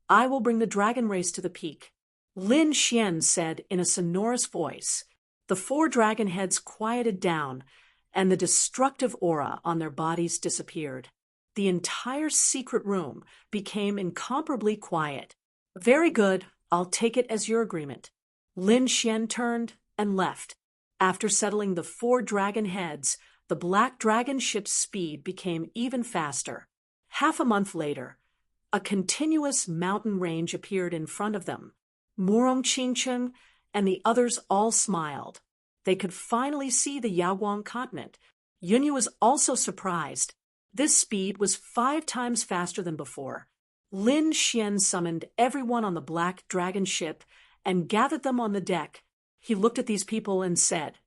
I will bring the dragon race to the peak." Lin Xian said in a sonorous voice. The 4 dragon heads quieted down, and the destructive aura on their bodies disappeared. The entire secret room became incomparably quiet. "Very good, I'll take it as your agreement." Lin Xian turned and left. After settling the 4 dragon heads, the black dragon ship's speed became even faster. Half a month later, a continuous mountain range appeared in front of them. Murong Qingcheng and the others all smiled. They could finally see the Yaoguang continent. Yunyu was also surprised. This speed was 5 times faster than before. Lin Xian summoned everyone on the black dragon ship and gathered them on the deck. He looked at these people and said,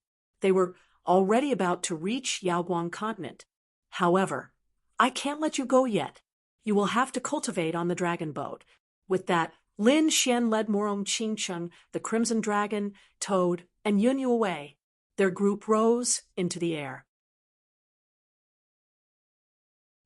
they were already about to reach Yaoguang continent. "However, I can't let you go yet. You will have to cultivate on the dragon boat." With that, Lin Xian led Murong Qingcheng, the Crimson Dragon, Toad, and Yunyu away. Their group rose into the air.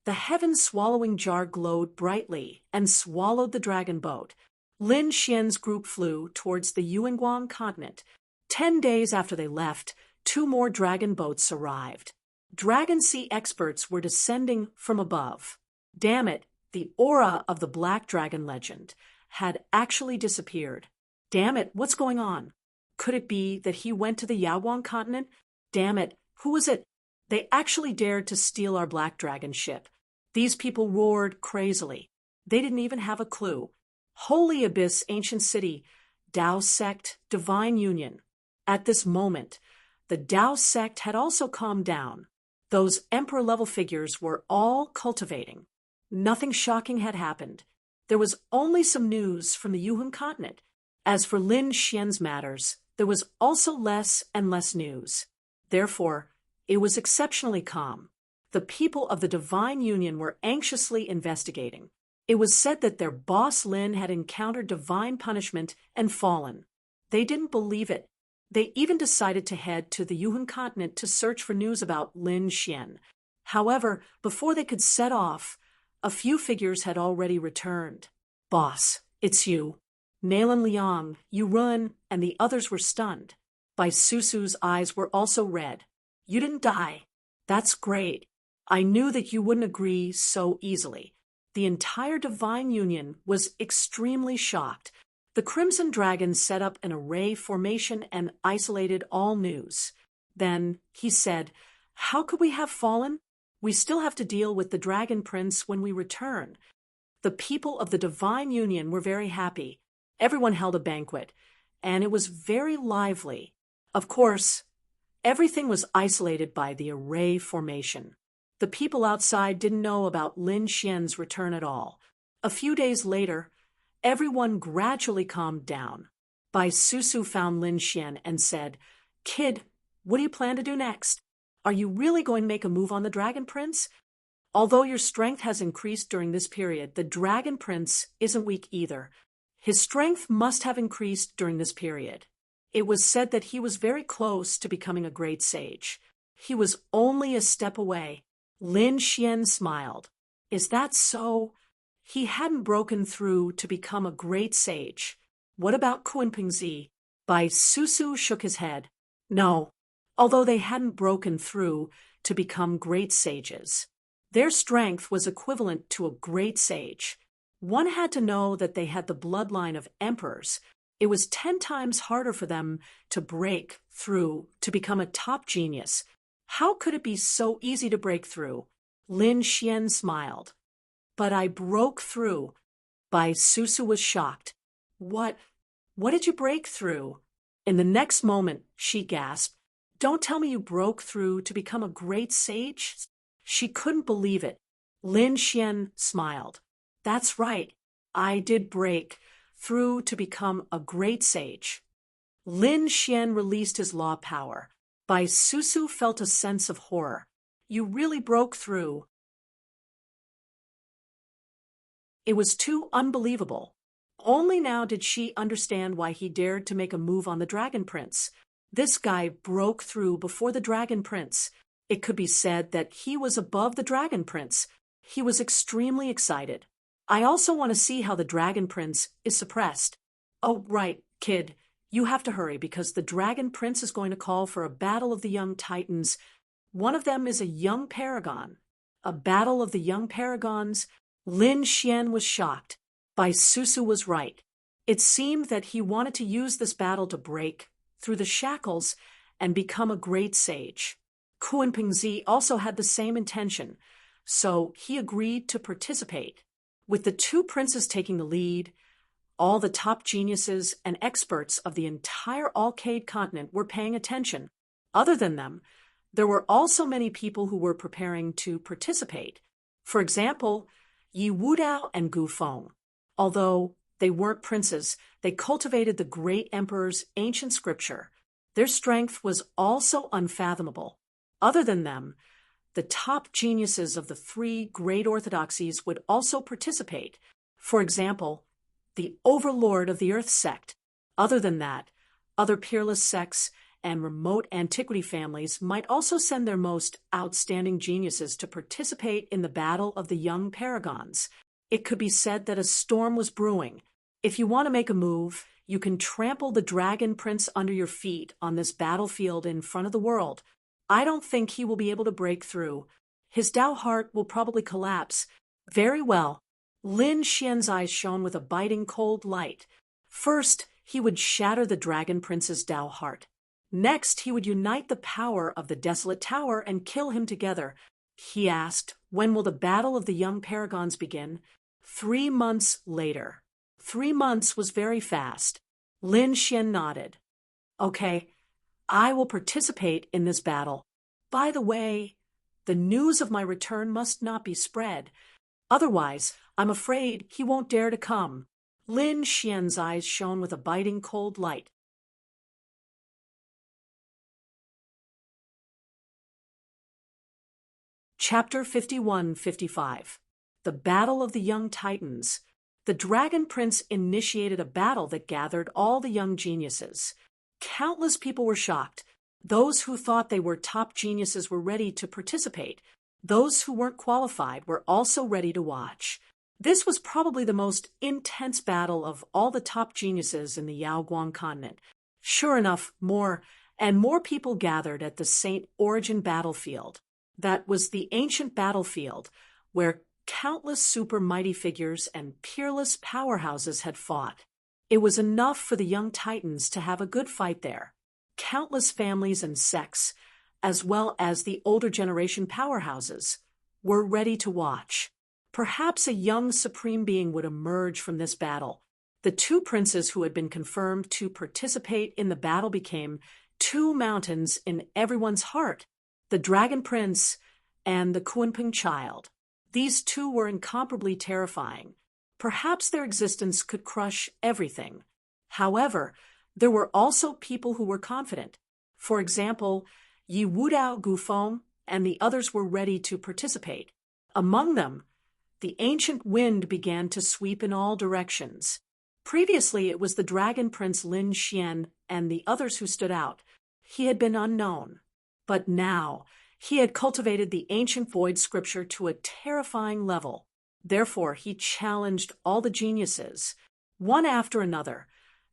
The heaven-swallowing jar glowed brightly and swallowed the dragon boat. Lin Xian's group flew towards the Yuanguang continent. 10 days after they left, 2 more dragon boats arrived. Dragon Sea experts were descending from above. Damn it, the aura of the black dragon legend had actually disappeared. Damn it, what's going on? Could it be that he went to the Yaoguang continent? Damn it, who was it? They actually dared to steal our black dragon ship. These people roared crazily. They didn't even have a clue. Holy Abyss, Ancient City, Tao Sect, Divine Union. At this moment, the Tao Sect had also calmed down. Those emperor-level figures were all cultivating. Nothing shocking had happened. There was only some news from the Yuhun continent. As for Lin Xian's matters, there was also less and less news. Therefore, it was exceptionally calm. The people of the Divine Union were anxiously investigating. It was said that their boss Lin had encountered divine punishment and fallen. They didn't believe it. They even decided to head to the Yuhun continent to search for news about Lin Xian. However, before they could set off, a few figures had already returned. "Boss, it's you." Nalan Liang, Yu Run, and the others were stunned. Bai Susu's eyes were also red. "You didn't die. That's great. I knew that you wouldn't agree so easily." The entire Divine Union was extremely shocked. The Crimson Dragon set up an array formation and isolated all news. Then he said, "How could we have fallen? We still have to deal with the Dragon Prince when we return." The people of the Divine Union were very happy. Everyone held a banquet, and it was very lively. Of course, everything was isolated by the array formation. The people outside didn't know about Lin Xian's return at all. A few days later, everyone gradually calmed down. Bai Susu found Lin Xian and said, "Kid, what do you plan to do next? Are you really going to make a move on the Dragon Prince? Although your strength has increased during this period, the Dragon Prince isn't weak either. His strength must have increased during this period." It was said that he was very close to becoming a great sage. He was only a step away. Lin Xian smiled. "Is that so?" He hadn't broken through to become a great sage. "What about Kunpingzi?" Bai Susu shook his head. "No, although they hadn't broken through to become great sages. Their strength was equivalent to a great sage. One had to know that they had the bloodline of emperors. It was 10 times harder for them to break through to become a top genius. How could it be so easy to break through?" Lin Xian smiled. "But I broke through." Bai Susu was shocked. What did you break through?" In the next moment, she gasped, "Don't tell me you broke through to become a great sage?" She couldn't believe it. Lin Xian smiled. "That's right. I did break through to become a great sage." Lin Xian released his law power. Bai Susu felt a sense of horror. "You really broke through." It was too unbelievable. Only now did she understand why he dared to make a move on the Dragon Prince. This guy broke through before the Dragon Prince. It could be said that he was above the Dragon Prince. He was extremely excited. "I also want to see how the Dragon Prince is suppressed." "Oh, right, kid. You have to hurry because the Dragon Prince is going to call for a battle of the young titans. One of them is a young paragon." A battle of the young paragons? Lin Xian was shocked. Bai Susu was right. It seemed that he wanted to use this battle to break through the shackles and become a great sage. Kunpingzi also had the same intention, so he agreed to participate. With the two princes taking the lead, all the top geniuses and experts of the entire Alcade continent were paying attention. Other than them, there were also many people who were preparing to participate. For example, Yi Wudao and Gu Feng. Although they weren't princes, they cultivated the great emperor's ancient scripture. Their strength was also unfathomable. Other than them, the top geniuses of the 3 great orthodoxies would also participate. For example, the overlord of the Earth sect. Other than that, other peerless sects and remote antiquity families might also send their most outstanding geniuses to participate in the battle of the young paragons. It could be said that a storm was brewing. If you want to make a move, you can trample the Dragon Prince under your feet on this battlefield in front of the world. I don't think he will be able to break through. His Tao heart will probably collapse. Very well. Lin Xian's eyes shone with a biting cold light. First, he would shatter the Dragon Prince's Tao heart. Next, he would unite the power of the Desolate Tower and kill him together. He asked, when will the battle of the young paragons begin? 3 months later. 3 months was very fast. Lin Xian nodded. Okay, I will participate in this battle. By the way, the news of my return must not be spread. Otherwise, I'm afraid he won't dare to come. Lin Xian's eyes shone with a biting cold light. Chapter 51-55. The Battle of the Young Titans. The Dragon Prince initiated a battle that gathered all the young geniuses. Countless people were shocked. Those who thought they were top geniuses were ready to participate. Those who weren't qualified were also ready to watch. This was probably the most intense battle of all the top geniuses in the Yaoguang continent. Sure enough, more and more people gathered at the St. Origin battlefield. That was the ancient battlefield where countless super mighty figures and peerless powerhouses had fought. It was enough for the young titans to have a good fight there. Countless families and sects, as well as the older generation powerhouses, were ready to watch. Perhaps a young supreme being would emerge from this battle. The two princes who had been confirmed to participate in the battle became two mountains in everyone's heart, the Dragon Prince and the Kunpeng Child. These two were incomparably terrifying. Perhaps their existence could crush everything. However, there were also people who were confident. For example, Yi Wudao Gufeng and the others were ready to participate. Among them, the ancient wind began to sweep in all directions. Previously, it was the Dragon Prince Lin Xian and the others who stood out. He had been unknown. But now, he had cultivated the ancient void scripture to a terrifying level. Therefore, he challenged all the geniuses. One after another,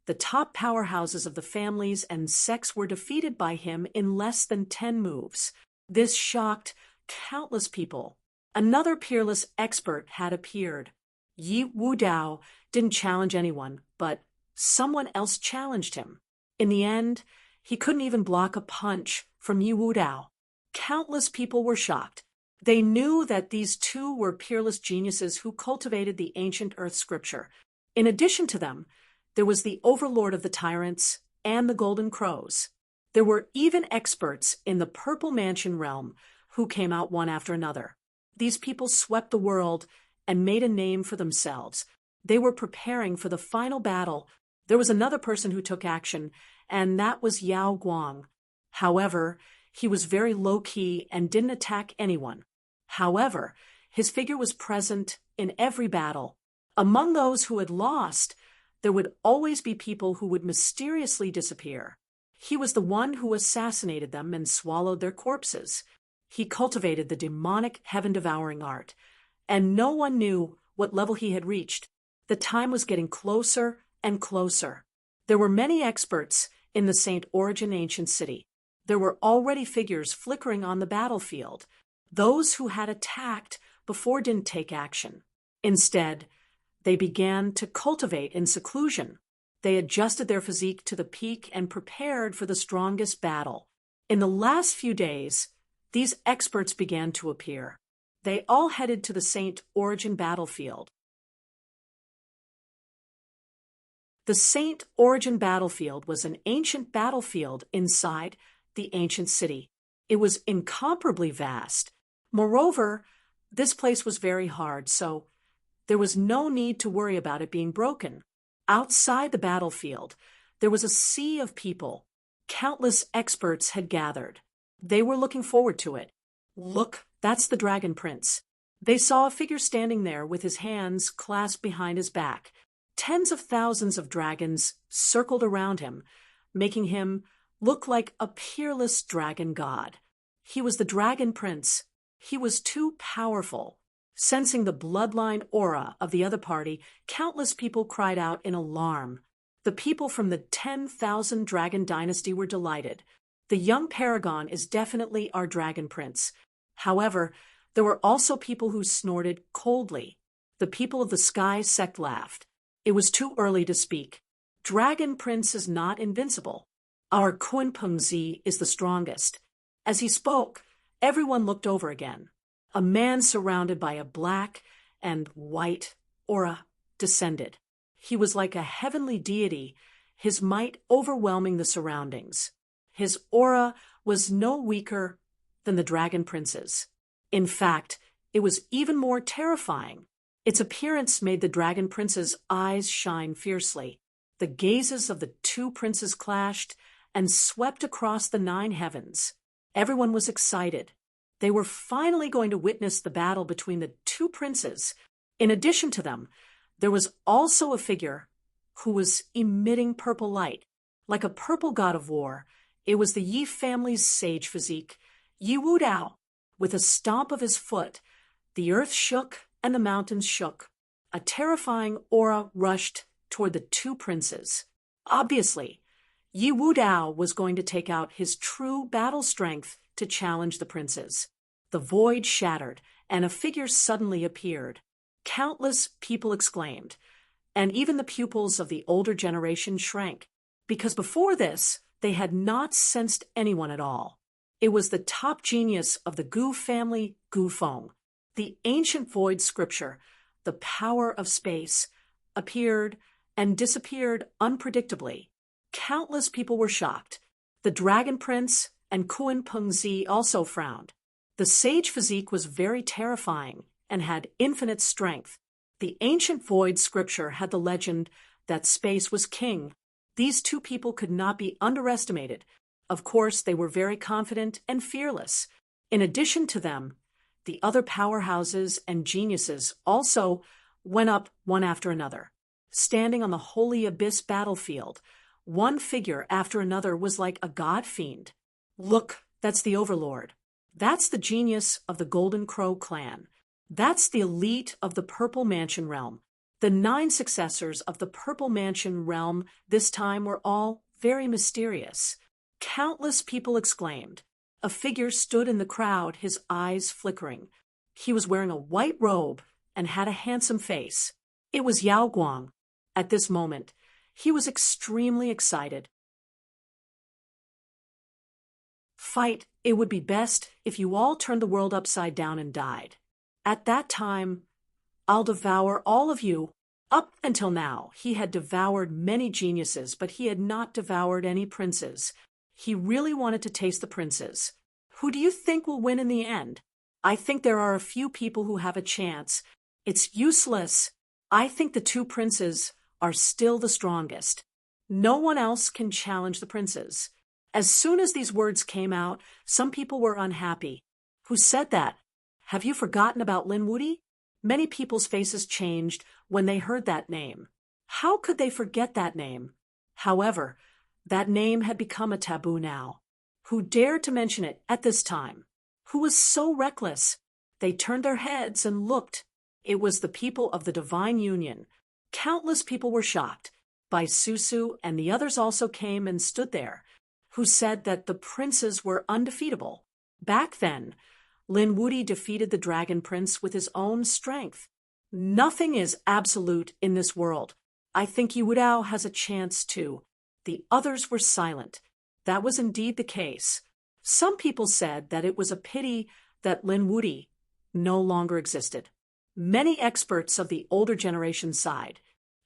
the top powerhouses of the families and sects were defeated by him in less than 10 moves. This shocked countless people. Another peerless expert had appeared. Yi Wudao didn't challenge anyone, but someone else challenged him. In the end, he couldn't even block a punch from Yi Wudao. Countless people were shocked. They knew that these two were peerless geniuses who cultivated the ancient earth scripture. In addition to them, there was the overlord of the tyrants and the golden crows. There were even experts in the purple mansion realm who came out one after another. These people swept the world and made a name for themselves. They were preparing for the final battle. There was another person who took action, and that was Yao Guang. However, he was very low-key and didn't attack anyone. However, his figure was present in every battle. Among those who had lost, there would always be people who would mysteriously disappear. He was the one who assassinated them and swallowed their corpses. He cultivated the demonic heaven-devouring art, and no one knew what level he had reached. The time was getting closer and closer. There were many experts in the St. Origin ancient city. There were already figures flickering on the battlefield. Those who had attacked before didn't take action. Instead, they began to cultivate in seclusion. They adjusted their physique to the peak and prepared for the strongest battle. In the last few days, these experts began to appear. They all headed to the St. Origin battlefield. The St. Origin battlefield was an ancient battlefield inside the ancient city. It was incomparably vast. Moreover, this place was very hard, so there was no need to worry about it being broken. Outside the battlefield, there was a sea of people. Countless experts had gathered. They were looking forward to it. Look, that's the Dragon Prince. They saw a figure standing there with his hands clasped behind his back. Tens of thousands of dragons circled around him, making him look like a peerless dragon god. He was the Dragon Prince. He was too powerful. Sensing the bloodline aura of the other party, countless people cried out in alarm. The people from the 10,000 Dragon Dynasty were delighted. The young paragon is definitely our Dragon Prince. However, there were also people who snorted coldly. The people of the Sky sect laughed. It was too early to speak. Dragon Prince is not invincible. Our Kunpeng Zi is the strongest. As he spoke, everyone looked over again. A man surrounded by a black and white aura descended. He was like a heavenly deity, his might overwhelming the surroundings. His aura was no weaker than the Dragon Prince's. In fact, it was even more terrifying. Its appearance made the Dragon Prince's eyes shine fiercely. The gazes of the two princes clashed and swept across the 9 heavens. Everyone was excited. They were finally going to witness the battle between the two princes. In addition to them, there was also a figure who was emitting purple light. Like a purple god of war, it was the Yi family's sage physique, Yi Wudao. With a stomp of his foot, the earth shook and the mountains shook. A terrifying aura rushed toward the two princes. Obviously, Yi Wudao was going to take out his true battle strength to challenge the princes. The void shattered, and a figure suddenly appeared. Countless people exclaimed, and even the pupils of the older generation shrank, because before this, they had not sensed anyone at all. It was the top genius of the Gu family, Gu Feng. The ancient void scripture, the power of space, appeared and disappeared unpredictably. Countless people were shocked. The Dragon Prince and Kun Pengzi also frowned. The sage physique was very terrifying and had infinite strength. The ancient void scripture had the legend that space was king. These two people could not be underestimated. Of course, they were very confident and fearless. In addition to them, the other powerhouses and geniuses also went up one after another. Standing on the holy abyss battlefield, one figure after another was like a god fiend. Look, that's the Overlord. That's the genius of the Golden Crow clan. That's the elite of the Purple Mansion realm. The 9 successors of the Purple Mansion realm this time were all very mysterious. Countless people exclaimed. A figure stood in the crowd, his eyes flickering. He was wearing a white robe and had a handsome face. It was Yao Guang. At this moment, he was extremely excited. Fight, it would be best if you all turned the world upside down and died. At that time, I'll devour all of you. Up until now, he had devoured many geniuses, but he had not devoured any princes. He really wanted to taste the princes. Who do you think will win in the end? I think there are a few people who have a chance. It's useless. I think the 2 princes are still the strongest. No one else can challenge the princes. As soon as these words came out, some people were unhappy. Who said that? Have you forgotten about Lin Wudi? Many people's faces changed when they heard that name. How could they forget that name? However, that name had become a taboo now. Who dared to mention it at this time? Who was so reckless? They turned their heads and looked. It was the people of the Divine Union. Countless people were shocked. Bai Susu and the others also came and stood there, who said that the princes were undefeatable. Back then, Lin Wudi defeated the Dragon Prince with his own strength. Nothing is absolute in this world. I think Yi Wudao has a chance too. The others were silent. That was indeed the case. Some people said that it was a pity that Lin Wudi no longer existed. Many experts of the older generation sighed.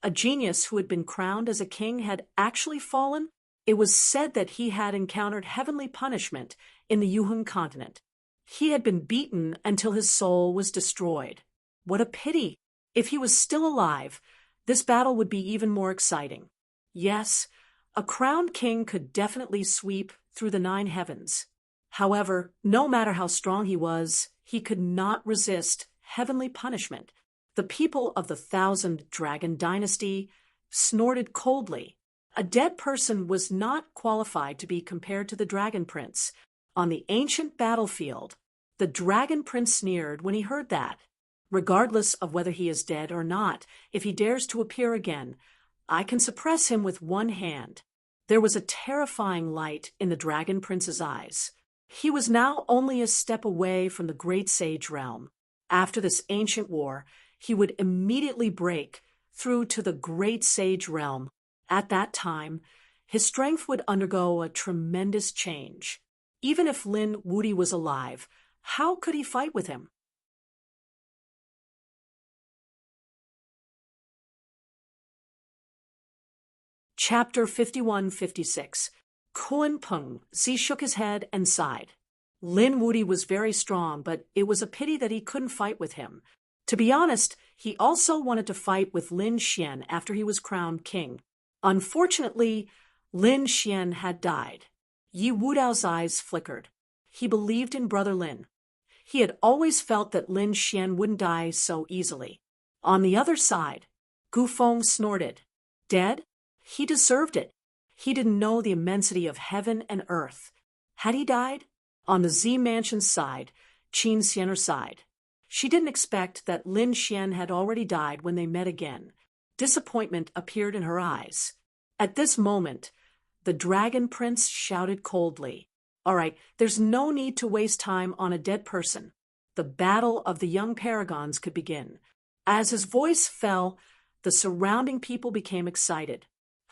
A genius who had been crowned as a king had actually fallen. It was said that he had encountered heavenly punishment in the Yuhun continent. He had been beaten until his soul was destroyed. What a pity! If he was still alive, this battle would be even more exciting. Yes, a crowned king could definitely sweep through the 9 heavens. However, no matter how strong he was, he could not resist heavenly punishment. The people of the 1000 Dragon Dynasty snorted coldly. A dead person was not qualified to be compared to the Dragon Prince. On the ancient battlefield, the Dragon Prince sneered when he heard that. Regardless of whether he is dead or not, if he dares to appear again, I can suppress him with one hand. There was a terrifying light in the Dragon Prince's eyes. He was now only a step away from the Great Sage realm. After this ancient war, he would immediately break through to the Great Sage realm. At that time, his strength would undergo a tremendous change. Even if Lin Wudi was alive, how could he fight with him? Chapter 51-56. Kun Pengzi shook his head and sighed. Lin Wudi was very strong, but it was a pity that he couldn't fight with him. To be honest, he also wanted to fight with Lin Xian after he was crowned king. Unfortunately, Lin Xian had died. Yi Wudao's eyes flickered. He believed in Brother Lin. He had always felt that Lin Xian wouldn't die so easily. On the other side, Gu Feng snorted. Dead? He deserved it. He didn't know the immensity of heaven and earth. Had he died? On the Z Mansion's side, Qin Xianer sighed. She didn't expect that Lin Xian had already died when they met again. Disappointment appeared in her eyes. At this moment, the Dragon Prince shouted coldly, "All right, there's no need to waste time on a dead person." The battle of the young paragons could begin. As his voice fell, the surrounding people became excited.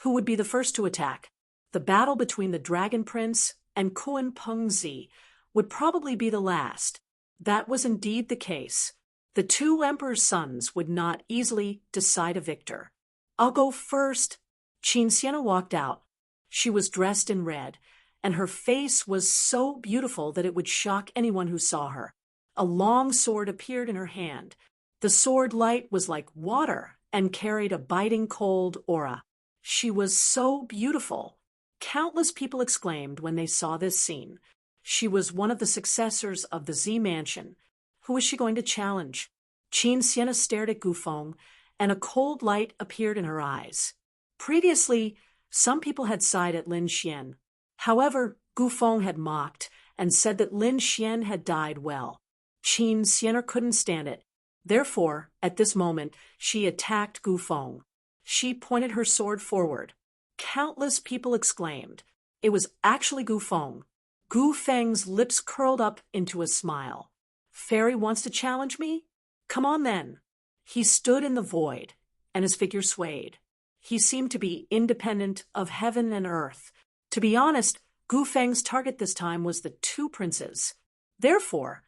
Who would be the first to attack? The battle between the Dragon Prince and Kun Pengzi would probably be the last. That was indeed the case. The two emperor's sons would not easily decide a victor. "I'll go first." Qin Xiana walked out. She was dressed in red, and her face was so beautiful that it would shock anyone who saw her. A long sword appeared in her hand. The sword light was like water and carried a biting cold aura. She was so beautiful. Countless people exclaimed when they saw this scene. She was one of the successors of the Z Mansion. Who was she going to challenge? Qin Xiana stared at Gufeng, and a cold light appeared in her eyes. Previously, some people had sighed at Lin Xian. However, Gufeng had mocked and said that Lin Xian had died well. Qin Xianer couldn't stand it. Therefore, at this moment, she attacked Gufeng. She pointed her sword forward. Countless people exclaimed. It was actually Gufeng. Gufeng's lips curled up into a smile. "Fairy wants to challenge me? Come on then." He stood in the void, and his figure swayed. He seemed to be independent of heaven and earth. To be honest, Gufeng's target this time was the two princes. Therefore,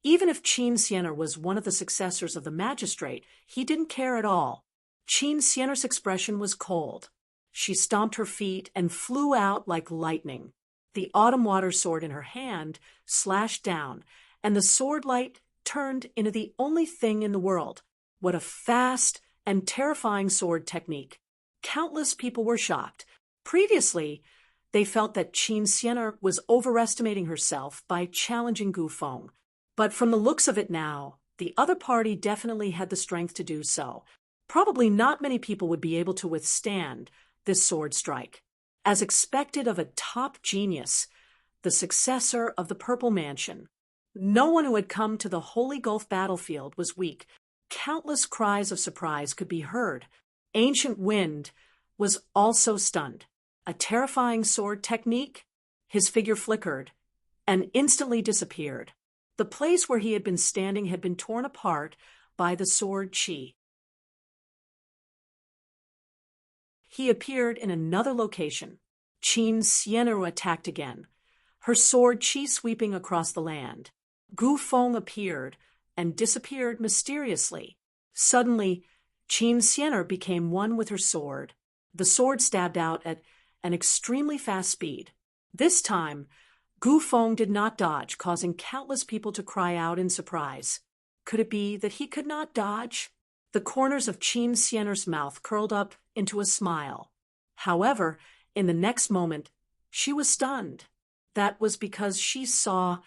even if Qin Xianer was one of the successors of the magistrate, he didn't care at all. Qin Xianer's expression was cold. She stomped her feet and flew out like lightning. The autumn water sword in her hand slashed down, and the sword light turned into the only thing in the world. What a fast and terrifying sword technique. Countless people were shocked. Previously, they felt that Qin Xianer was overestimating herself by challenging Gufeng. But from the looks of it now, the other party definitely had the strength to do so. Probably not many people would be able to withstand this sword strike. As expected of a top genius, the successor of the Purple Mansion, no one who had come to the Holy Gulf battlefield was weak. Countless cries of surprise could be heard. Ancient Wind was also stunned. A terrifying sword technique? His figure flickered and instantly disappeared. The place where he had been standing had been torn apart by the sword Qi. He appeared in another location. Qin Xianer attacked again, her sword Qi sweeping across the land. Gufeng appeared and disappeared mysteriously. Suddenly, Qin Xianer became one with her sword. The sword stabbed out at an extremely fast speed. This time, Gufeng did not dodge, causing countless people to cry out in surprise. Could it be that he could not dodge? The corners of Qin Xianer's mouth curled up into a smile. However, in the next moment, she was stunned. That was because she saw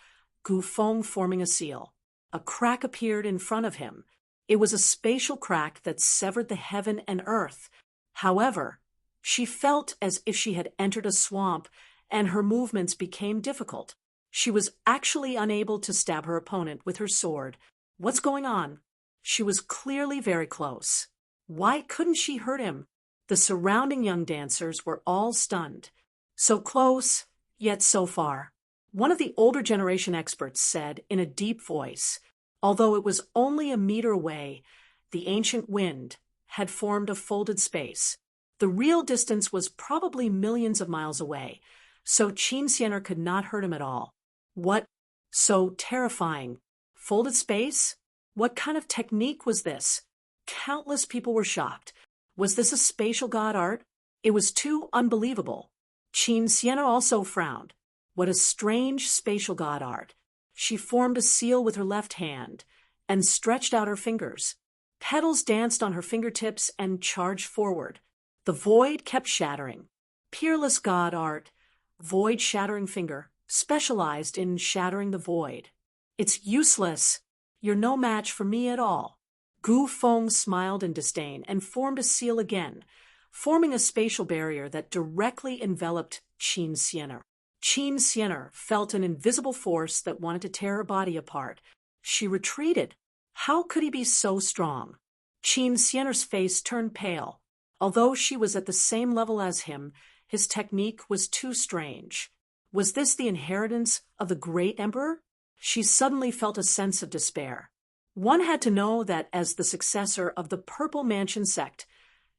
Gufeng forming a seal. A crack appeared in front of him. It was a spatial crack that severed the heaven and earth. However, she felt as if she had entered a swamp, and her movements became difficult. She was actually unable to stab her opponent with her sword. What's going on? She was clearly very close. Why couldn't she hurt him? The surrounding young dancers were all stunned. So close, yet so far. One of the older generation experts said in a deep voice, although it was only a meter away, the ancient wind had formed a folded space. The real distance was probably millions of miles away, so Qin Xianer could not hurt him at all. What so terrifying? Folded space? What kind of technique was this? Countless people were shocked. Was this a spatial god art? It was too unbelievable. Qin Xianer also frowned. What a strange spatial god art. She formed a seal with her left hand and stretched out her fingers. Petals danced on her fingertips and charged forward. The void kept shattering. Peerless god art, void shattering finger, specialized in shattering the void. It's useless. You're no match for me at all. Gufeng smiled in disdain and formed a seal again. forming a spatial barrier that directly enveloped Qin Xianer. Qin Xianer felt an invisible force that wanted to tear her body apart. She retreated. How could he be so strong? Qin Xianer's face turned pale. Although she was at the same level as him, his technique was too strange. Was this the inheritance of the great emperor? She suddenly felt a sense of despair. One had to know that as the successor of the Purple Mansion sect,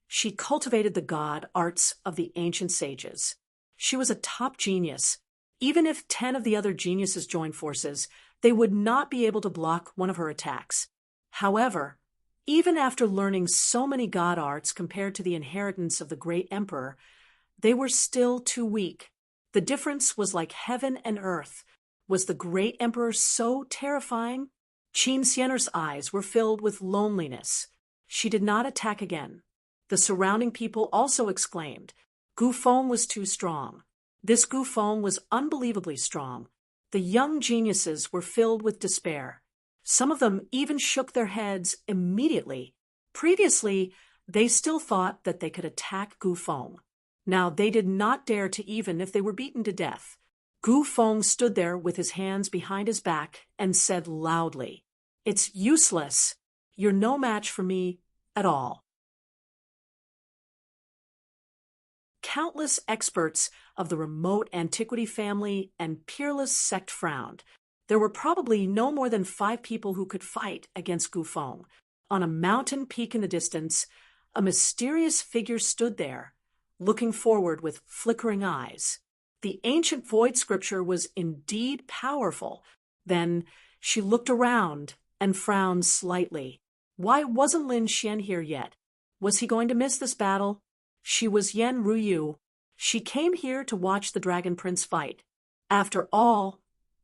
she cultivated the god arts of the ancient sages. She was a top genius. Even if 10 of the other geniuses joined forces, they would not be able to block one of her attacks. However, even after learning so many god arts compared to the inheritance of the great emperor, they were still too weak. The difference was like heaven and earth. Was the great emperor so terrifying? Qin Xianer's eyes were filled with loneliness. She did not attack again. The surrounding people also exclaimed. Gu Feng was too strong. This Gu Feng was unbelievably strong. The young geniuses were filled with despair. Some of them even shook their heads immediately. Previously, they still thought that they could attack Gu Feng. Now they did not dare to, even if they were beaten to death. Gu Feng stood there with his hands behind his back and said loudly, "It's useless. You're no match for me at all." Countless experts of the remote antiquity family and peerless sect frowned. There were probably no more than 5 people who could fight against Gu Feng. On a mountain peak in the distance, a mysterious figure stood there, looking forward with flickering eyes. The ancient void scripture was indeed powerful. Then she looked around and frowned slightly. Why wasn't Lin Xian here yet? Was he going to miss this battle? She was Yan Ruyu. She came here to watch the Dragon Prince fight. After all,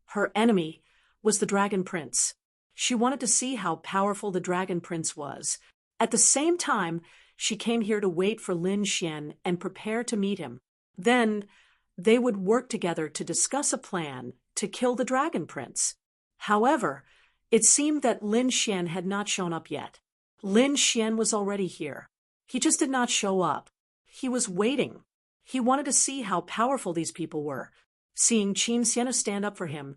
her enemy was the Dragon Prince. She wanted to see how powerful the Dragon Prince was. At the same time, she came here to wait for Lin Xian and prepare to meet him. Then they would work together to discuss a plan to kill the Dragon Prince. However, it seemed that Lin Xian had not shown up yet. Lin Xian was already here. He just did not show up. He was waiting. He wanted to see how powerful these people were. Seeing Qin Xian stand up for him,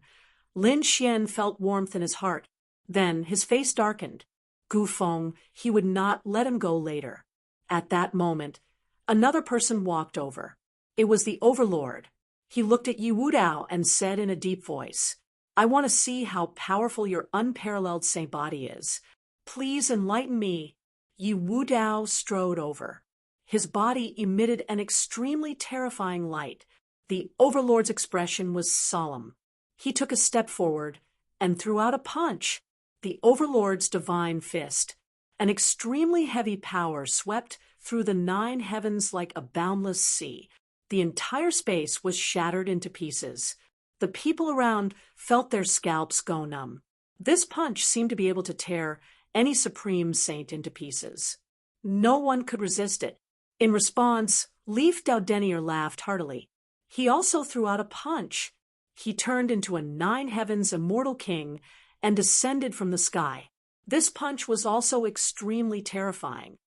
Lin Xian felt warmth in his heart. Then his face darkened. Gu Feng, he would not let him go later. At that moment, another person walked over. It was the Overlord. He looked at Yi Wudao and said in a deep voice, "I want to see how powerful your unparalleled Saint body is. Please enlighten me." Yi Wudao strode over. His body emitted an extremely terrifying light. The Overlord's expression was solemn. He took a step forward and threw out a punch. The Overlord's divine fist. An extremely heavy power swept through the 9 heavens like a boundless sea. The entire space was shattered into pieces. The people around felt their scalps go numb. This punch seemed to be able to tear any supreme saint into pieces. No one could resist it. In response, Leaf Daudenier laughed heartily. He also threw out a punch. He turned into a 9 heavens immortal king and descended from the sky. This punch was also extremely terrifying.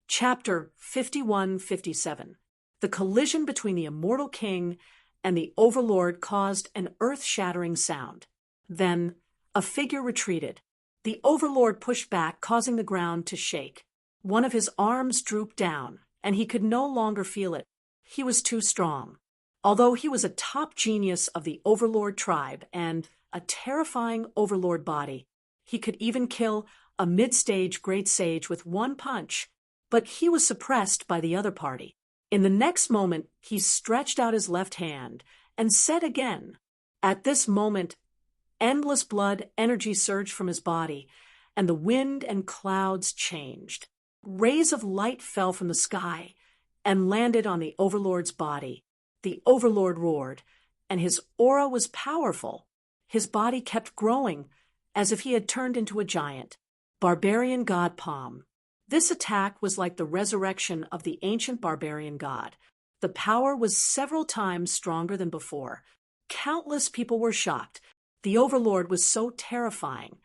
Chapter 51-57. The collision between the immortal king and the Overlord caused an earth-shattering sound. Then a figure retreated. The Overlord pushed back, causing the ground to shake. One of his arms drooped down, and he could no longer feel it. He was too strong. Although he was a top genius of the Overlord tribe and a terrifying Overlord body, he could even kill a mid-stage great sage with one punch, but he was suppressed by the other party. In the next moment, he stretched out his left hand and said again. At this moment, endless blood energy surged from his body, and the wind and clouds changed. Rays of light fell from the sky and landed on the Overlord's body. The Overlord roared, and his aura was powerful. His body kept growing, as if he had turned into a giant. Barbarian God Palm. This attack was like the resurrection of the ancient barbarian god. The power was several times stronger than before. Countless people were shocked. The Overlord was so terrifying,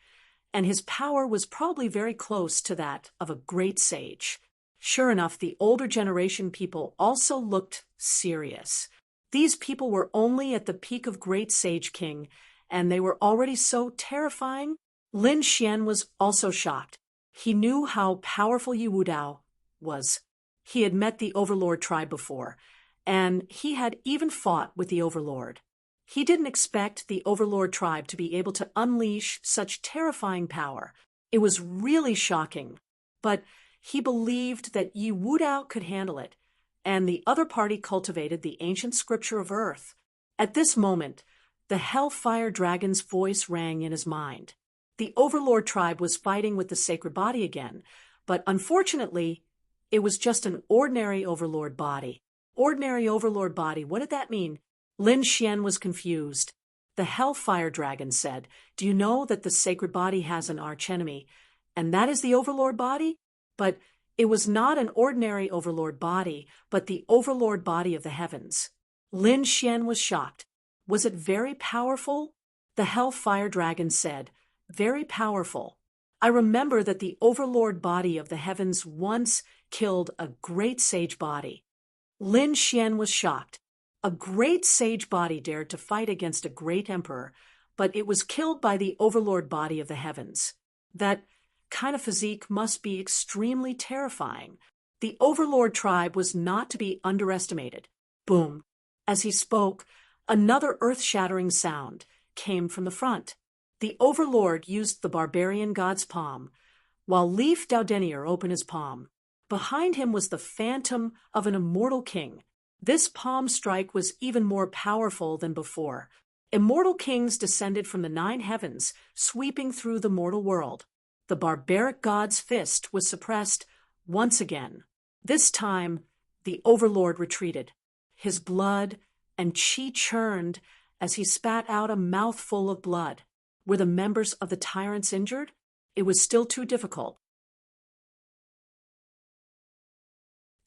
and his power was probably very close to that of a great sage. Sure enough, the older generation people also looked serious. These people were only at the peak of Great Sage King, and they were already so terrifying. Lin Xian was also shocked. He knew how powerful Yi Wudao was. He had met the Overlord tribe before, and he had even fought with the Overlord. He didn't expect the Overlord tribe to be able to unleash such terrifying power. It was really shocking, but he believed that Yi Wudao could handle it, and the other party cultivated the ancient scripture of earth. At this moment, the Hellfire Dragon's voice rang in his mind. The Overlord tribe was fighting with the sacred body again, but unfortunately, it was just an ordinary Overlord body. Ordinary Overlord body, what did that mean? Lin Xian was confused. The Hellfire Dragon said, "Do you know that the sacred body has an archenemy, and that is the Overlord body?" But it was not an ordinary Overlord body, but the Overlord body of the heavens. Lin Xian was shocked. Was it very powerful? The Hellfire Dragon said, "Very powerful. I remember that the Overlord body of the heavens once killed a great sage body." Lin Xian was shocked. A great sage body dared to fight against a great emperor, but it was killed by the Overlord body of the heavens. That kind of physique must be extremely terrifying. The Overlord tribe was not to be underestimated. Boom. As he spoke, another earth-shattering sound came from the front. The Overlord used the barbarian god's palm, while Leif Daudenier opened his palm. Behind him was the phantom of an immortal king. This palm strike was even more powerful than before. Immortal kings descended from the 9 heavens, sweeping through the mortal world. The barbaric god's fist was suppressed once again. This time, the Overlord retreated. His blood and chi churned as he spat out a mouthful of blood. Were the members of the tyrants injured? It was still too difficult.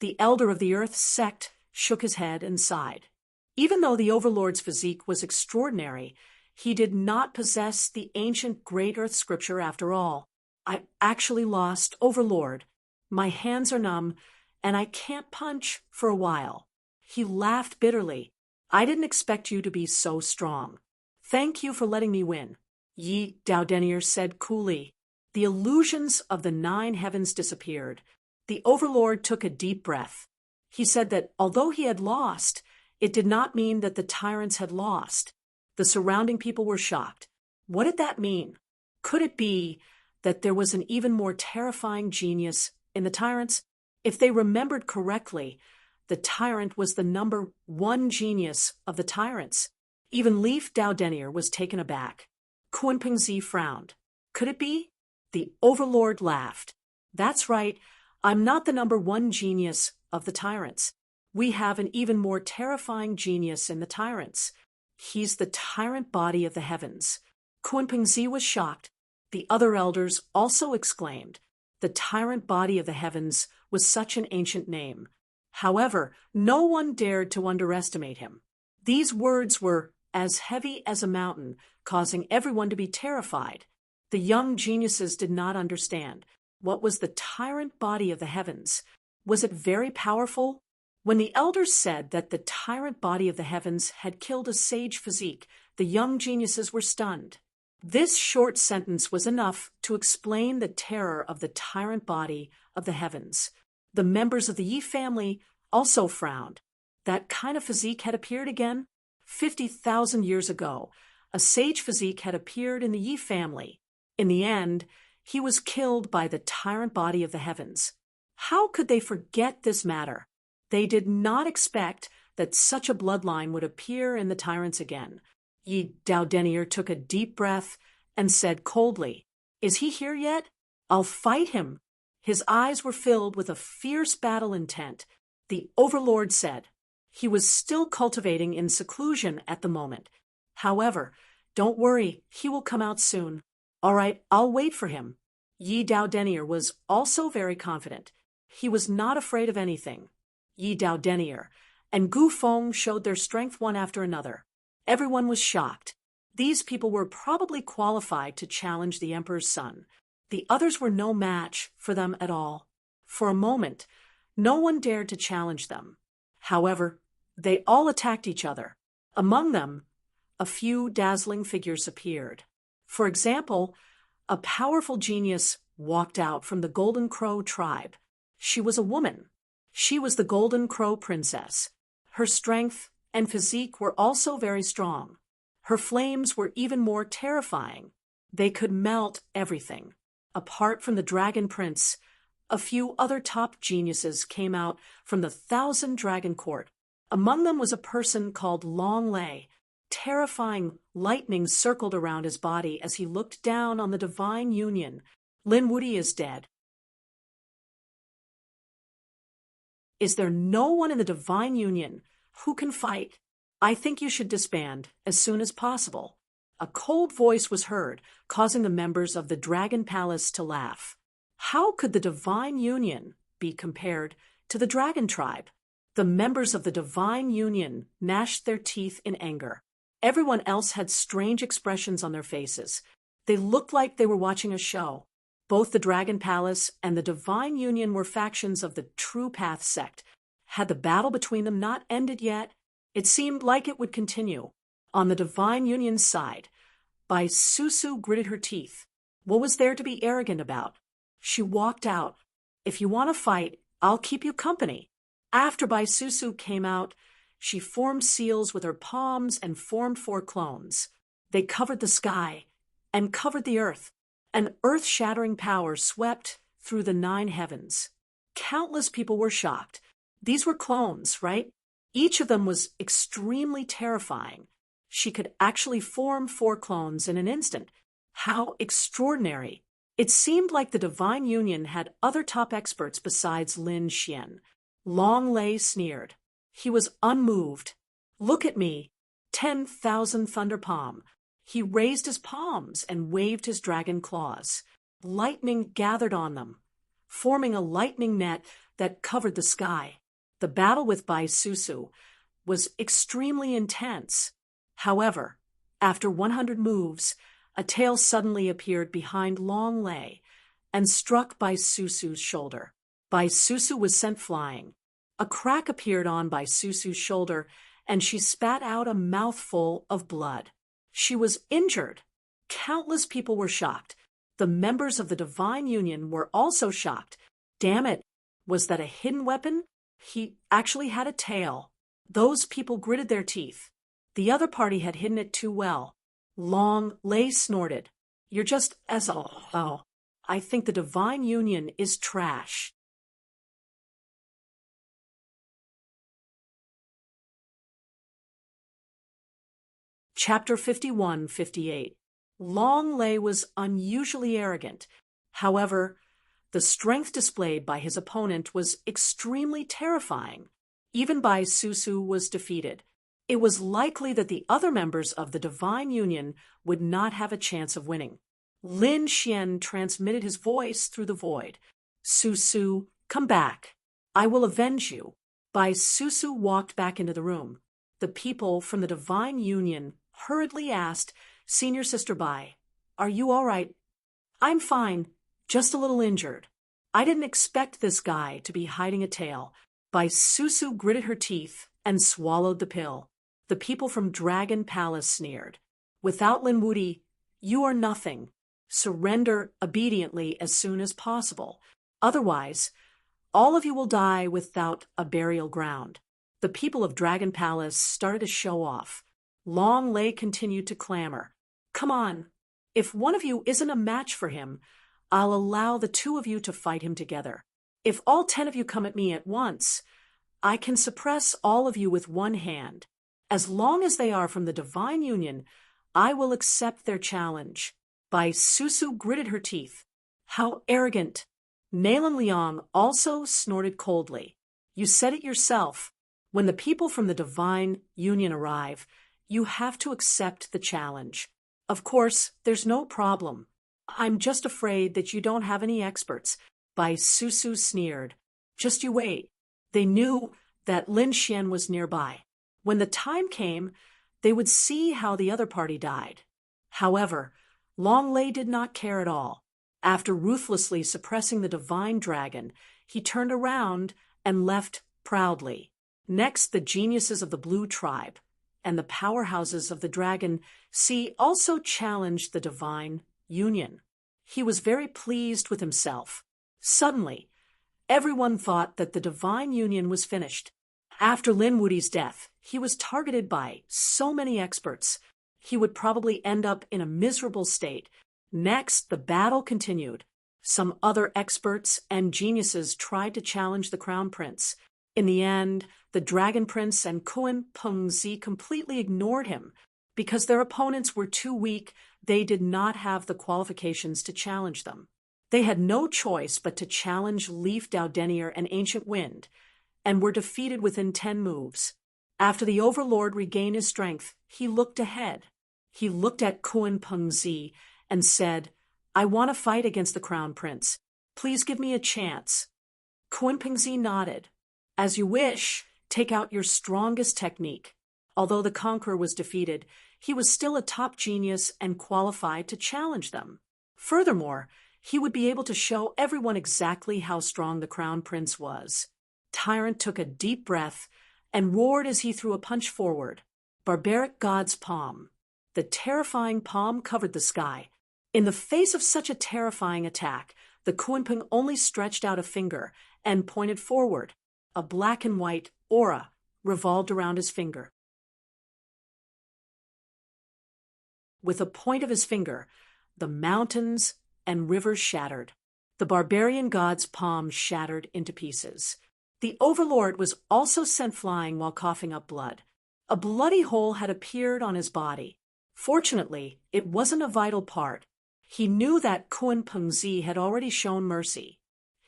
The elder of the earth sect shook his head and sighed. Even though the Overlord's physique was extraordinary, he did not possess the ancient Great Earth Scripture after all. "I actually lost, Overlord. My hands are numb, and I can't punch for a while." He laughed bitterly. "I didn't expect you to be so strong. Thank you for letting me win," Yi Daudenier said coolly. The illusions of the 9 heavens disappeared. The Overlord took a deep breath. He said that although he had lost, it did not mean that the tyrants had lost. The surrounding people were shocked. What did that mean? Could it be that there was an even more terrifying genius in the tyrants? If they remembered correctly, the tyrant was the number 1 genius of the tyrants. Even Leif Daudenier was taken aback. Kunpingzi frowned. Could it be? The Overlord laughed. "That's right. I'm not the number 1 genius of the tyrants. We have an even more terrifying genius in the tyrants. He's the tyrant body of the heavens." Kunpingzi was shocked. The other elders also exclaimed. The tyrant body of the heavens was such an ancient name. However, no one dared to underestimate him. These words were as heavy as a mountain, causing everyone to be terrified. The young geniuses did not understand. What was the tyrant body of the heavens? Was it very powerful? When the elders said that the tyrant body of the heavens had killed a sage physique, the young geniuses were stunned. This short sentence was enough to explain the terror of the tyrant body of the heavens. The members of the Yi family also frowned. That kind of physique had appeared again. 50,000 years ago, a sage physique had appeared in the Yi family. In the end, he was killed by the tyrant body of the heavens. How could they forget this matter? They did not expect that such a bloodline would appear in the tyrants again. Yi Daudenier took a deep breath and said coldly, "Is he here yet? I'll fight him." His eyes were filled with a fierce battle intent. The Overlord said. He was still cultivating in seclusion at the moment. However, don't worry, he will come out soon. All right, I'll wait for him. Yi Daudenier was also very confident. He was not afraid of anything. Yi Daudenier and Gu Feng showed their strength one after another. Everyone was shocked. These people were probably qualified to challenge the emperor's son. The others were no match for them at all. For a moment, no one dared to challenge them. However, they all attacked each other. Among them, a few dazzling figures appeared. For example, a powerful genius walked out from the Golden Crow tribe. She was a woman. She was the Golden Crow princess. Her strength and physique were also very strong. Her flames were even more terrifying. They could melt everything. Apart from the Dragon Prince, a few other top geniuses came out from the Thousand Dragon Court. Among them was a person called Long Lei. Terrifying lightning circled around his body as he looked down on the divine union. Lin Wuti is dead. Is there no one in the divine union who can fight? I think you should disband as soon as possible. A cold voice was heard, causing the members of the Dragon Palace to laugh. How could the divine union be compared to the dragon tribe? The members of the divine union gnashed their teeth in anger. Everyone else had strange expressions on their faces. They looked like they were watching a show. Both the Dragon Palace and the Divine Union were factions of the True Path sect. Had the battle between them not ended yet? It seemed like it would continue. On the Divine Union's side, Bai Susu gritted her teeth. What was there to be arrogant about? She walked out. If you want to fight, I'll keep you company. After Bai Susu came out, she formed seals with her palms and formed 4 clones. They covered the sky and covered the earth. An earth-shattering power swept through the 9 heavens. Countless people were shocked. These were clones, right? Each of them was extremely terrifying. She could actually form 4 clones in an instant. How extraordinary! It seemed like the Divine Union had other top experts besides Lin Xian. Long Lei sneered. He was unmoved. Look at me. 10,000 thunder palm. He raised his palms and waved his dragon claws. Lightning gathered on them, forming a lightning net that covered the sky. The battle with Bai Susu was extremely intense. However, after 100 moves, a tail suddenly appeared behind Long Lei and struck Bai Susu's shoulder. Bai Susu was sent flying. A crack appeared on Bai Susu's shoulder, and she spat out a mouthful of blood. She was injured. Countless people were shocked. The members of the Divine Union were also shocked. Damn it, was that a hidden weapon? He actually had a tail. Those people gritted their teeth. The other party had hidden it too well. Long Lei snorted. You're just as oh, I think the Divine Union is trash. Chapter 51-58. Long Lei was unusually arrogant. However, the strength displayed by his opponent was extremely terrifying. Even Bai Susu was defeated. It was likely that the other members of the Divine Union would not have a chance of winning. Lin Xian transmitted his voice through the void. Susu, come back. I will avenge you. Bai Susu walked back into the room. The people from the Divine Union hurriedly asked, Senior Sister Bai, are you all right? I'm fine, just a little injured. I didn't expect this guy to be hiding a tail. Bai Susu gritted her teeth and swallowed the pill. The people from Dragon Palace sneered. Without Lin Wuti, you are nothing. Surrender obediently as soon as possible. Otherwise, all of you will die without a burial ground. The people of Dragon Palace started to show off. Long Lei continued to clamor. Come on. If one of you isn't a match for him, I'll allow the 2 of you to fight him together. If all 10 of you come at me at once, I can suppress all of you with one hand. As long as they are from the Divine Union, I will accept their challenge. Bai Susu gritted her teeth. How arrogant! Nalan Liang also snorted coldly. You said it yourself. When the people from the Divine Union arrive, you have to accept the challenge. Of course, there's no problem. I'm just afraid that you don't have any experts. Bai Susu sneered. Just you wait. They knew that Lin Xian was nearby. When the time came, They would see how the other party died. However, Longley did not care at all. After ruthlessly suppressing the divine dragon, he turned around and left proudly. Next, the geniuses of the Blue Tribe and the powerhouses of the Dragon Sea also challenged the divine union. He was very pleased with himself. Suddenly, everyone thought that the divine union was finished. After Linwoody's death, he was targeted by so many experts. He would probably end up in a miserable state. Next, the battle continued. Some other experts and geniuses tried to challenge the Crown Prince. In the end, the Dragon Prince and Kuan Pengzi completely ignored him. Because their opponents were too weak, they did not have the qualifications to challenge them. They had no choice but to challenge Leaf Dowdenier and Ancient Wind, and were defeated within 10 moves. After the Overlord regained his strength, he looked ahead. He looked at Kuan Pengzi and said, "I want to fight against the Crown Prince. Please give me a chance." Kuan Pengzi nodded. "As you wish, take out your strongest technique." Although the conqueror was defeated, he was still a top genius and qualified to challenge them. Furthermore, he would be able to show everyone exactly how strong the Crown Prince was. Tyrant took a deep breath and roared as he threw a punch forward. Barbaric God's palm. The terrifying palm covered the sky. In the face of such a terrifying attack, the Kuanping only stretched out a finger and pointed forward. A black and white aura revolved around his finger. With the point of his finger, the mountains and rivers shattered. The barbarian god's palm shattered into pieces. The Overlord was also sent flying while coughing up blood. A bloody hole had appeared on his body. Fortunately, it wasn't a vital part. He knew that Kuan Pengzi had already shown mercy.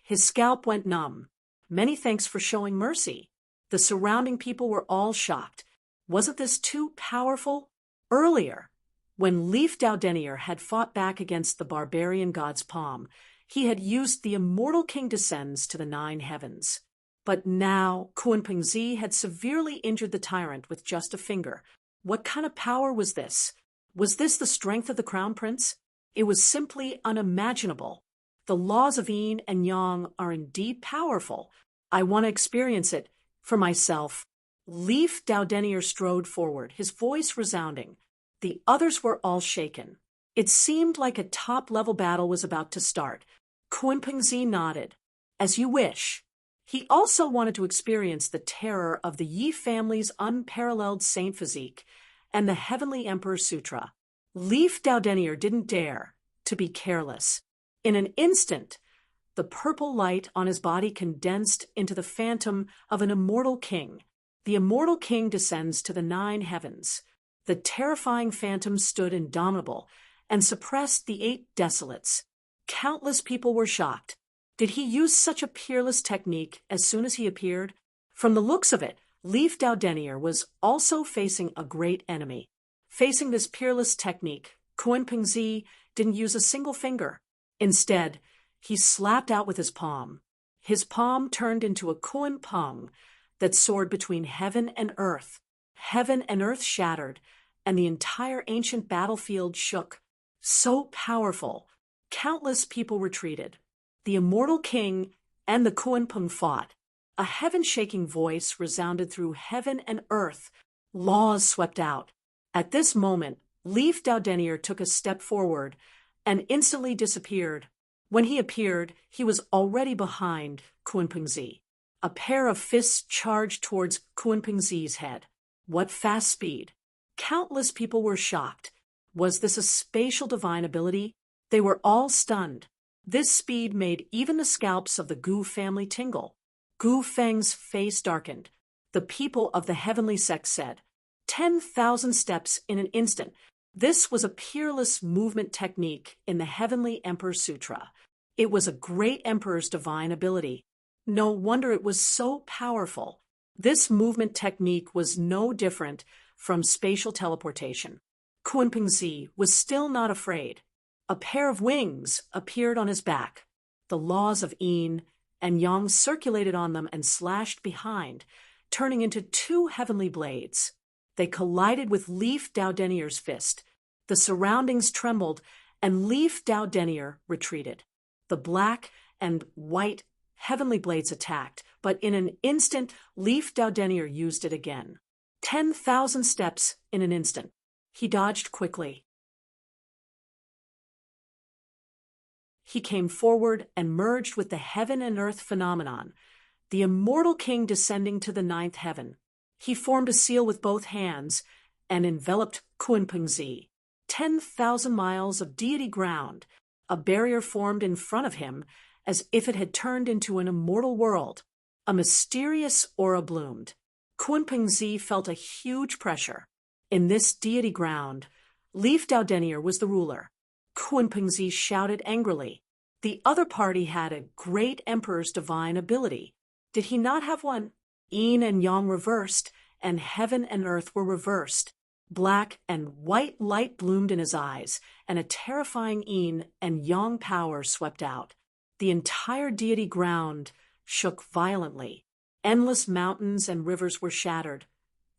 His scalp went numb. "Many thanks for showing mercy." The surrounding people were all shocked. Wasn't this too powerful? Earlier, when Leaf Dowdenier had fought back against the barbarian god's palm, he had used the immortal king descends to the 9 heavens. But now Kuan Pengzi had severely injured the tyrant with just a finger. What kind of power was this? Was this the strength of the Crown Prince? It was simply unimaginable. The laws of yin and yang are indeed powerful. I want to experience it for myself. Leaf Dowdenier strode forward, his voice resounding. The others were all shaken. It seemed like a top-level battle was about to start. Kuan Pengzi nodded. "As you wish." He also wanted to experience the terror of the Yi family's unparalleled saint physique and the Heavenly Emperor Sutra. Leaf Dowdenier didn't dare to be careless. In an instant, the purple light on his body condensed into the phantom of an immortal king. The immortal king descends to the 9 heavens. The terrifying phantom stood indomitable and suppressed the 8 desolates. Countless people were shocked. Did he use such a peerless technique as soon as he appeared? From the looks of it, Leaf Dowdenier was also facing a great enemy. Facing this peerless technique, Kuan Pengzi didn't use a single finger. Instead, he slapped out with his palm. His palm turned into a Kuan Peng that soared between heaven and earth. Heaven and earth shattered, and the entire ancient battlefield shook. So powerful, countless people retreated. The immortal king and the Kuan Peng fought. A heaven-shaking voice resounded through heaven and earth. Laws swept out. At this moment, Leaf Dowdenier took a step forward and instantly disappeared. When he appeared, he was already behind Kuan Pengzi. A pair of fists charged towards Kuan Pengzi's head. What fast speed! Countless people were shocked. Was this a spatial divine ability? They were all stunned. This speed made even the scalps of the Gu family tingle. Gu Feng's face darkened. The people of the heavenly sect said, 10,000 steps in an instant. This was a peerless movement technique in the Heavenly Emperor Sutra. It was a great emperor's divine ability. No wonder it was so powerful. This movement technique was no different from spatial teleportation. Kuan Pengzi was still not afraid. A pair of wings appeared on his back. The laws of yin and yang circulated on them and slashed behind, turning into 2 heavenly blades. They collided with Leif Daudenier's fist. The surroundings trembled, and Leif Daudenier retreated. The black and white heavenly blades attacked, but in an instant, Leif Daudenier used it again. 10,000 steps in an instant. He dodged quickly. He came forward and merged with the heaven and earth phenomenon, the immortal king descending to the ninth heaven. He formed a seal with both hands and enveloped Kunpengzi. 10,000 miles of deity ground. A barrier formed in front of him as if it had turned into an immortal world. A mysterious aura bloomed. Kunpengzi felt a huge pressure. In this deity ground, Leif Daudenier was the ruler. Kunpengzi shouted angrily. The other party had a great emperor's divine ability. Did he not have one? Yin and yang reversed, and heaven and earth were reversed. Black and white light bloomed in his eyes, and a terrifying yin and yang power swept out. The entire deity ground shook violently. Endless mountains and rivers were shattered,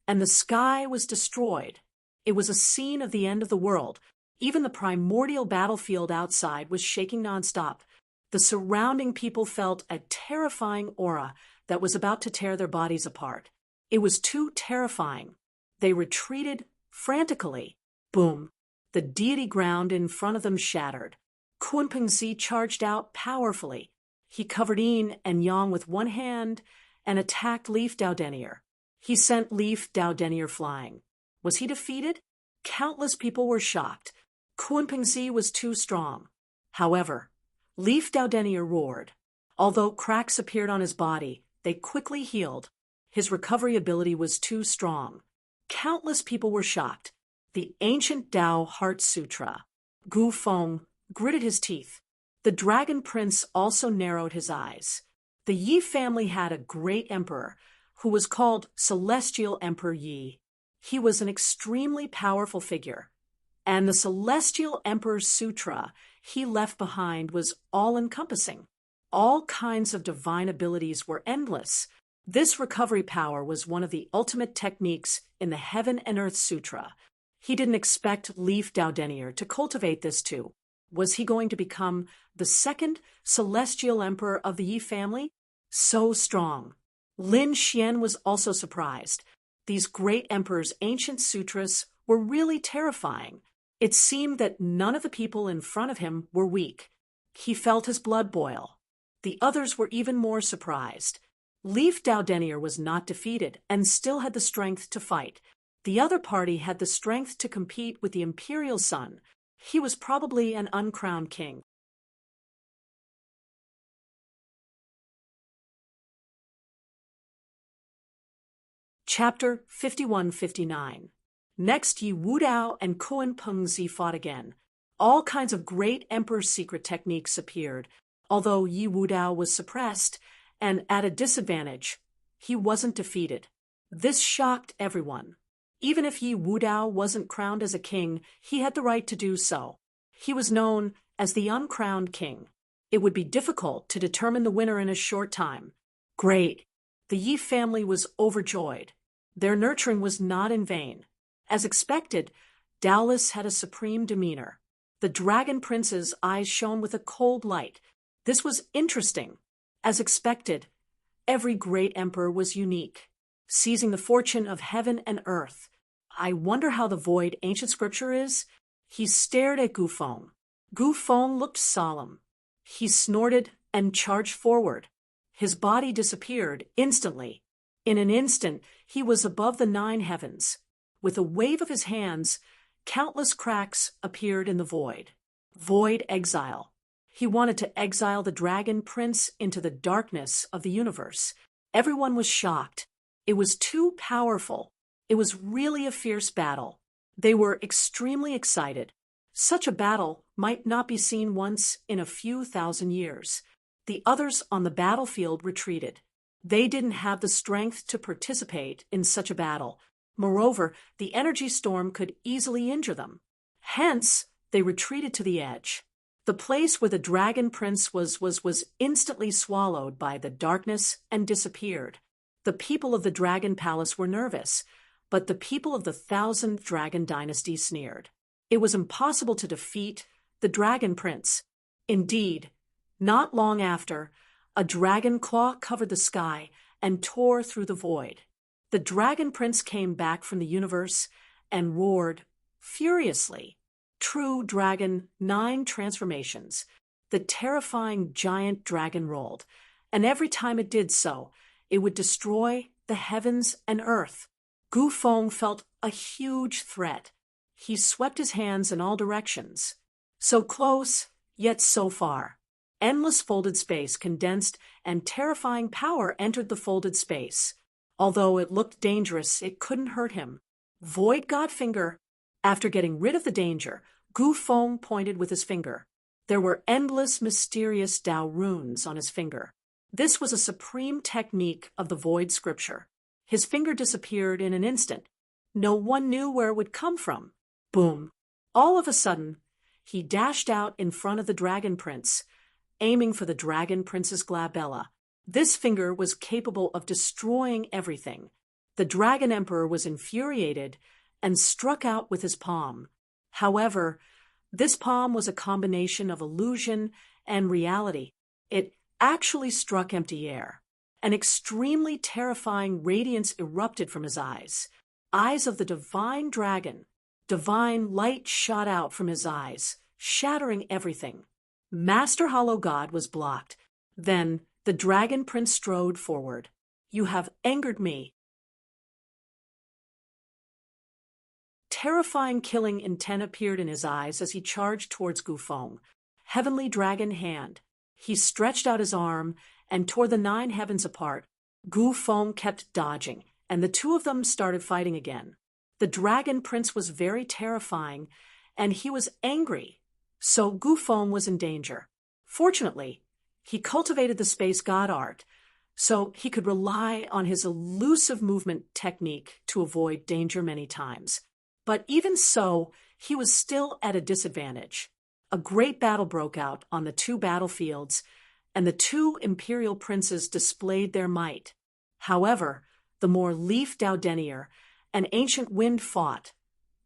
and the sky was destroyed. It was a scene of the end of the world. Even the primordial battlefield outside was shaking nonstop. The surrounding people felt a terrifying aura that was about to tear their bodies apart. It was too terrifying. They retreated frantically. Boom! The deity ground in front of them shattered. Kunpengzi charged out powerfully. He covered yin and yang with one hand and attacked Leif Daudenier. He sent Leif Daudenier flying. Was he defeated? Countless people were shocked. Kunpengzi was too strong. However, Leif Daudenier roared. Although cracks appeared on his body, they quickly healed. His recovery ability was too strong. Countless people were shocked. The ancient Tao Heart Sutra. Gu Feng gritted his teeth. The Dragon Prince also narrowed his eyes. The Yi family had a great emperor who was called Celestial Emperor Yi. He was an extremely powerful figure, and the Celestial Emperor's Sutra he left behind was all-encompassing. All kinds of divine abilities were endless. This recovery power was one of the ultimate techniques in the Heaven and Earth Sutra. He didn't expect Leif Daudenier to cultivate this too. Was he going to become the second celestial emperor of the Yi family? So strong. Lin Xian was also surprised. These great emperors' ancient sutras were really terrifying. It seemed that none of the people in front of him were weak. He felt his blood boil. The others were even more surprised. Leif Daudenier was not defeated and still had the strength to fight. The other party had the strength to compete with the imperial son. He was probably an uncrowned king. Chapter 51-59. Next, Yi Wudao and Kunpengzi fought again. All kinds of great emperor's secret techniques appeared. Although Yi Wudao was suppressed and at a disadvantage, he wasn't defeated. This shocked everyone. Even if Yi Wudao wasn't crowned as a king, he had the right to do so. He was known as the uncrowned king. It would be difficult to determine the winner in a short time. Great! The Yi family was overjoyed. Their nurturing was not in vain. As expected, Daolis had a supreme demeanor. The Dragon Prince's eyes shone with a cold light. This was interesting. As expected, every great emperor was unique, seizing the fortune of heaven and earth. I wonder how the void ancient scripture is? He stared at Gu Feng. Gu Feng looked solemn. He snorted and charged forward. His body disappeared instantly. In an instant, he was above the 9 heavens. With a wave of his hands, countless cracks appeared in the void. Void exile. He wanted to exile the Dragon Prince into the darkness of the universe. Everyone was shocked. It was too powerful. It was really a fierce battle. They were extremely excited. Such a battle might not be seen once in a few thousand years. The others on the battlefield retreated. They didn't have the strength to participate in such a battle. Moreover, the energy storm could easily injure them. Hence, they retreated to the edge. The place where the Dragon Prince was instantly swallowed by the darkness and disappeared. The people of the Dragon Palace were nervous, but the people of the Thousand Dragon Dynasty sneered. It was impossible to defeat the Dragon Prince. Indeed, not long after, a dragon claw covered the sky and tore through the void. The Dragon Prince came back from the universe and roared furiously. True Dragon 9 transformations. The terrifying giant dragon rolled, and every time it did so, it would destroy the heavens and earth. Gu Feng felt a huge threat. He swept his hands in all directions. So close, yet so far. Endless folded space condensed, and terrifying power entered the folded space. Although it looked dangerous, it couldn't hurt him. Void God Finger. After getting rid of the danger, Gu Feng pointed with his finger. There were endless, mysterious Dao runes on his finger. This was a supreme technique of the Void Scripture. His finger disappeared in an instant. No one knew where it would come from. Boom! All of a sudden, he dashed out in front of the Dragon Prince, aiming for the Dragon Prince's glabella. This finger was capable of destroying everything. The Dragon Emperor was infuriated and struck out with his palm. However, this palm was a combination of illusion and reality. It actually struck empty air. An extremely terrifying radiance erupted from his eyes. Eyes of the divine dragon. Divine light shot out from his eyes, shattering everything. Master Hollow God was blocked. Then the Dragon Prince strode forward. You have angered me. Terrifying killing intent appeared in his eyes as he charged towards Gu Feng. Heavenly Dragon Hand. He stretched out his arm and tore the 9 heavens apart. Gu Feng kept dodging, and the two of them started fighting again. The Dragon Prince was very terrifying, and he was angry, so Gu Feng was in danger. Fortunately, he cultivated the space god art, so he could rely on his elusive movement technique to avoid danger many times. But even so, he was still at a disadvantage. A great battle broke out on the 2 battlefields, and the 2 imperial princes displayed their might. However, the more Leaf Dao Denier and Ancient Wind fought,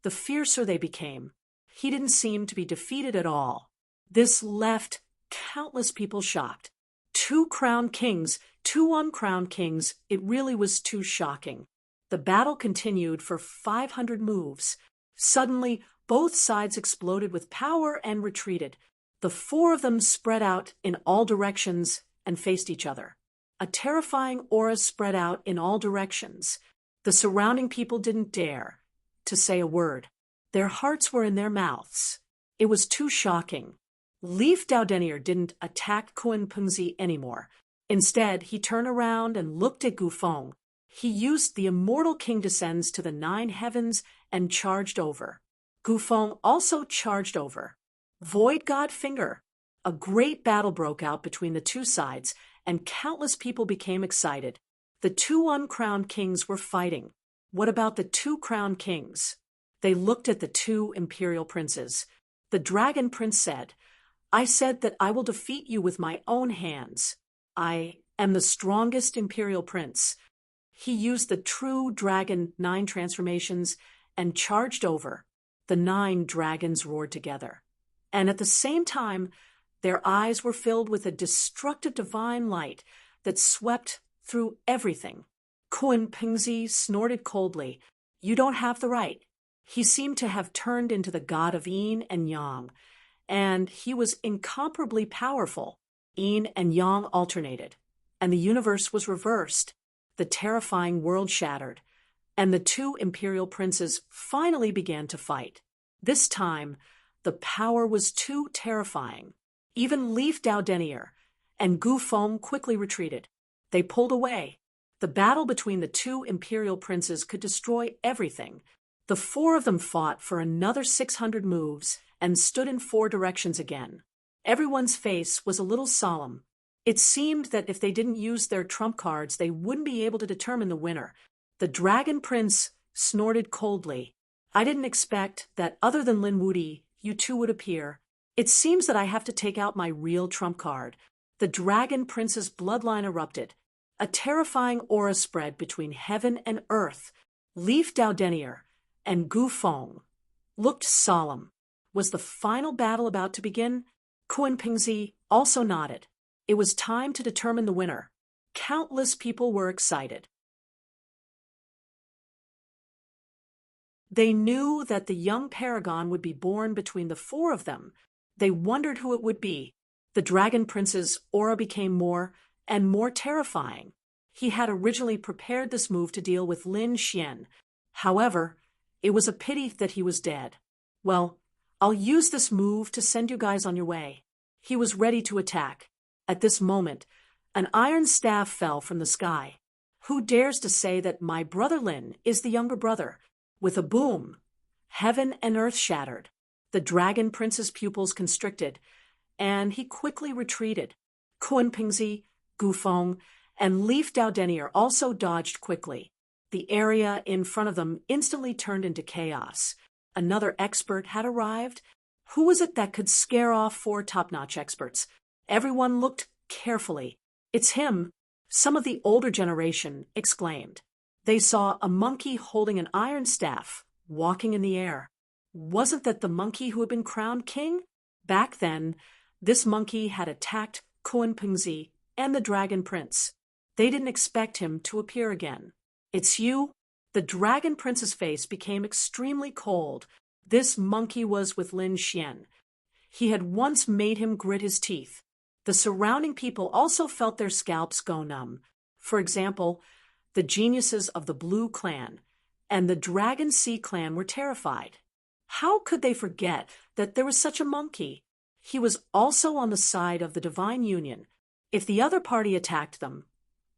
the fiercer they became. He didn't seem to be defeated at all. This left countless people shocked. 2 crowned kings, 2 uncrowned kings, it really was too shocking. The battle continued for 500 moves. Suddenly, both sides exploded with power and retreated. The 4 of them spread out in all directions and faced each other. A terrifying aura spread out in all directions. The surrounding people didn't dare to say a word. Their hearts were in their mouths. It was too shocking. Leaf Dao Denier didn't attack Kun Pengzi anymore. Instead, he turned around and looked at Gu Feng. He used the Immortal King Descends to the 9 heavens and charged over. Gu Feng also charged over. Void God Finger. A great battle broke out between the 2 sides, and countless people became excited. The 2 uncrowned kings were fighting. What about the 2 crowned kings? They looked at the 2 imperial princes. The Dragon Prince said, I said that I will defeat you with my own hands. I am the strongest imperial prince. He used the true Dragon 9 transformations and charged over. The 9 dragons roared together. And at the same time, their eyes were filled with a destructive divine light that swept through everything. Kun Pengzi snorted coldly. You don't have the right. He seemed to have turned into the god of yin and yang, and he was incomparably powerful. Yin and yang alternated, and the universe was reversed. The terrifying world shattered, and the 2 imperial princes finally began to fight. This time, the power was too terrifying. Even Leaf Dao Denier and Gu Feng quickly retreated. They pulled away. The battle between the 2 imperial princes could destroy everything. The 4 of them fought for another 600 moves and stood in 4 directions again. Everyone's face was a little solemn. It seemed that if they didn't use their trump cards, they wouldn't be able to determine the winner. The Dragon Prince snorted coldly. I didn't expect that other than Lin Wudi, you 2 would appear. It seems that I have to take out my real trump card. The Dragon Prince's bloodline erupted. A terrifying aura spread between heaven and earth. Leaf Denier and Gu Feng looked solemn. Was the final battle about to begin? Kun Pingzi also nodded. It was time to determine the winner. Countless people were excited. They knew that the young paragon would be born between the four of them. They wondered who it would be. The Dragon Prince's aura became more and more terrifying. He had originally prepared this move to deal with Lin Xian. However, it was a pity that he was dead. Well, I'll use this move to send you guys on your way. He was ready to attack. At this moment, an iron staff fell from the sky. Who dares to say that my brother Lin is the younger brother? With a boom, heaven and earth shattered. The Dragon Prince's pupils constricted, and he quickly retreated. Kun Pingzi, Gu Feng, and Leaf Denier also dodged quickly. The area in front of them instantly turned into chaos. Another expert had arrived. Who was it that could scare off four top-notch experts? Everyone looked carefully. It's him, some of the older generation exclaimed. They saw a monkey holding an iron staff, walking in the air. Wasn't that the monkey who had been crowned king? Back then, this monkey had attacked Kun Pingzi and the Dragon Prince. They didn't expect him to appear again. It's you? The Dragon Prince's face became extremely cold. This monkey was with Lin Xian. He had once made him grit his teeth. The surrounding people also felt their scalps go numb. For example, the geniuses of the Blue Clan and the Dragon Sea Clan were terrified. How could they forget that there was such a monkey? He was also on the side of the Divine Union. If the other party attacked them,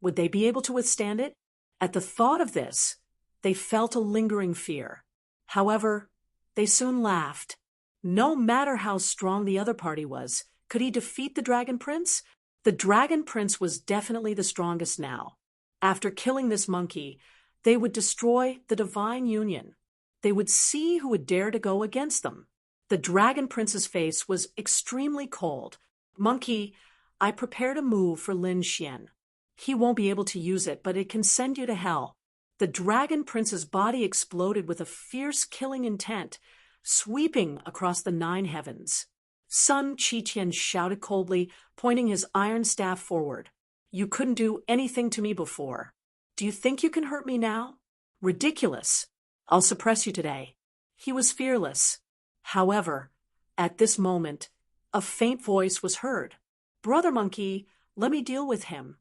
would they be able to withstand it? At the thought of this, they felt a lingering fear. However, they soon laughed. No matter how strong the other party was, could he defeat the Dragon Prince? The Dragon Prince was definitely the strongest now. After killing this monkey, they would destroy the Divine Union. They would see who would dare to go against them. The Dragon Prince's face was extremely cold. Monkey, I prepared a move for Lin Xian. He won't be able to use it, but it can send you to hell. The Dragon Prince's body exploded with a fierce killing intent, sweeping across the 9 heavens. Sun Qiqian shouted coldly, pointing his iron staff forward. You couldn't do anything to me before. Do you think you can hurt me now? Ridiculous. I'll suppress you today. He was fearless. However, at this moment, a faint voice was heard. Brother Monkey, let me deal with him.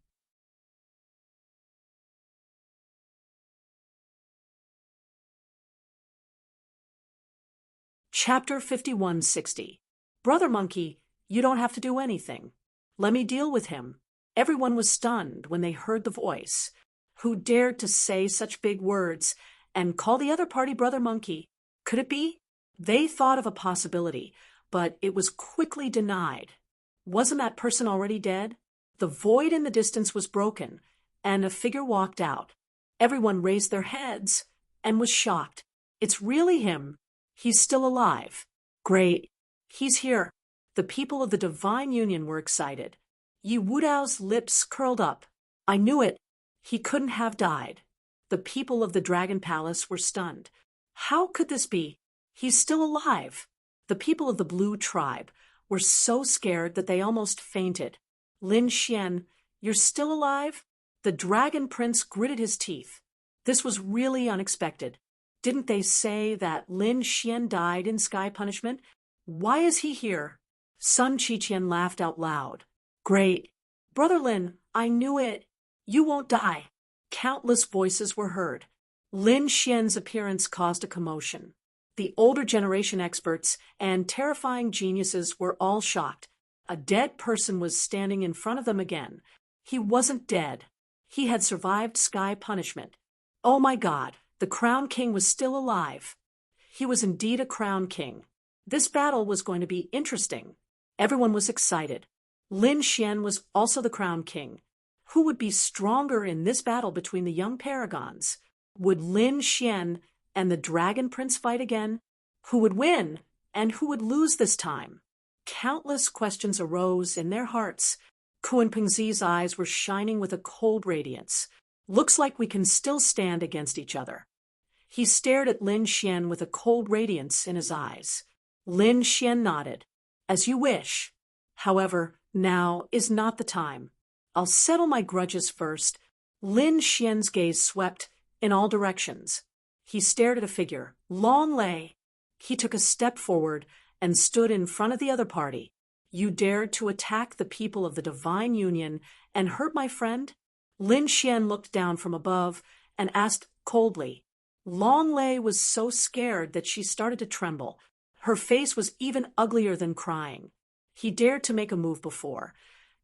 Chapter 5160. Brother Monkey, you don't have to do anything. Let me deal with him. Everyone was stunned when they heard the voice. Who dared to say such big words and call the other party Brother Monkey? Could it be? They thought of a possibility, but it was quickly denied. Wasn't that person already dead? The void in the distance was broken, and a figure walked out. Everyone raised their heads and was shocked. It's really him. He's still alive. Great. He's here. The people of the Divine Union were excited. Yi Wudao's lips curled up. I knew it. He couldn't have died. The people of the Dragon Palace were stunned. How could this be? He's still alive. The people of the Blue Tribe were so scared that they almost fainted. Lin Xian, you're still alive? The Dragon Prince gritted his teeth. This was really unexpected. Didn't they say that Lin Xian died in sky punishment? Why is he here? Sun Qiqian laughed out loud. Great. Brother Lin, I knew it. You won't die. Countless voices were heard. Lin Xian's appearance caused a commotion. The older generation experts and terrifying geniuses were all shocked. A dead person was standing in front of them again. He wasn't dead. He had survived sky punishment. Oh my God, the Crown King was still alive. He was indeed a Crown King. This battle was going to be interesting. Everyone was excited. Lin Xian was also the Crown King. Who would be stronger in this battle between the young paragons? Would Lin Xian and the Dragon Prince fight again? Who would win and who would lose this time? Countless questions arose in their hearts. Kun Pingzi's eyes were shining with a cold radiance. Looks like we can still stand against each other. He stared at Lin Xian with a cold radiance in his eyes. Lin Xian nodded. As you wish. However, now is not the time. I'll settle my grudges first. Lin Xian's gaze swept in all directions. He stared at a figure, Long Lei. He took a step forward and stood in front of the other party. You dared to attack the people of the Divine Union and hurt my friend? Lin Xian looked down from above and asked coldly. Long Lei was so scared that she started to tremble. Her face was even uglier than crying. He dared to make a move before,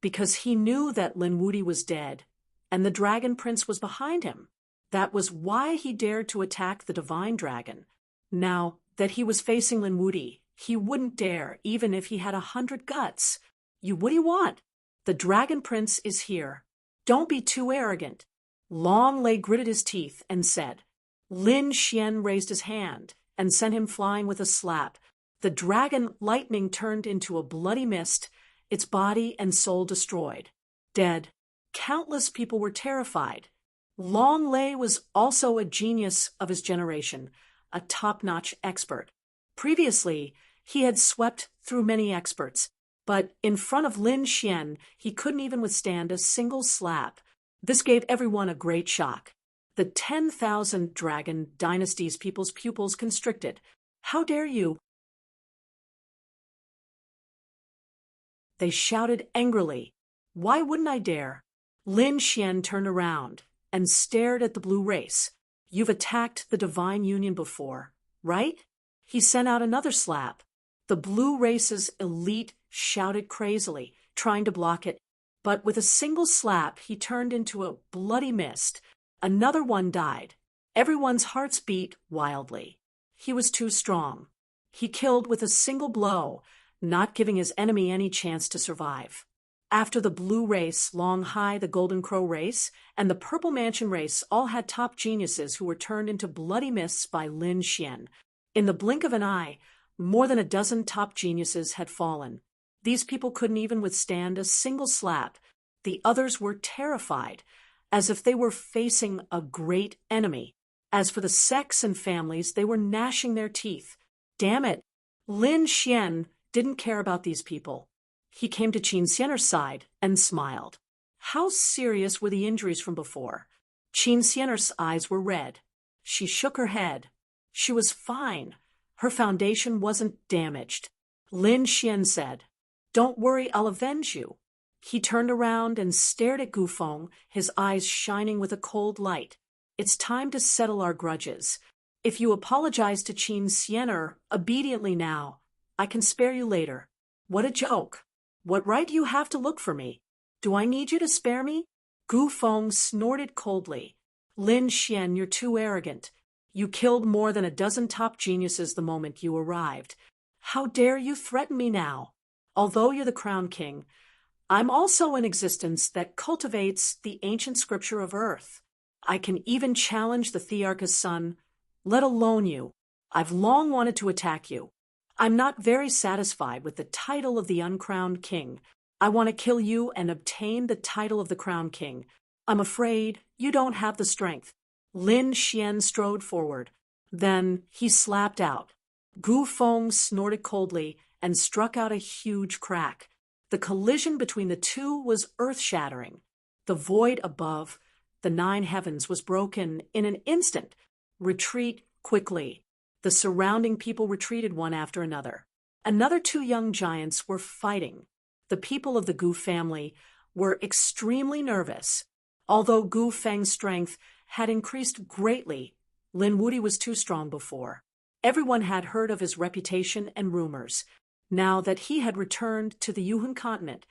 because he knew that Lin Wuti was dead, and the Dragon Prince was behind him. That was why he dared to attack the Divine Dragon. Now that he was facing Lin Wuti, he wouldn't dare, even if he had 100 guts. What do you want? The Dragon Prince is here. Don't be too arrogant. Long Lei gritted his teeth and said. Lin Xian raised his hand and sent him flying with a slap. The dragon lightning turned into a bloody mist, its body and soul destroyed. Dead. Countless people were terrified. Long Lei was also a genius of his generation, a top-notch expert. Previously, he had swept through many experts, but in front of Lin Xian, he couldn't even withstand a single slap. This gave everyone a great shock. The 10,000 Dragon Dynasty's people's pupils constricted. How dare you? They shouted angrily. Why wouldn't I dare? Lin Xian turned around and stared at the blue race. You've attacked the Divine Union before, right? He sent out another slap. The blue race's elite shouted crazily, trying to block it, but with a single slap he turned into a bloody mist. Another one died. Everyone's hearts beat wildly. He was too strong. He killed with a single blow, not giving his enemy any chance to survive. After the blue race, Long Hai, the Golden Crow race, and the Purple Mansion race all had top geniuses who were turned into bloody mists by Lin Xian. In the blink of an eye, more than a dozen top geniuses had fallen. These people couldn't even withstand a single slap. The others were terrified, as if they were facing a great enemy. As for the sects and families, they were gnashing their teeth. Damn it! Lin Xian didn't care about these people. He came to Qin Xianer's side and smiled. How serious were the injuries from before? Qin Xianer's eyes were red. She shook her head. She was fine. Her foundation wasn't damaged. Lin Xian said, Don't worry, I'll avenge you. He turned around and stared at Gu Feng, his eyes shining with a cold light. It's time to settle our grudges. If you apologize to Qin Xianer obediently now, I can spare you later. What a joke. What right do you have to look for me? Do I need you to spare me? Gu Feng snorted coldly. Lin Xian, you're too arrogant. You killed more than a dozen top geniuses the moment you arrived. How dare you threaten me now? Although you're the crown king, I'm also in existence that cultivates the ancient scripture of Earth. I can even challenge the Thearch's son, let alone you. I've long wanted to attack you. I'm not very satisfied with the title of the uncrowned king. I want to kill you and obtain the title of the crown king. I'm afraid you don't have the strength. Lin Xian strode forward. Then he slapped out. Gu Feng snorted coldly and struck out a huge crack. The collision between the two was earth-shattering. The void above, the 9 heavens, was broken in an instant. Retreat quickly. The surrounding people retreated one after another. Another 2 young giants were fighting. The people of the Gu family were extremely nervous. Although Gu Feng's strength had increased greatly, Lin Wuti was too strong before. Everyone had heard of his reputation and rumors. Now that he had returned to the Yuhun continent,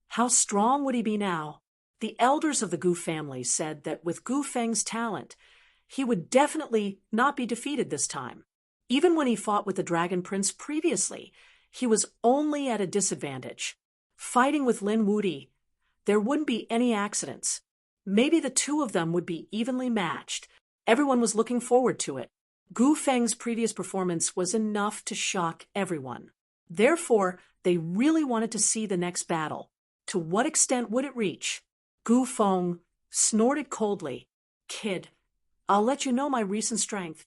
how strong would he be now? The elders of the Gu family said that with Gu Feng's talent, he would definitely not be defeated this time. Even when he fought with the Dragon Prince previously, he was only at a disadvantage. Fighting with Lin Wuti, there wouldn't be any accidents. Maybe the 2 of them would be evenly matched. Everyone was looking forward to it. Gu Feng's previous performance was enough to shock everyone. Therefore, they really wanted to see the next battle. To what extent would it reach? Gu Feng snorted coldly. Kid, I'll let you know my recent strength.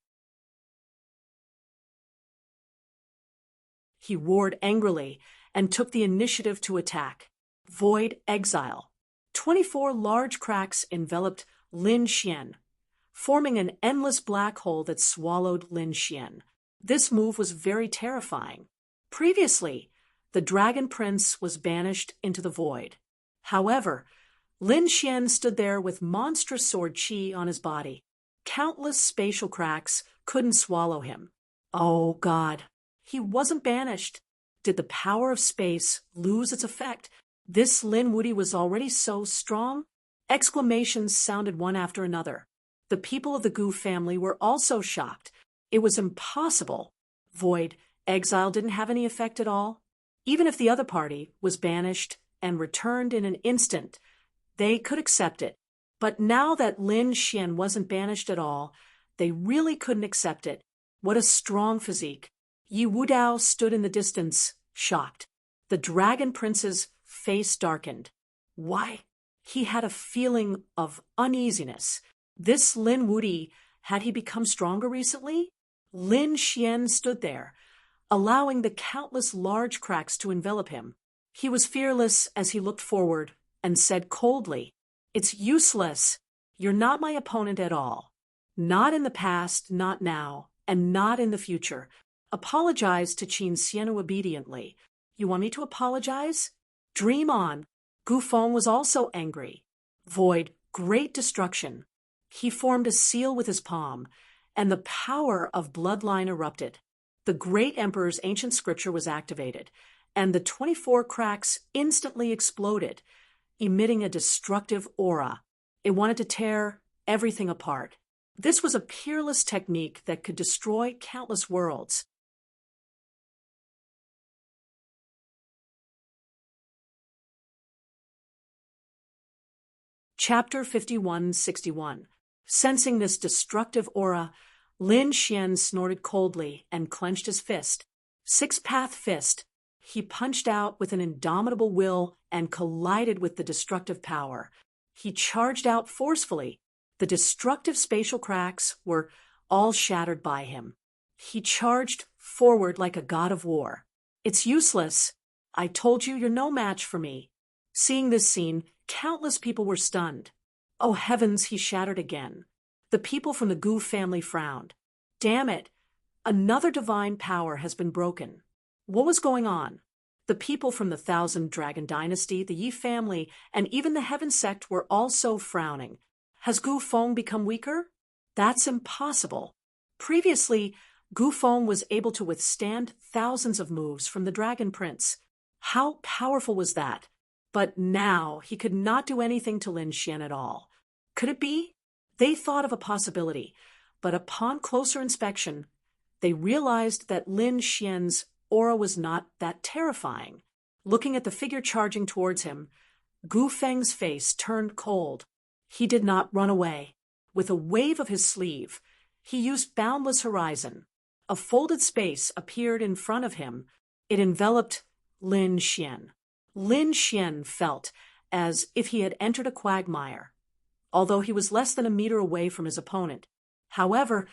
He roared angrily and took the initiative to attack. Void exile. 24 large cracks enveloped Lin Xian, forming an endless black hole that swallowed Lin Xian. This move was very terrifying. Previously, the Dragon Prince was banished into the void. However, Lin Xian stood there with monstrous sword chi on his body. Countless spatial cracks couldn't swallow him. Oh God, he wasn't banished. Did the power of space lose its effect? This Lin Wuti was already so strong? Exclamations sounded one after another. The people of the Gu family were also shocked. It was impossible. Void exile didn't have any effect at all. Even if the other party was banished and returned in an instant, they could accept it. But now that Lin Xian wasn't banished at all, they really couldn't accept it. What a strong physique. Yi Wudao stood in the distance, shocked. The Dragon Prince's face darkened. Why? He had a feeling of uneasiness. This Lin Wuti, had he become stronger recently? Lin Xian stood there, allowing the countless large cracks to envelop him. He was fearless as he looked forward and said coldly, "It's useless. You're not my opponent at all. Not in the past, not now, and not in the future. Apologize to Qin Xianu obediently. You want me to apologize? Dream on." Gu Feng was also angry. Void, great destruction. He formed a seal with his palm, and the power of bloodline erupted. The great emperor's ancient scripture was activated, and the 24 cracks instantly exploded, emitting a destructive aura. It wanted to tear everything apart. This was a peerless technique that could destroy countless worlds. Chapter 5161. Sensing this destructive aura, Lin Xian snorted coldly and clenched his fist. Six-path fist. He punched out with an indomitable will and collided with the destructive power. He charged out forcefully. The destructive spatial cracks were all shattered by him. He charged forward like a god of war. "It's useless. I told you you're no match for me." Seeing this scene, countless people were stunned. Oh heavens, he shattered again. The people from the Gu family frowned. Damn it, another divine power has been broken. What was going on? The people from the Thousand Dragon Dynasty, the Yi family, and even the Heaven sect were also frowning. Has Gu Feng become weaker? That's impossible. Previously, Gu Feng was able to withstand thousands of moves from the Dragon Prince. How powerful was that? But now he could not do anything to Lin Xian at all. Could it be? They thought of a possibility, but upon closer inspection, they realized that Lin Xian's aura was not that terrifying. Looking at the figure charging towards him, Gu Feng's face turned cold. He did not run away. With a wave of his sleeve, he used Boundless Horizon. A folded space appeared in front of him. It enveloped Lin Xian. Lin Xian felt as if he had entered a quagmire, although he was less than a meter away from his opponent. However,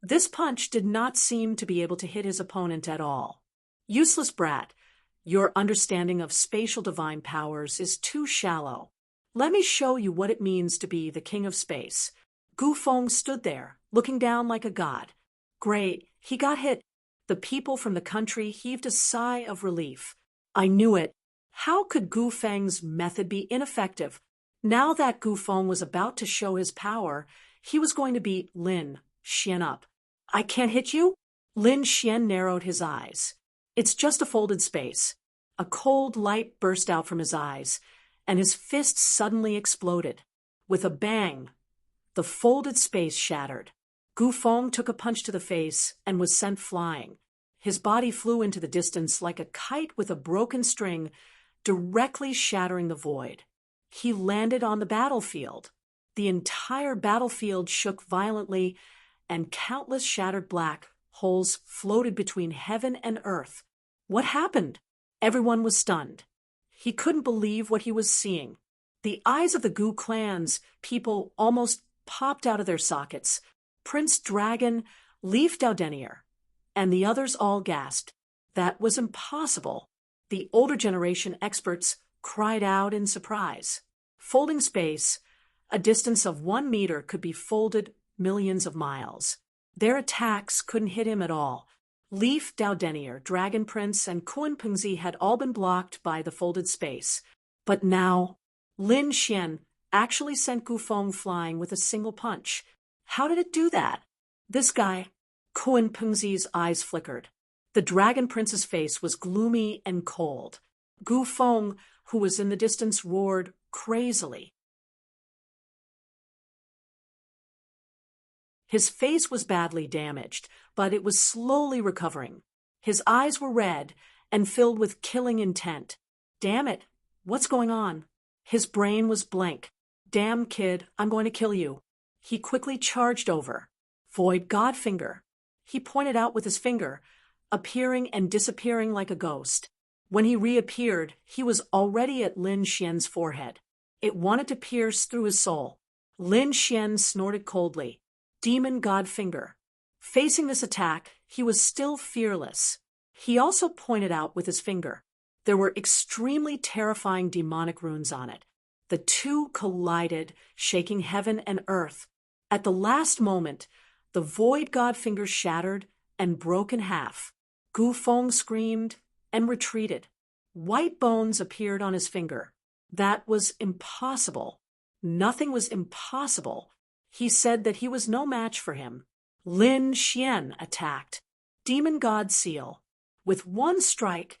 this punch did not seem to be able to hit his opponent at all. Useless brat, your understanding of spatial divine powers is too shallow. Let me show you what it means to be the king of space. Gu Feng stood there, looking down like a god. Great, he got hit. The people from the country heaved a sigh of relief. I knew it. How could Gu Feng's method be ineffective? Now that Gu Feng was about to show his power, he was going to beat Lin Xian up. I can't hit you? Lin Xian narrowed his eyes. It's just a folded space. A cold light burst out from his eyes, and his fist suddenly exploded. With a bang, the folded space shattered. Gu Feng took a punch to the face and was sent flying. His body flew into the distance like a kite with a broken string, directly shattering the void. He landed on the battlefield. The entire battlefield shook violently, and countless shattered black holes floated between heaven and earth. What happened? Everyone was stunned. He couldn't believe what he was seeing. The eyes of the Gu clan's people almost popped out of their sockets. Prince Dragon, Leaf Daudenier, and the others all gasped. That was impossible. The older generation experts cried out in surprise. Folding space, a distance of 1 meter, could be folded millions of miles. Their attacks couldn't hit him at all. Leaf, Daudenier, Dragon Prince, and Kuan Pengzi had all been blocked by the folded space. But now, Lin Xian actually sent Gu Feng flying with a single punch. How did it do that? This guy, Kuan Pengzi's eyes flickered. The Dragon Prince's face was gloomy and cold. Gu Feng, who was in the distance, roared crazily. His face was badly damaged, but it was slowly recovering. His eyes were red and filled with killing intent. Damn it, what's going on? His brain was blank. Damn kid, I'm going to kill you. He quickly charged over. Void Godfinger. He pointed out with his finger, appearing and disappearing like a ghost. When he reappeared, he was already at Lin Xian's forehead. It wanted to pierce through his soul. Lin Xian snorted coldly. Demon Godfinger. Facing this attack, he was still fearless. He also pointed out with his finger. There were extremely terrifying demonic runes on it. The two collided, shaking heaven and earth. At the last moment, the Void Godfinger shattered and broke in half. Gu Feng screamed and retreated. White bones appeared on his finger. That was impossible. Nothing was impossible. He said that he was no match for him. Lin Xian attacked. Demon God Seal. With one strike,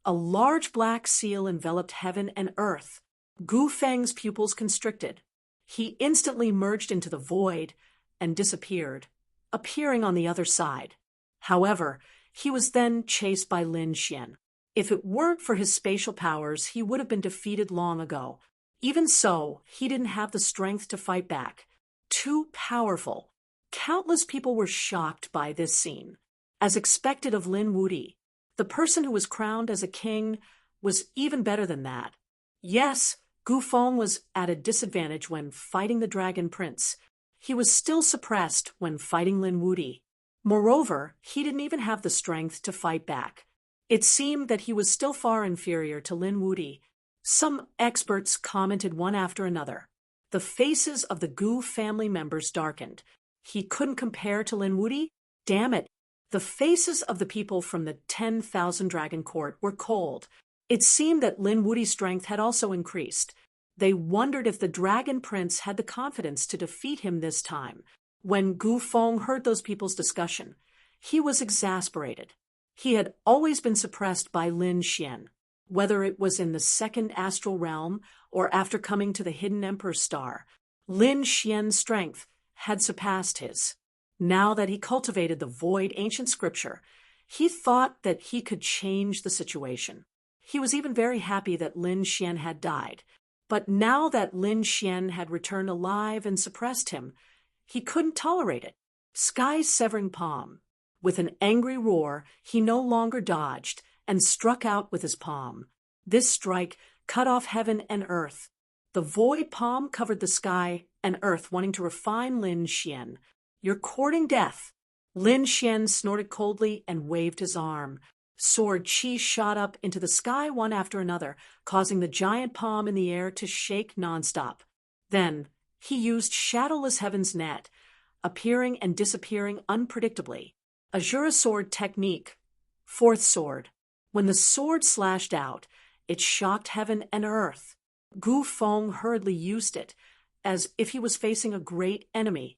a large black seal enveloped heaven and earth. Gu Feng's pupils constricted. He instantly merged into the void and disappeared, appearing on the other side. However, he was then chased by Lin Xian. If it weren't for his spatial powers, he would have been defeated long ago. Even so, he didn't have the strength to fight back. Too powerful. Countless people were shocked by this scene. As expected of Lin Wuti, the person who was crowned as a king was even better than that. Yes, Gu Feng was at a disadvantage when fighting the Dragon Prince. He was still suppressed when fighting Lin Wuti. Moreover, he didn't even have the strength to fight back. It seemed that he was still far inferior to Lin Wuti. Some experts commented one after another. The faces of the Gu family members darkened. He couldn't compare to Lin Wuti? Damn it. The faces of the people from the 10,000 Dragon Court were cold. It seemed that Lin Wuti's strength had also increased. They wondered if the Dragon Prince had the confidence to defeat him this time. When Gu Feng heard those people's discussion, he was exasperated. He had always been suppressed by Lin Xian, whether it was in the second astral realm or after coming to the Hidden Emperor's star. Lin Xian's strength had surpassed his. Now that he cultivated the void ancient scripture, he thought that he could change the situation. He was even very happy that Lin Xian had died. But now that Lin Xian had returned alive and suppressed him, he couldn't tolerate it. Sky's severing palm. With an angry roar, he no longer dodged and struck out with his palm. This strike cut off heaven and earth. The void palm covered the sky and earth, wanting to refine Lin Xian. You're courting death. Lin Xian snorted coldly and waved his arm. Sword chi shot up into the sky one after another, causing the giant palm in the air to shake nonstop. Then he used Shadowless Heaven's net, appearing and disappearing unpredictably. Azura Sword technique. Fourth sword. When the sword slashed out, it shocked heaven and earth. Gu Feng hurriedly used it, as if he was facing a great enemy.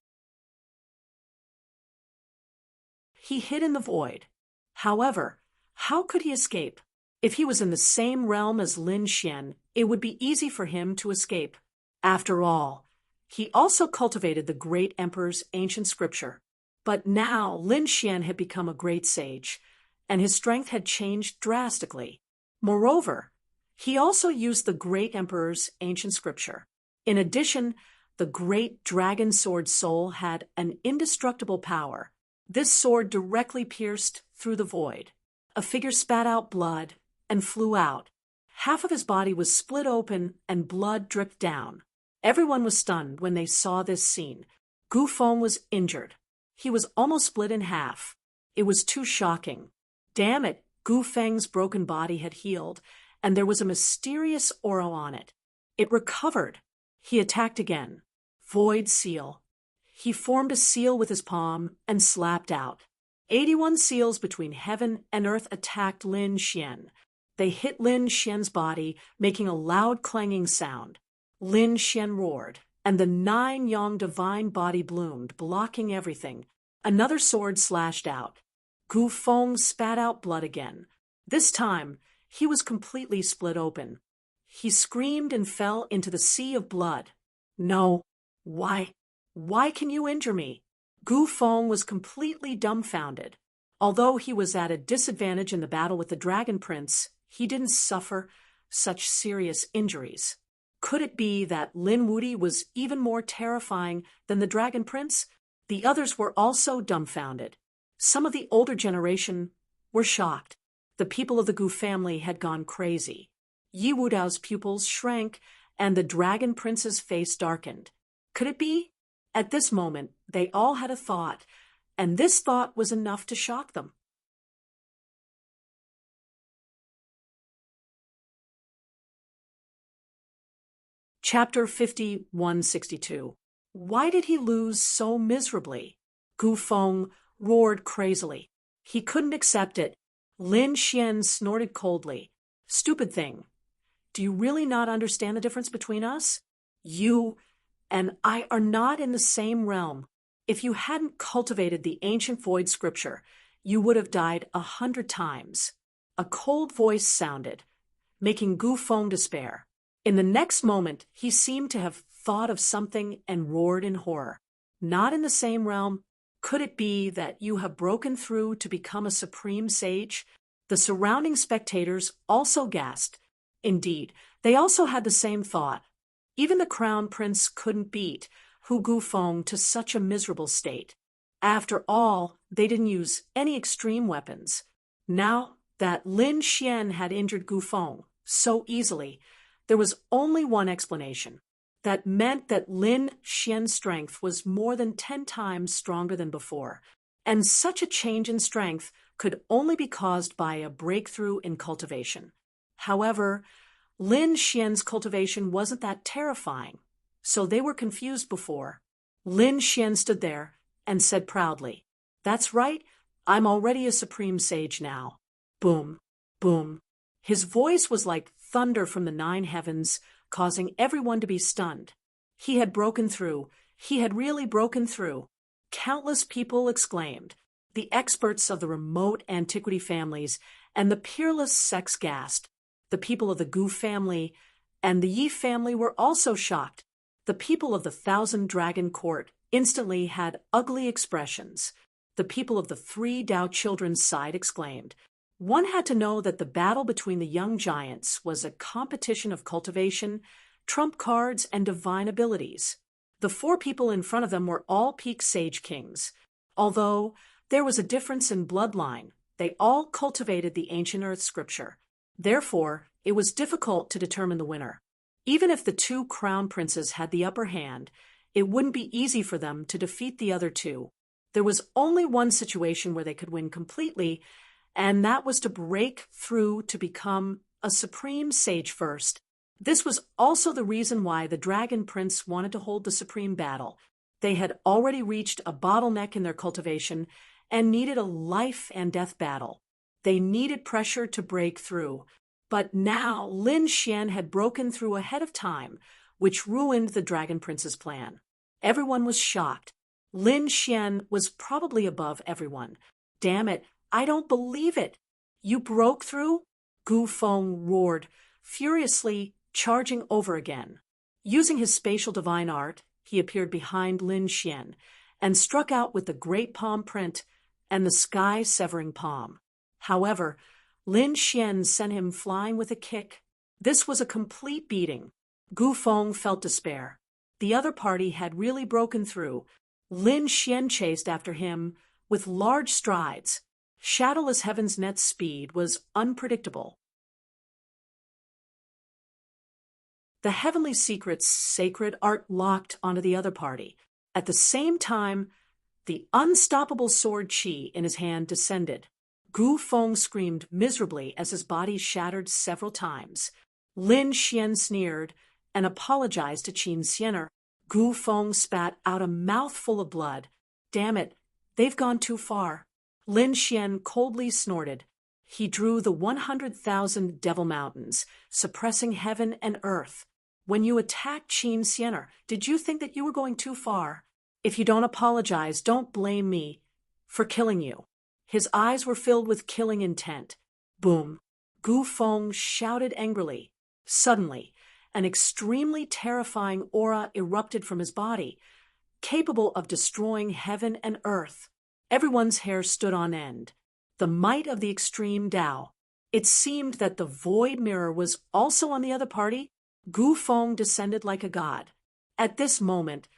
He hid in the void. However, how could he escape? If he was in the same realm as Lin Xian, it would be easy for him to escape. After all, he also cultivated the great emperor's ancient scripture. But now Lin Xian had become a great sage, and his strength had changed drastically. Moreover, he also used the great emperor's ancient scripture. In addition, the great dragon sword soul had an indestructible power. This sword directly pierced through the void. A figure spat out blood and flew out. Half of his body was split open and blood dripped down. Everyone was stunned when they saw this scene. Gu Feng was injured. He was almost split in half. It was too shocking. Damn it, Gu Feng's broken body had healed, and there was a mysterious aura on it. It recovered. He attacked again. Void seal. He formed a seal with his palm and slapped out. 81 seals between heaven and earth attacked Lin Xian. They hit Lin Xian's body, making a loud clanging sound. Lin Xian roared, and the 9 yang divine body bloomed, blocking everything. Another sword slashed out. Gu Feng spat out blood again. This time, he was completely split open. He screamed and fell into the sea of blood. No. Why can you injure me? Gu Feng was completely dumbfounded. Although he was at a disadvantage in the battle with the Dragon Prince, he didn't suffer such serious injuries. Could it be that Lin Wuti was even more terrifying than the Dragon Prince? The others were also dumbfounded. Some of the older generation were shocked. The people of the Gu family had gone crazy. Yi Wudao's pupils shrank, and the Dragon Prince's face darkened. Could it be? At this moment, they all had a thought, and this thought was enough to shock them. Chapter 5162. Why did he lose so miserably? Gu Feng roared crazily. He couldn't accept it. Lin Xian snorted coldly. Stupid thing. Do you really not understand the difference between us? You and I are not in the same realm. If you hadn't cultivated the ancient void scripture, you would have died 100 times. A cold voice sounded, making Gu Feng despair. In the next moment, he seemed to have thought of something and roared in horror. Not in the same realm. Could it be that you have broken through to become a supreme sage? The surrounding spectators also gasped. Indeed, they also had the same thought. Even the crown prince couldn't beat Hu Gufeng to such a miserable state. After all, they didn't use any extreme weapons. Now that Lin Xian had injured Gufeng so easily, there was only one explanation. That meant that Lin Xian's strength was more than 10 times stronger than before, and such a change in strength could only be caused by a breakthrough in cultivation. However, Lin Xian's cultivation wasn't that terrifying, so they were confused before. Lin Xian stood there and said proudly, "That's right, I'm already a supreme sage now." Boom, boom. His voice was like thunder from the 9 heavens, causing everyone to be stunned. He had broken through. He had really broken through. Countless people exclaimed. The experts of the remote antiquity families and the peerless sects gasped. The people of the Gu family and the Yi family were also shocked. The people of the 1,000 Dragon Court instantly had ugly expressions. The people of the 3 Dao children's side exclaimed. One had to know that the battle between the young giants was a competition of cultivation, trump cards, and divine abilities. The 4 people in front of them were all peak sage kings. Although there was a difference in bloodline, they all cultivated the ancient earth scripture. Therefore, it was difficult to determine the winner. Even if the 2 crown princes had the upper hand, it wouldn't be easy for them to defeat the other 2. There was only one situation where they could win completely, and that was to break through to become a supreme sage first. This was also the reason why the Dragon Prince wanted to hold the supreme battle. They had already reached a bottleneck in their cultivation and needed a life and death battle. They needed pressure to break through. But now Lin Xian had broken through ahead of time, which ruined the Dragon Prince's plan. Everyone was shocked. Lin Xian was probably above everyone. Damn it, I don't believe it. You broke through? Gu Feng roared, furiously charging over again. Using his spatial divine art, he appeared behind Lin Xian and struck out with the great palm print and the sky-severing palm. However, Lin Xian sent him flying with a kick. This was a complete beating. Gu Feng felt despair. The other party had really broken through. Lin Xian chased after him with large strides. Shadowless Heaven's net speed was unpredictable. The Heavenly Secret's sacred art locked onto the other party. At the same time, the unstoppable sword chi in his hand descended. Gu Feng screamed miserably as his body shattered several times. Lin Xian sneered and apologized to Qin Xianer. Gu Feng spat out a mouthful of blood. Damn it, they've gone too far. Lin Xian coldly snorted. He drew the 100,000 Devil Mountains, suppressing heaven and earth. When you attacked Qin Xianer, did you think that you were going too far? If you don't apologize, don't blame me for killing you. His eyes were filled with killing intent. Boom. Gu Feng shouted angrily. Suddenly, an extremely terrifying aura erupted from his body, capable of destroying heaven and earth. Everyone's hair stood on end. The might of the extreme Tao. It seemed that the void mirror was also on the other party. Gu Feng descended like a god. At this moment,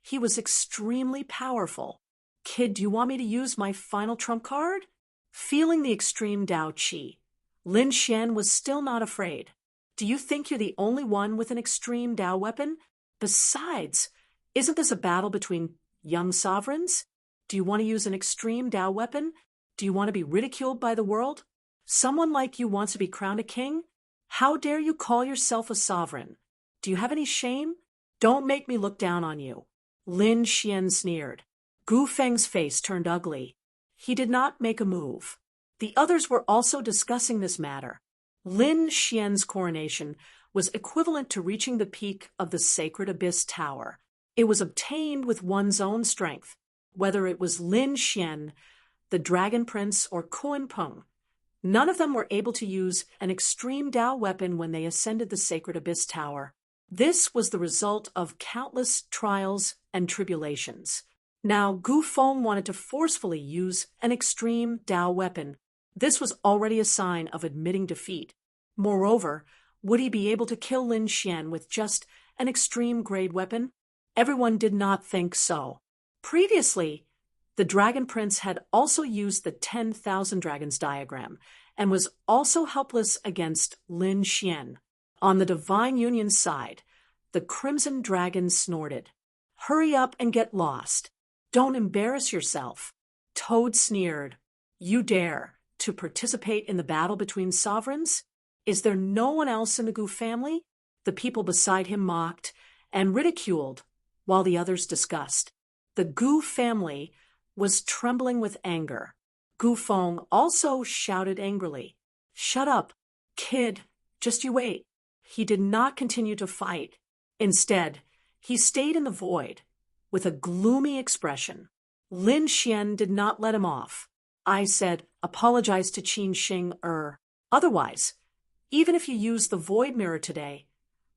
he was extremely powerful. Kid, do you want me to use my final trump card? Feeling the extreme Tao Qi, Lin Xian was still not afraid. Do you think you're the only one with an extreme Tao weapon? Besides, isn't this a battle between young sovereigns? Do you want to use an extreme Tao weapon? Do you want to be ridiculed by the world? Someone like you wants to be crowned a king? How dare you call yourself a sovereign? Do you have any shame? Don't make me look down on you. Lin Xian sneered. Gu Feng's face turned ugly. He did not make a move. The others were also discussing this matter. Lin Xian's coronation was equivalent to reaching the peak of the Sacred Abyss Tower. It was obtained with one's own strength, whether it was Lin Xian, the Dragon Prince, or Kuan Peng. None of them were able to use an extreme Tao weapon when they ascended the Sacred Abyss Tower. This was the result of countless trials and tribulations. Now, Gu Feng wanted to forcefully use an extreme Tao weapon. This was already a sign of admitting defeat. Moreover, would he be able to kill Lin Xian with just an extreme grade weapon? Everyone did not think so. Previously, the Dragon Prince had also used the 10,000 Dragons diagram and was also helpless against Lin Xian. On the Divine Union's side, the Crimson Dragon snorted. Hurry up and get lost. Don't embarrass yourself. Toad sneered. You dare to participate in the battle between sovereigns? Is there no one else in the Gu family? The people beside him mocked and ridiculed while the others discussed. The Gu family was trembling with anger. Gu Feng also shouted angrily. Shut up, kid, just you wait. He did not continue to fight. Instead, he stayed in the void with a gloomy expression. Lin Xian did not let him off. I said, apologize to Qin Xing. Otherwise, even if you use the void mirror today,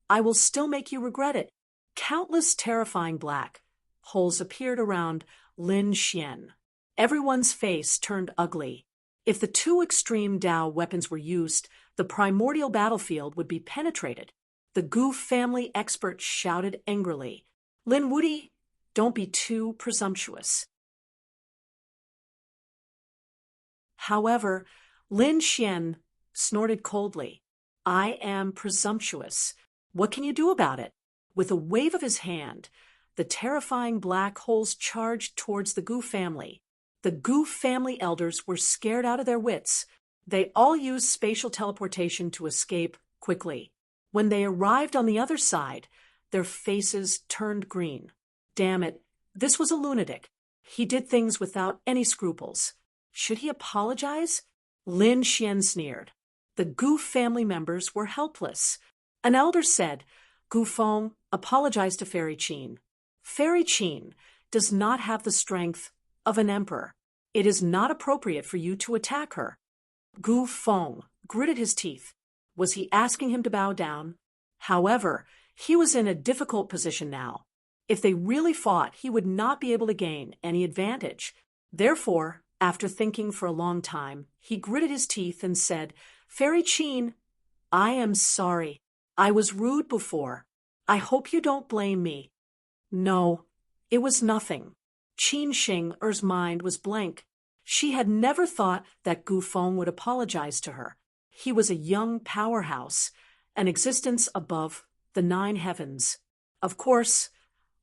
I will still make you regret it. Countless terrifying black holes appeared around Lin Xian. Everyone's face turned ugly. If the two extreme Tao weapons were used, the primordial battlefield would be penetrated. The Gu family expert shouted angrily. Lin Wudi, don't be too presumptuous. However, Lin Xian snorted coldly. I am presumptuous. What can you do about it? With a wave of his hand, the terrifying black holes charged towards the Gu family. The Gu family elders were scared out of their wits. They all used spatial teleportation to escape quickly. When they arrived on the other side, their faces turned green. Damn it, this was a lunatic. He did things without any scruples. Should he apologize? Lin Xian sneered. The Gu family members were helpless. An elder said, Gu Feng, apologize to Fairy Qin. Fairy Qin does not have the strength of an emperor. It is not appropriate for you to attack her. Gu Feng gritted his teeth. Was he asking him to bow down? However, he was in a difficult position now. If they really fought, he would not be able to gain any advantage. Therefore, after thinking for a long time, he gritted his teeth and said, Fairy Qin, I am sorry. I was rude before. I hope you don't blame me. No, it was nothing. Qin Xing's mind was blank. She had never thought that Gu Feng would apologize to her. He was a young powerhouse, an existence above the 9 heavens. Of course,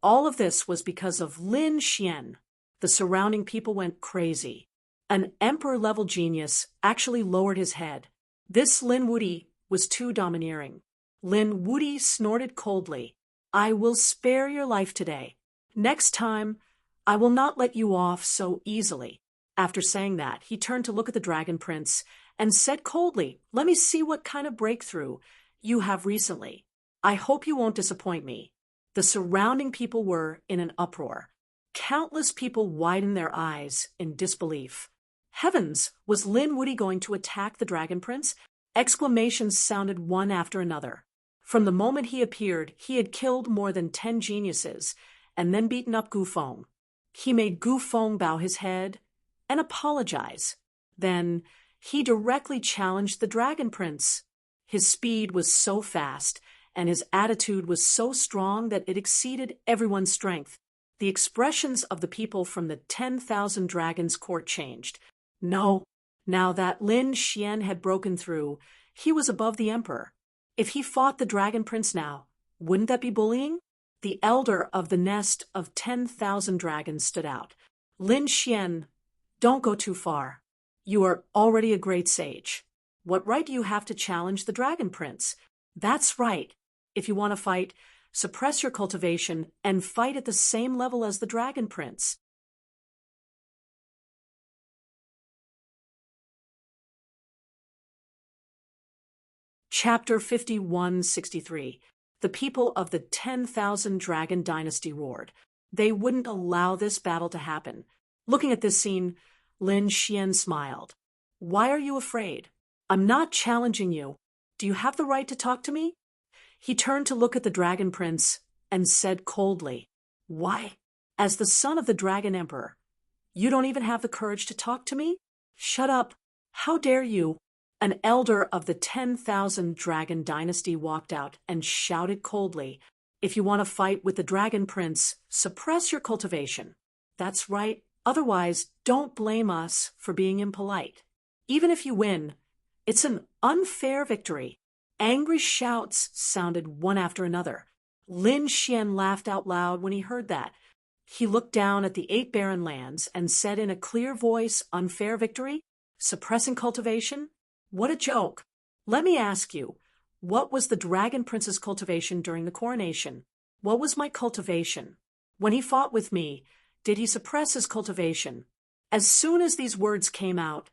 all of this was because of Lin Xian. The surrounding people went crazy. An emperor-level genius actually lowered his head. This Lin Wuti was too domineering. Lin Wuti snorted coldly. I will spare your life today. Next time, I will not let you off so easily. After saying that, he turned to look at the Dragon Prince and said coldly, let me see what kind of breakthrough you have recently. I hope you won't disappoint me. The surrounding people were in an uproar. Countless people widened their eyes in disbelief. Heavens, was Lin Wuti going to attack the Dragon Prince? Exclamations sounded one after another. From the moment he appeared, he had killed more than 10 geniuses and then beaten up Gufeng. He made Gufeng bow his head and apologize. Then he directly challenged the Dragon Prince. His speed was so fast and his attitude was so strong that it exceeded everyone's strength. The expressions of the people from the 10,000 Dragons court changed. No, now that Lin Xian had broken through, he was above the emperor. If he fought the Dragon Prince now, wouldn't that be bullying? The elder of the nest of 10,000 dragons stood out. Lin Xian, don't go too far. You are already a great sage. What right do you have to challenge the Dragon Prince? That's right. If you want to fight, suppress your cultivation and fight at the same level as the Dragon Prince. Chapter 5163. The people of the 10,000 Dragon Dynasty roared. They wouldn't allow this battle to happen. Looking at this scene, Lin Xian smiled. Why are you afraid? I'm not challenging you. Do you have the right to talk to me? He turned to look at the Dragon Prince and said coldly, Why? As the son of the Dragon Emperor, you don't even have the courage to talk to me? Shut up. How dare you? An elder of the 10,000 Dragon Dynasty walked out and shouted coldly, If you want to fight with the Dragon Prince, suppress your cultivation. That's right. Otherwise, don't blame us for being impolite. Even if you win, it's an unfair victory. Angry shouts sounded one after another. Lin Xian laughed out loud when he heard that. He looked down at the 8 barren lands and said in a clear voice, Unfair victory? Suppressing cultivation? What a joke. Let me ask you, what was the Dragon Prince's cultivation during the coronation? What was my cultivation? When he fought with me, did he suppress his cultivation? As soon as these words came out,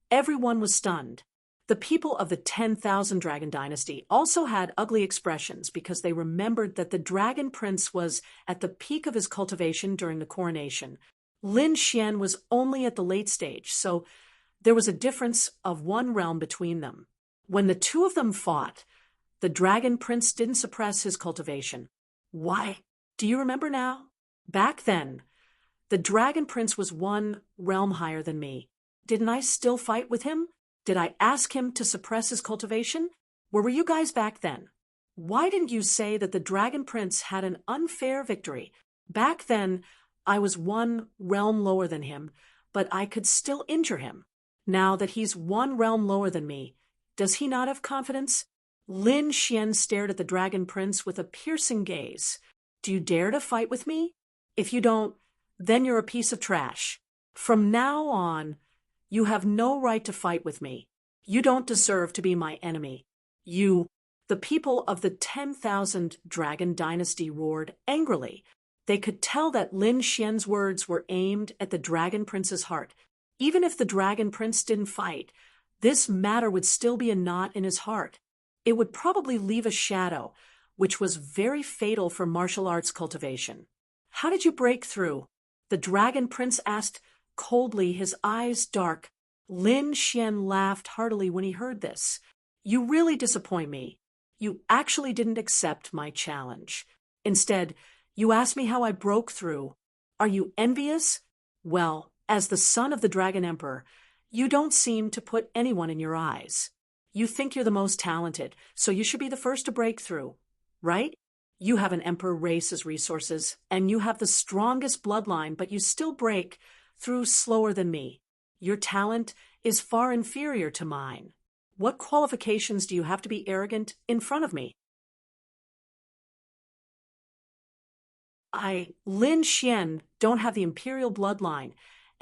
everyone was stunned. The people of the 10,000 Dragon Dynasty also had ugly expressions because they remembered that the Dragon Prince was at the peak of his cultivation during the coronation. Lin Xian was only at the late stage, so there was a difference of 1 realm between them. When the two of them fought, the Dragon Prince didn't suppress his cultivation. Why? Do you remember now? Back then, the Dragon Prince was 1 realm higher than me. Didn't I still fight with him? Did I ask him to suppress his cultivation? Where were you guys back then? Why didn't you say that the Dragon Prince had an unfair victory? Back then, I was 1 realm lower than him, but I could still injure him. Now that he's 1 realm lower than me, does he not have confidence? Lin Xian stared at the Dragon Prince with a piercing gaze. Do you dare to fight with me? If you don't, then you're a piece of trash. From now on, you have no right to fight with me. You don't deserve to be my enemy. The people of the 10,000 Dragon Dynasty roared angrily. They could tell that Lin Xian's words were aimed at the Dragon Prince's heart. Even if the Dragon Prince didn't fight, this matter would still be a knot in his heart. It would probably leave a shadow, which was very fatal for martial arts cultivation. How did you break through? The Dragon Prince asked coldly, his eyes dark. Lin Xian laughed heartily when he heard this. You really disappoint me. You actually didn't accept my challenge. Instead, you asked me how I broke through. Are you envious? Well, as the son of the Dragon Emperor, you don't seem to put anyone in your eyes. You think you're the most talented, so you should be the first to break through, right? You have an emperor race's resources, and you have the strongest bloodline, but you still break through slower than me. Your talent is far inferior to mine. What qualifications do you have to be arrogant in front of me? I, Lin Xian, don't have the imperial bloodline,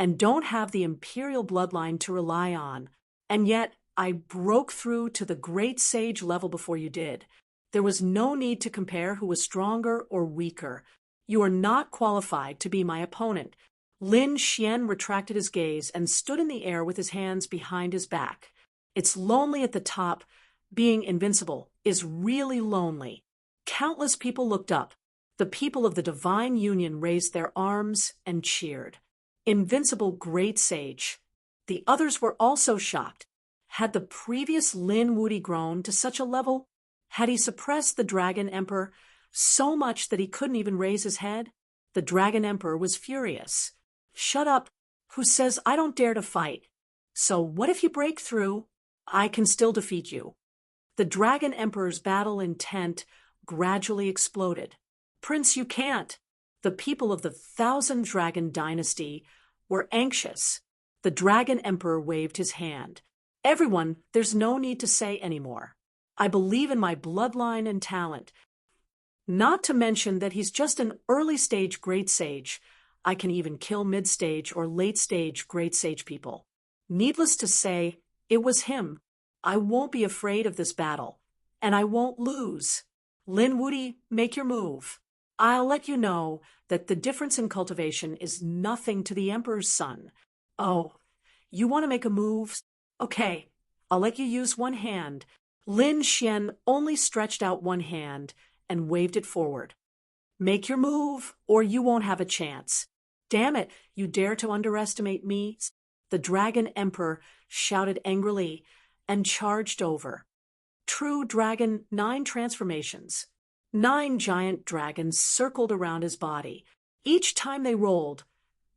and don't have the imperial bloodline to rely on. And yet, I broke through to the great sage level before you did. There was no need to compare who was stronger or weaker. You are not qualified to be my opponent. Lin Xian retracted his gaze and stood in the air with his hands behind his back. It's lonely at the top. Being invincible is really lonely. Countless people looked up. The people of the Divine Union raised their arms and cheered. Invincible great sage. The others were also shocked. Had the previous Lin Wuti grown to such a level? Had he suppressed the Dragon Emperor so much that he couldn't even raise his head? The Dragon Emperor was furious. Shut up. Who says I don't dare to fight? So what if you break through? I can still defeat you. The Dragon Emperor's battle intent gradually exploded. Prince, you can't. The people of the Thousand Dragon Dynasty were anxious. The Dragon Emperor waved his hand. Everyone, there's no need to say anymore. I believe in my bloodline and talent. Not to mention that he's just an early-stage great sage. I can even kill mid-stage or late-stage great sage people. Needless to say, it was him. I won't be afraid of this battle, and I won't lose. Lin Wuti, make your move. I'll let you know that the difference in cultivation is nothing to the Emperor's son. Oh, you want to make a move? Okay, I'll let you use one hand. Lin Xian only stretched out one hand and waved it forward. Make your move, or you won't have a chance. Damn it, you dare to underestimate me? The Dragon Emperor shouted angrily and charged over. True Dragon, 9 transformations. 9 giant dragons circled around his body. Each time they rolled,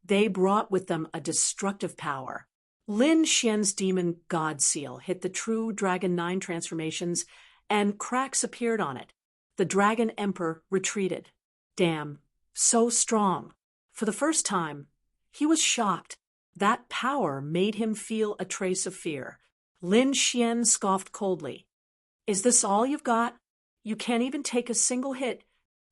they brought with them a destructive power. Lin Xian's demon god seal hit the true Dragon 9 transformations, and cracks appeared on it. The Dragon Emperor retreated. Damn, so strong. For the first time, he was shocked. That power made him feel a trace of fear. Lin Xian scoffed coldly. Is this all you've got? You can't even take a single hit.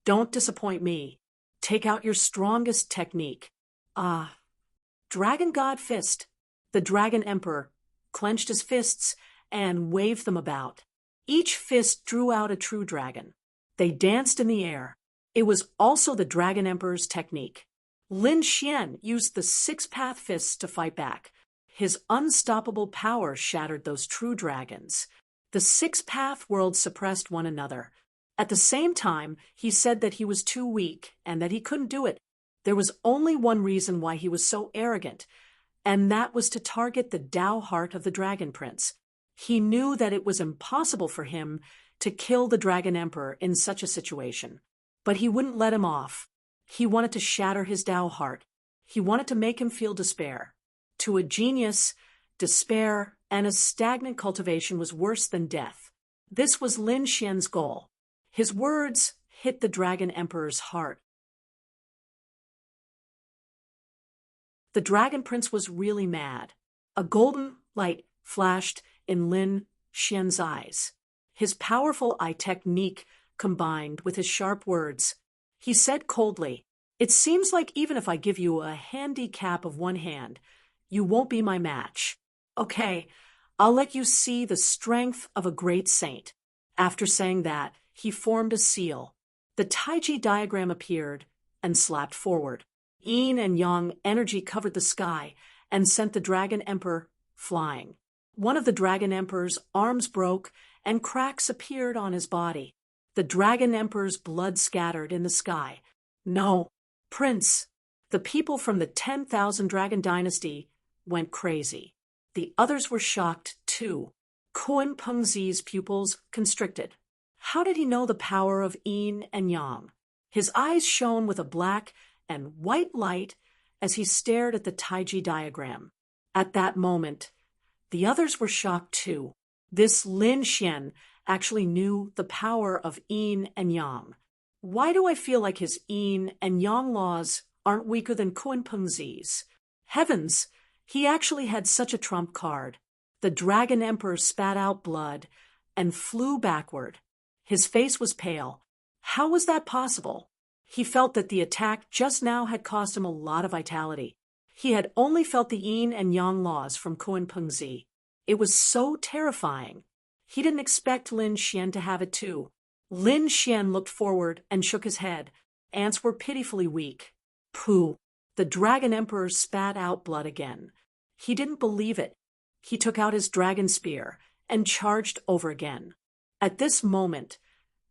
Don't disappoint me. Take out your strongest technique. Dragon God Fist. The Dragon Emperor clenched his fists and waved them about. Each fist drew out a true dragon. They danced in the air. It was also the Dragon Emperor's technique. Lin Xian used the 6-path fists to fight back. His unstoppable power shattered those true dragons. The 6-path worlds suppressed one another. At the same time, he said that he was too weak and that he couldn't do it. There was only one reason why he was so arrogant, and that was to target the Tao heart of the Dragon Prince. He knew that it was impossible for him to kill the Dragon Emperor in such a situation. But he wouldn't let him off. He wanted to shatter his Tao heart. He wanted to make him feel despair. To a genius, despair and a stagnant cultivation was worse than death. This was Lin Xian's goal. His words hit the Dragon Emperor's heart. The Dragon Prince was really mad. A golden light flashed in Lin Xian's eyes. His powerful eye technique combined with his sharp words. He said coldly, "It seems like even if I give you a handicap of one hand, you won't be my match. Okay, I'll let you see the strength of a great saint." After saying that, he formed a seal. The Taiji diagram appeared and slapped forward. Yin and Yang energy covered the sky and sent the Dragon Emperor flying. One of the Dragon Emperor's arms broke and cracks appeared on his body. The Dragon Emperor's blood scattered in the sky. No, Prince. The people from the 10,000 Dragon Dynasty went crazy. The others were shocked, too. Kun Pengzi's pupils constricted. How did he know the power of Yin and Yang? His eyes shone with a black and white light as he stared at the Taiji diagram. At that moment, the others were shocked, too. This Lin Xian actually knew the power of Yin and Yang. Why do I feel like his Yin and Yang laws aren't weaker than Kun Pengzi's? Heavens, he actually had such a trump card. The Dragon Emperor spat out blood and flew backward. His face was pale. How was that possible? He felt that the attack just now had cost him a lot of vitality. He had only felt the yin and yang laws from Kuan Pengzi. It was so terrifying. He didn't expect Lin Xian to have it too. Lin Xian looked forward and shook his head. Ants were pitifully weak. Pooh! The Dragon Emperor spat out blood again. He didn't believe it. He took out his dragon spear and charged over again. At this moment,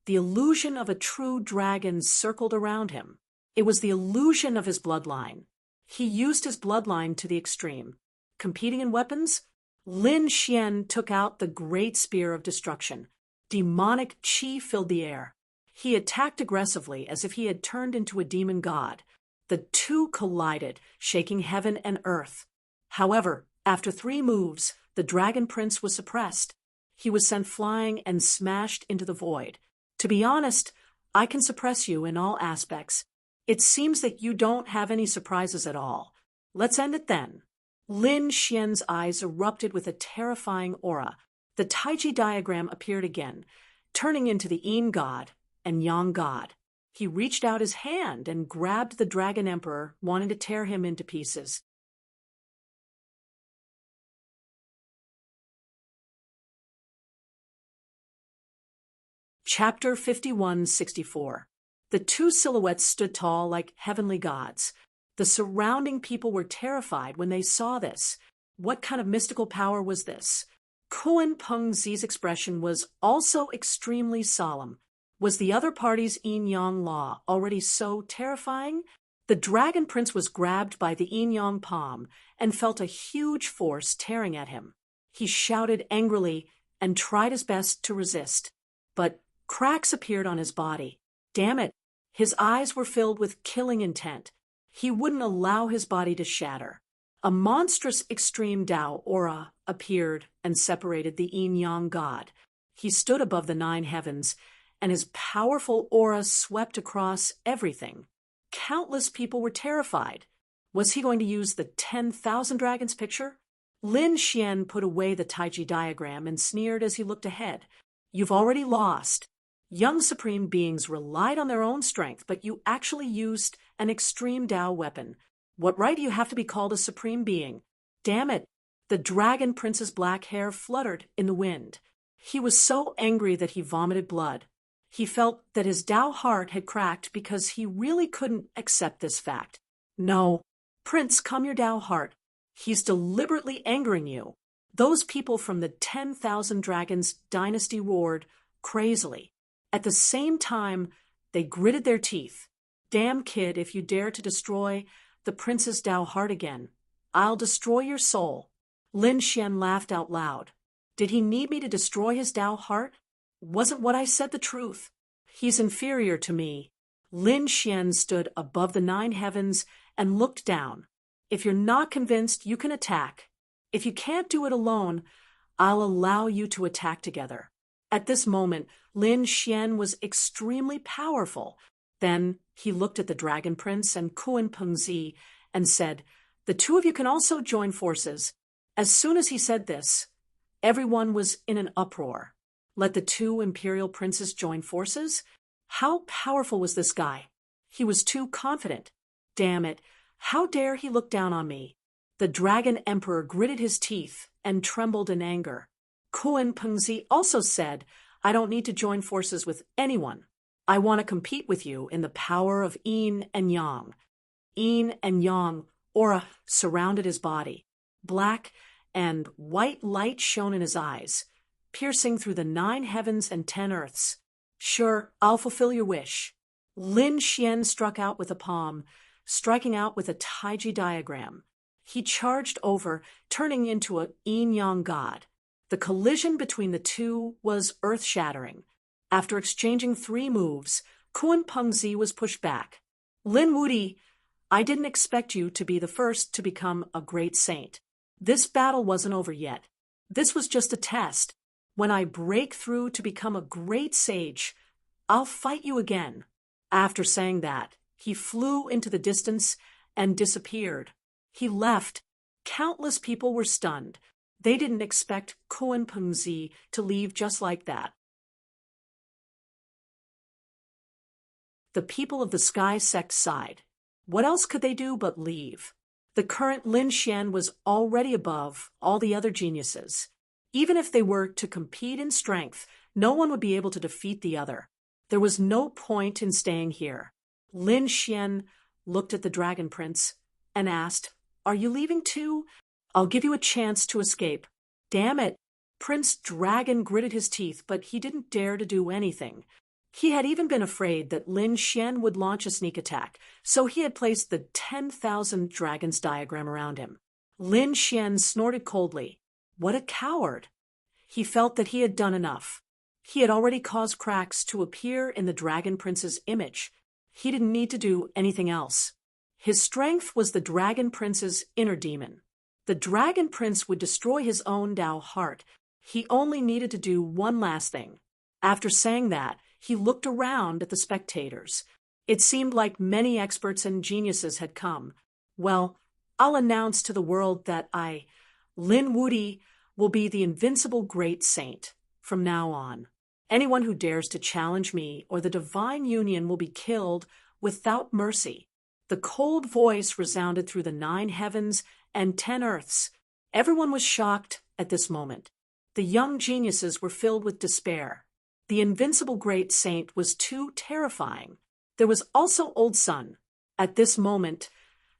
the illusion of a true dragon circled around him. It was the illusion of his bloodline. He used his bloodline to the extreme. Competing in weapons, Lin Xian took out the great spear of destruction. Demonic qi filled the air. He attacked aggressively as if he had turned into a demon god. The two collided, shaking heaven and earth. However, after 3 moves, the Dragon Prince was suppressed. He was sent flying and smashed into the void. To be honest, I can suppress you in all aspects. It seems that you don't have any surprises at all. Let's end it then. Lin Xian's eyes erupted with a terrifying aura. The Taiji diagram appeared again, turning into the Yin god and Yang god. He reached out his hand and grabbed the Dragon Emperor, wanting to tear him into pieces. Chapter 51-64. The two silhouettes stood tall like heavenly gods. The surrounding people were terrified when they saw this. What kind of mystical power was this? Kuan Pengzi's expression was also extremely solemn. Was the other party's yin-yang law already so terrifying? The Dragon Prince was grabbed by the yin-yang palm and felt a huge force tearing at him. He shouted angrily and tried his best to resist. But cracks appeared on his body. Damn it! His eyes were filled with killing intent. He wouldn't allow his body to shatter. A monstrous extreme Tao aura appeared and separated the yin-yang god. He stood above the 9 heavens, and his powerful aura swept across everything. Countless people were terrified. Was he going to use the 10,000 dragons picture? Lin Xian put away the Taiji diagram and sneered as he looked ahead. You've already lost. Young supreme beings relied on their own strength, but you actually used an extreme Tao weapon. What right do you have to be called a supreme being? Damn it! The Dragon Prince's black hair fluttered in the wind. He was so angry that he vomited blood. He felt that his Tao heart had cracked because he really couldn't accept this fact. No, Prince, calm your Tao heart. He's deliberately angering you. Those people from the 10,000 Dragons dynasty roared crazily. At the same time, they gritted their teeth. Damn kid, if you dare to destroy the prince's Tao heart again, I'll destroy your soul. Lin Xian laughed out loud. Did he need me to destroy his Tao heart? Wasn't what I said the truth? He's inferior to me. Lin Xian stood above the 9 heavens and looked down. If you're not convinced, you can attack. If you can't do it alone, I'll allow you to attack together. At this moment, Lin Xian was extremely powerful. Then he looked at the Dragon Prince and Kuan Pengzi and said, "The two of you can also join forces." As soon as he said this, everyone was in an uproar. Let the 2 imperial princes join forces? How powerful was this guy? He was too confident. Damn it, how dare he look down on me? The Dragon Emperor gritted his teeth and trembled in anger. Kuan Pengzi also said, "I don't need to join forces with anyone. I want to compete with you in the power of Yin and Yang." Yin and Yang aura surrounded his body. Black and white light shone in his eyes, piercing through the 9 heavens and 10 earths. "Sure, I'll fulfill your wish." Lin Xian struck out with a palm, striking out with a Taiji diagram. He charged over, turning into a yin-yang god. The collision between the two was earth-shattering. After exchanging 3 moves, Kuan Pengzi was pushed back. "Lin Wudi, I didn't expect you to be the first to become a great saint. This battle wasn't over yet. This was just a test. When I break through to become a great sage, I'll fight you again." After saying that, he flew into the distance and disappeared. He left. Countless people were stunned. They didn't expect Kuan Pengzi to leave just like that. The people of the Sky sect sighed. What else could they do but leave? The current Lin Xian was already above all the other geniuses. Even if they were to compete in strength, no one would be able to defeat the other. There was no point in staying here. Lin Xian looked at the Dragon Prince and asked, "Are you leaving too? I'll give you a chance to escape." "Damn it!" Prince Dragon gritted his teeth, but he didn't dare to do anything. He had even been afraid that Lin Xian would launch a sneak attack, so he had placed the 10,000 dragons diagram around him. Lin Xian snorted coldly. What a coward! He felt that he had done enough. He had already caused cracks to appear in the Dragon Prince's image. He didn't need to do anything else. His strength was the Dragon Prince's inner demon. The Dragon Prince would destroy his own Dao heart. He only needed to do one last thing. After saying that, he looked around at the spectators. It seemed like many experts and geniuses had come. "Well, I'll announce to the world that Lin Wuti, will be the invincible great saint from now on. Anyone who dares to challenge me or the divine union will be killed without mercy." The cold voice resounded through the 9 heavens and 10 earths. Everyone was shocked at this moment. The young geniuses were filled with despair. The invincible great saint was too terrifying. There was also Old Sun. At this moment,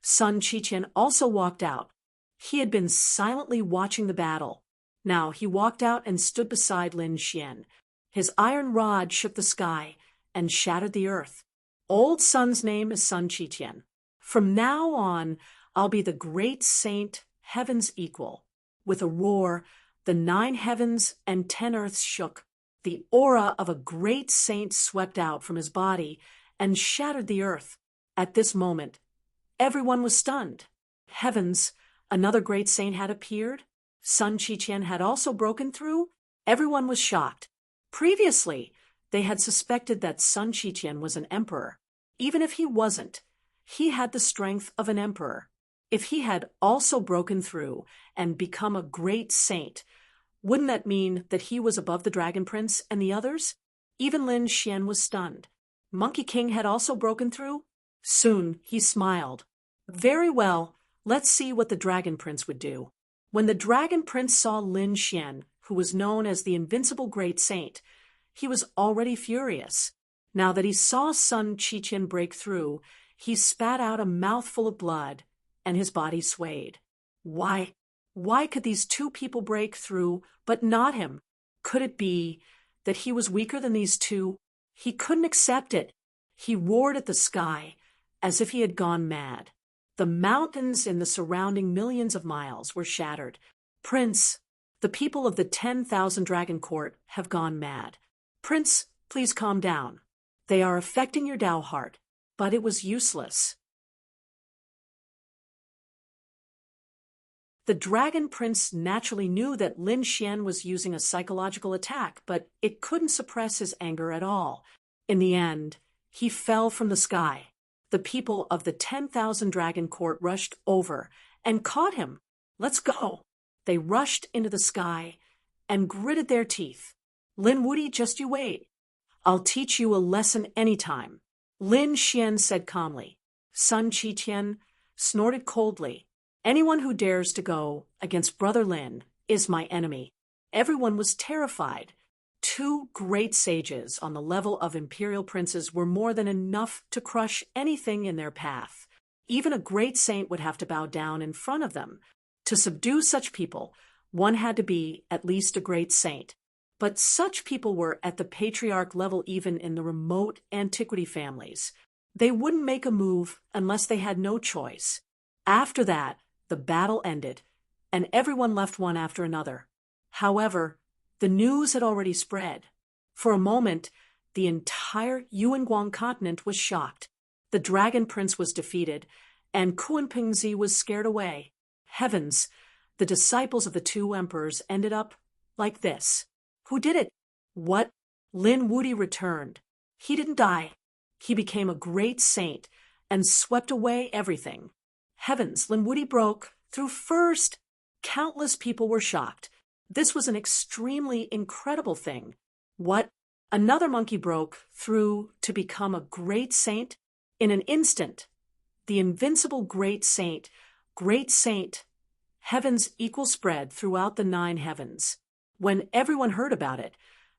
Sun Qiqian also walked out. He had been silently watching the battle. Now he walked out and stood beside Lin Xian. His iron rod shook the sky and shattered the earth. Old Sun's name is Sun Qiqian. From now on, I'll be the great saint, heaven's equal. With a roar, the 9 heavens and 10 earths shook. The aura of a great saint swept out from his body and shattered the earth. At this moment, everyone was stunned. Heavens, another great saint had appeared. Sun Qiqian had also broken through. Everyone was shocked. Previously, they had suspected that Sun Qiqian was an emperor. Even if he wasn't, he had the strength of an emperor. If he had also broken through and become a great saint, wouldn't that mean that he was above the Dragon Prince and the others? Even Lin Xian was stunned. Monkey King had also broken through? Soon he smiled. Very well, let's see what the Dragon Prince would do. When the Dragon Prince saw Lin Xian, who was known as the invincible great saint, he was already furious. Now that he saw Sun Qiqian break through, he spat out a mouthful of blood, and his body swayed. Why could these 2 people break through, but not him? Could it be that he was weaker than these 2? He couldn't accept it. He roared at the sky, as if he had gone mad. The mountains in the surrounding millions of miles were shattered. "Prince, the people of the 10,000 Dragon Court have gone mad. Prince, please calm down. They are affecting your Dao heart." But it was useless. The Dragon Prince naturally knew that Lin Xian was using a psychological attack, but it couldn't suppress his anger at all. In the end, he fell from the sky. The people of the 10,000 Dragon Court rushed over and caught him. "Let's go." They rushed into the sky and gritted their teeth. "Lin Wuti, just you wait. I'll teach you a lesson anytime." Lin Xian said calmly. Sun Qiqian snorted coldly. "Anyone who dares to go against Brother Lin is my enemy." Everyone was terrified. 2 great sages on the level of imperial princes were more than enough to crush anything in their path. Even a great saint would have to bow down in front of them. To subdue such people, one had to be at least a great saint. But such people were at the patriarch level even in the remote antiquity families. They wouldn't make a move unless they had no choice. After that, the battle ended, and everyone left one after another. However, the news had already spread. For a moment, the entire Yuanguang continent was shocked. The Dragon Prince was defeated, and Kunpingzi was scared away. Heavens, the disciples of the 2 emperors ended up like this. Who did it? What? Lin Wuti returned. He didn't die. He became a great saint and swept away everything. Heavens, Lin Wuti broke through first. Countless people were shocked. This was an extremely incredible thing. What? Another monkey broke through to become a great saint? In an instant, the invincible great saint Great Saint, heaven's equal spread throughout the 9 heavens. When everyone heard about it,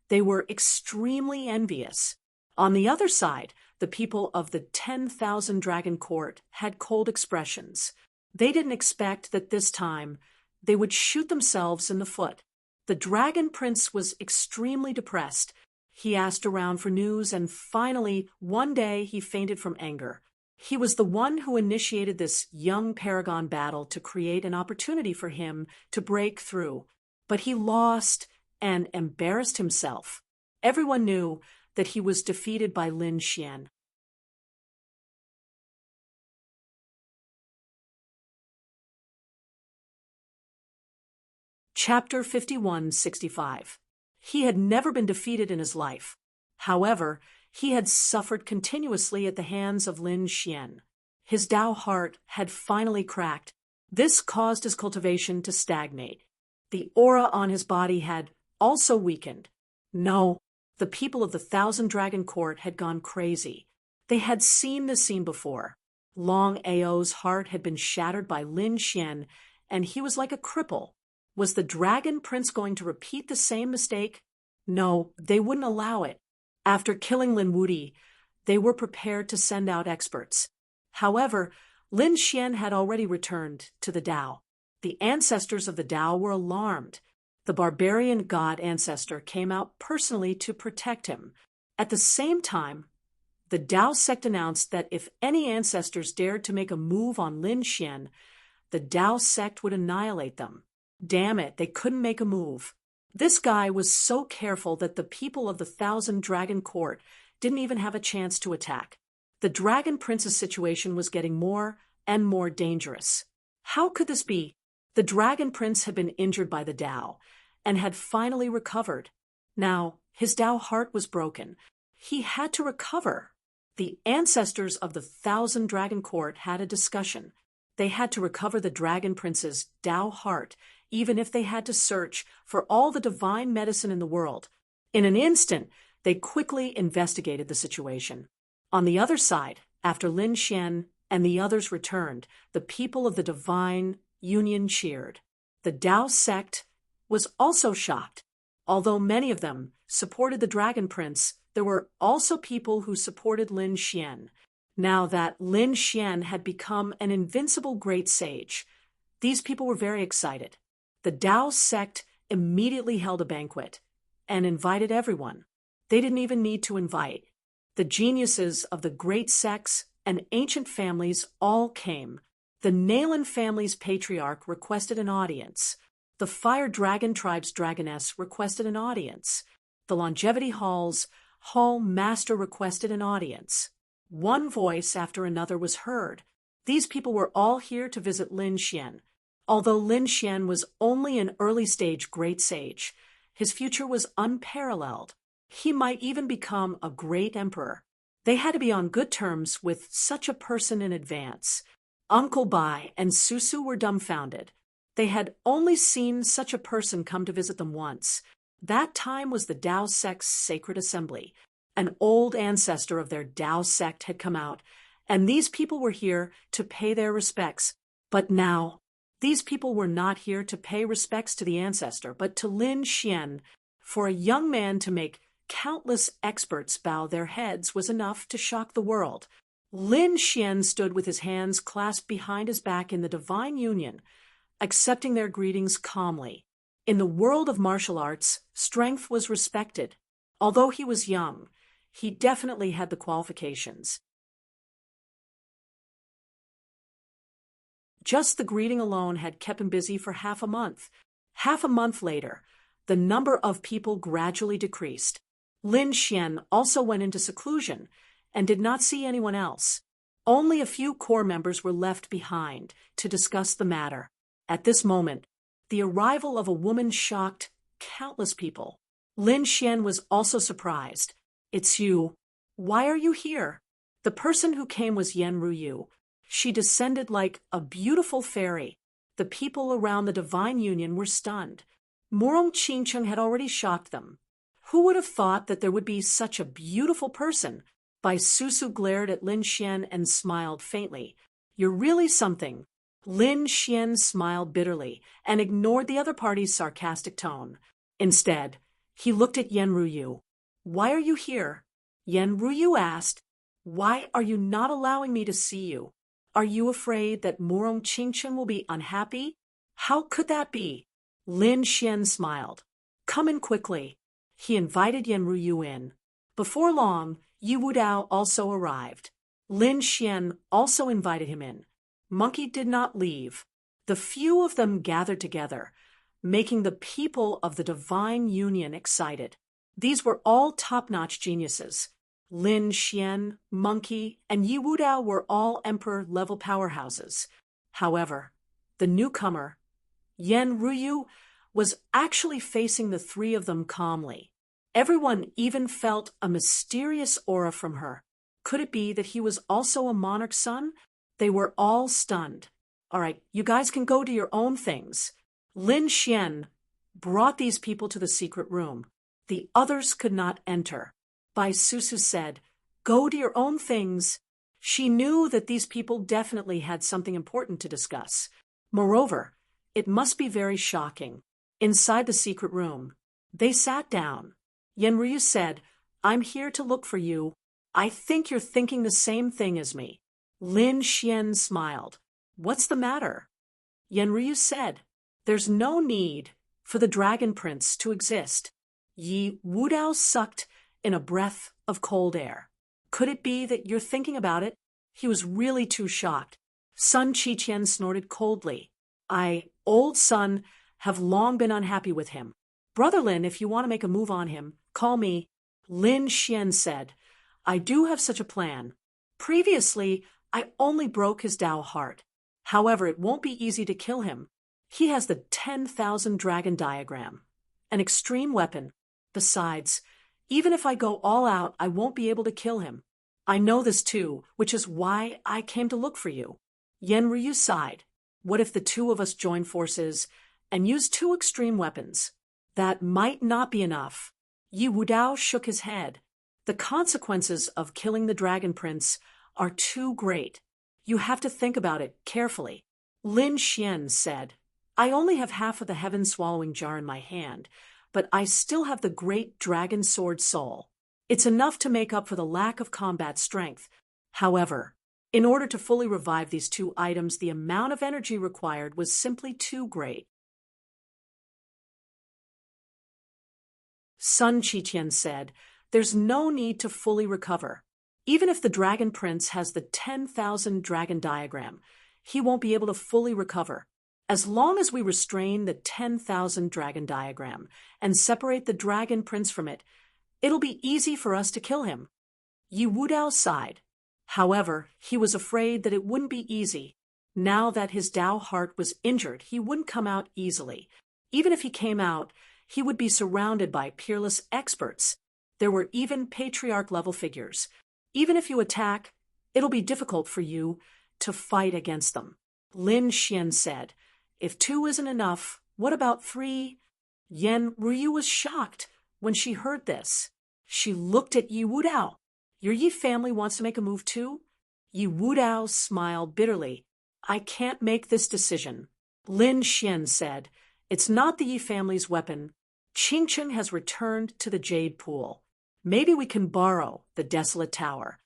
they were extremely envious. On the other side, the people of the 10,000 dragon court had cold expressions. They didn't expect that this time they would shoot themselves in the foot. The dragon prince was extremely depressed. He asked around for news, and finally, one day he fainted from anger. He was the one who initiated this young paragon battle to create an opportunity for him to break through. But he lost and embarrassed himself. Everyone knew that he was defeated by Lin Xian. Chapter 5165. He had never been defeated in his life. However, he had suffered continuously at the hands of Lin Xian. His Tao heart had finally cracked. This caused his cultivation to stagnate. The aura on his body had also weakened. No, the people of the 1,000 Dragon Court had gone crazy. They had seen this scene before. Long Ao's heart had been shattered by Lin Xian, and he was like a cripple. Was the Dragon Prince going to repeat the same mistake? No, they wouldn't allow it. After killing Lin Wuti, they were prepared to send out experts. However, Lin Xian had already returned to the Tao. The ancestors of the Tao were alarmed. The barbarian god ancestor came out personally to protect him. At the same time, the Tao sect announced that if any ancestors dared to make a move on Lin Xian, the Tao sect would annihilate them. Damn it, they couldn't make a move. This guy was so careful that the people of the 1,000 Dragon Court didn't even have a chance to attack. The Dragon Prince's situation was getting more and more dangerous. How could this be? The Dragon Prince had been injured by the Tao and had finally recovered. Now, his Tao heart was broken. He had to recover. The ancestors of the 1,000 Dragon Court had a discussion. They had to recover the Dragon Prince's Tao heart, even if they had to search for all the divine medicine in the world. In an instant, they quickly investigated the situation. On the other side, after Lin Xian and the others returned, the people of the divine union cheered. The Tao sect was also shocked. Although many of them supported the Dragon Prince, there were also people who supported Lin Xian. Now that Lin Xian had become an invincible great sage, these people were very excited. The Tao sect immediately held a banquet and invited everyone. They didn't even need to invite. The geniuses of the great sects and ancient families all came. The Nalan family's patriarch requested an audience. The Fire Dragon tribe's dragoness requested an audience. The Longevity Hall's hall master requested an audience. One voice after another was heard. These people were all here to visit Lin Xian. Although Lin Xian was only an early-stage great sage, his future was unparalleled. He might even become a great emperor. They had to be on good terms with such a person in advance. Uncle Bai and Susu were dumbfounded. They had only seen such a person come to visit them once. That time was the Tao sect's sacred assembly. An old ancestor of their Tao sect had come out, and these people were here to pay their respects. But now, these people were not here to pay respects to the ancestor, but to Lin Xian. For a young man to make countless experts bow their heads was enough to shock the world. Lin Xian stood with his hands clasped behind his back in the divine union, accepting their greetings calmly. In the world of martial arts, strength was respected. Although he was young, he definitely had the qualifications. Just the greeting alone had kept him busy for half a month. Half a month later, the number of people gradually decreased. Lin Xian also went into seclusion and did not see anyone else. Only a few core members were left behind to discuss the matter. At this moment, the arrival of a woman shocked countless people. Lin Xian was also surprised. "It's you. Why are you here?" The person who came was Yan Ruyu. She descended like a beautiful fairy. The people around the divine union were stunned. Murong Qingcheng had already shocked them. Who would have thought that there would be such a beautiful person? Bai Susu glared at Lin Xian and smiled faintly. "You're really something." Lin Xian smiled bitterly and ignored the other party's sarcastic tone. Instead, he looked at Yan Ruyu. Why are you here? Yan Ruyu asked. Why are you not allowing me to see you? Are you afraid that Murong Qingchen will be unhappy? How could that be? Lin Xian smiled. Come in quickly. He invited Yan Ruyu in. Before long, Yi Wudao also arrived. Lin Xian also invited him in. Monkey did not leave. The few of them gathered together, making the people of the divine union excited. These were all top-notch geniuses. Lin Xian, Monkey, and Yi Wudao were all emperor-level powerhouses. However, the newcomer, Yan Ruyu, was actually facing the three of them calmly. Everyone even felt a mysterious aura from her. Could it be that he was also a monarch's son? They were all stunned. All right, you guys can go to your own things. Lin Xian brought these people to the secret room. The others could not enter. Bai Susu said, Go to your own things. She knew that these people definitely had something important to discuss. Moreover, it must be very shocking. Inside the secret room, they sat down. Yan Ryu said, I'm here to look for you. I think you're thinking the same thing as me. Lin Xian smiled. What's the matter? Yan Ryu said, There's no need for the Dragon Prince to exist. Yi Wudao sucked in a breath of cold air. Could it be that you're thinking about it? He was really too shocked. Sun Qiqian snorted coldly. Old Sun, have long been unhappy with him. Brother Lin, if you want to make a move on him, call me. Lin Xian said, I do have such a plan. Previously, I only broke his Dao heart. However, it won't be easy to kill him. He has the 10,000 dragon diagram, an extreme weapon. Besides, even if I go all out, I won't be able to kill him. I know this too, which is why I came to look for you. Yan Ryu sighed. What if the two of us join forces and use two extreme weapons? That might not be enough. Yi Wudao shook his head. The consequences of killing the Dragon Prince are too great. You have to think about it carefully. Lin Xian said, I only have half of the heaven-swallowing jar in my hand, but I still have the great dragon sword soul. It's enough to make up for the lack of combat strength. However, in order to fully revive these two items, the amount of energy required was simply too great. Sun Qiqian said, There's no need to fully recover. Even if the Dragon Prince has the 10,000 dragon diagram, he won't be able to fully recover. As long as we restrain the 10,000 dragon diagram and separate the Dragon Prince from it, it'll be easy for us to kill him. Yi Wudao sighed. However, he was afraid that it wouldn't be easy. Now that his Dao heart was injured, he wouldn't come out easily. Even if he came out, he would be surrounded by peerless experts. There were even patriarch-level figures. Even if you attack, it'll be difficult for you to fight against them. Lin Xian said, If 2 isn't enough, what about 3? Yan Ryu was shocked when she heard this. She looked at Yi Wudao. Your Yi family wants to make a move too? Yi Wudao smiled bitterly. I can't make this decision. Lin Xian said, It's not the Yi family's weapon. Qingchen has returned to the Jade Pool. Maybe we can borrow the Desolate Tower.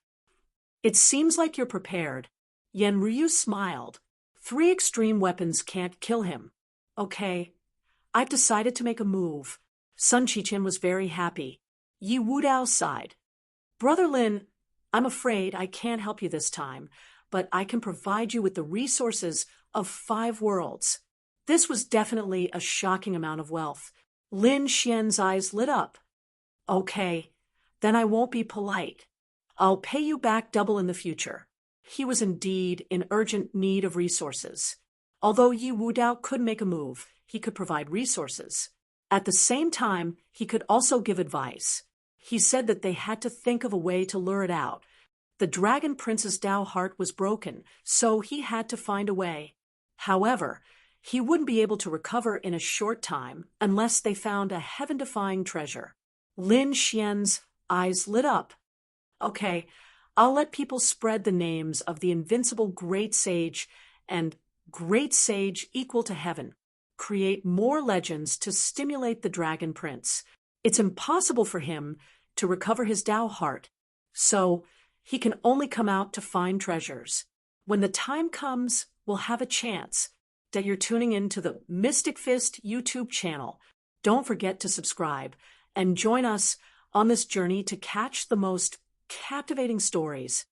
It seems like you're prepared. Yan Ryu smiled. 3 extreme weapons can't kill him. Okay, I've decided to make a move. Sun Qiqian was very happy. Yi Wudao sighed. Brother Lin, I'm afraid I can't help you this time, but I can provide you with the resources of 5 worlds. This was definitely a shocking amount of wealth. Lin Xian's eyes lit up. Okay, then I won't be polite. I'll pay you back double in the future. He was indeed in urgent need of resources. Although Yi Wudao could make a move, he could provide resources. At the same time, he could also give advice. He said that they had to think of a way to lure it out. The Dragon Prince's Dao heart was broken, so he had to find a way. However, he wouldn't be able to recover in a short time unless they found a heaven-defying treasure. Lin Xian's eyes lit up. Okay, I'll let people spread the names of the invincible great sage and great sage equal to heaven. Create more legends to stimulate the Dragon Prince. It's impossible for him to recover his Tao heart, so he can only come out to find treasures. When the time comes, we'll have a chance. That you're tuning into the Mystic Fist YouTube channel. Don't forget to subscribe and join us on this journey to catch the most captivating stories.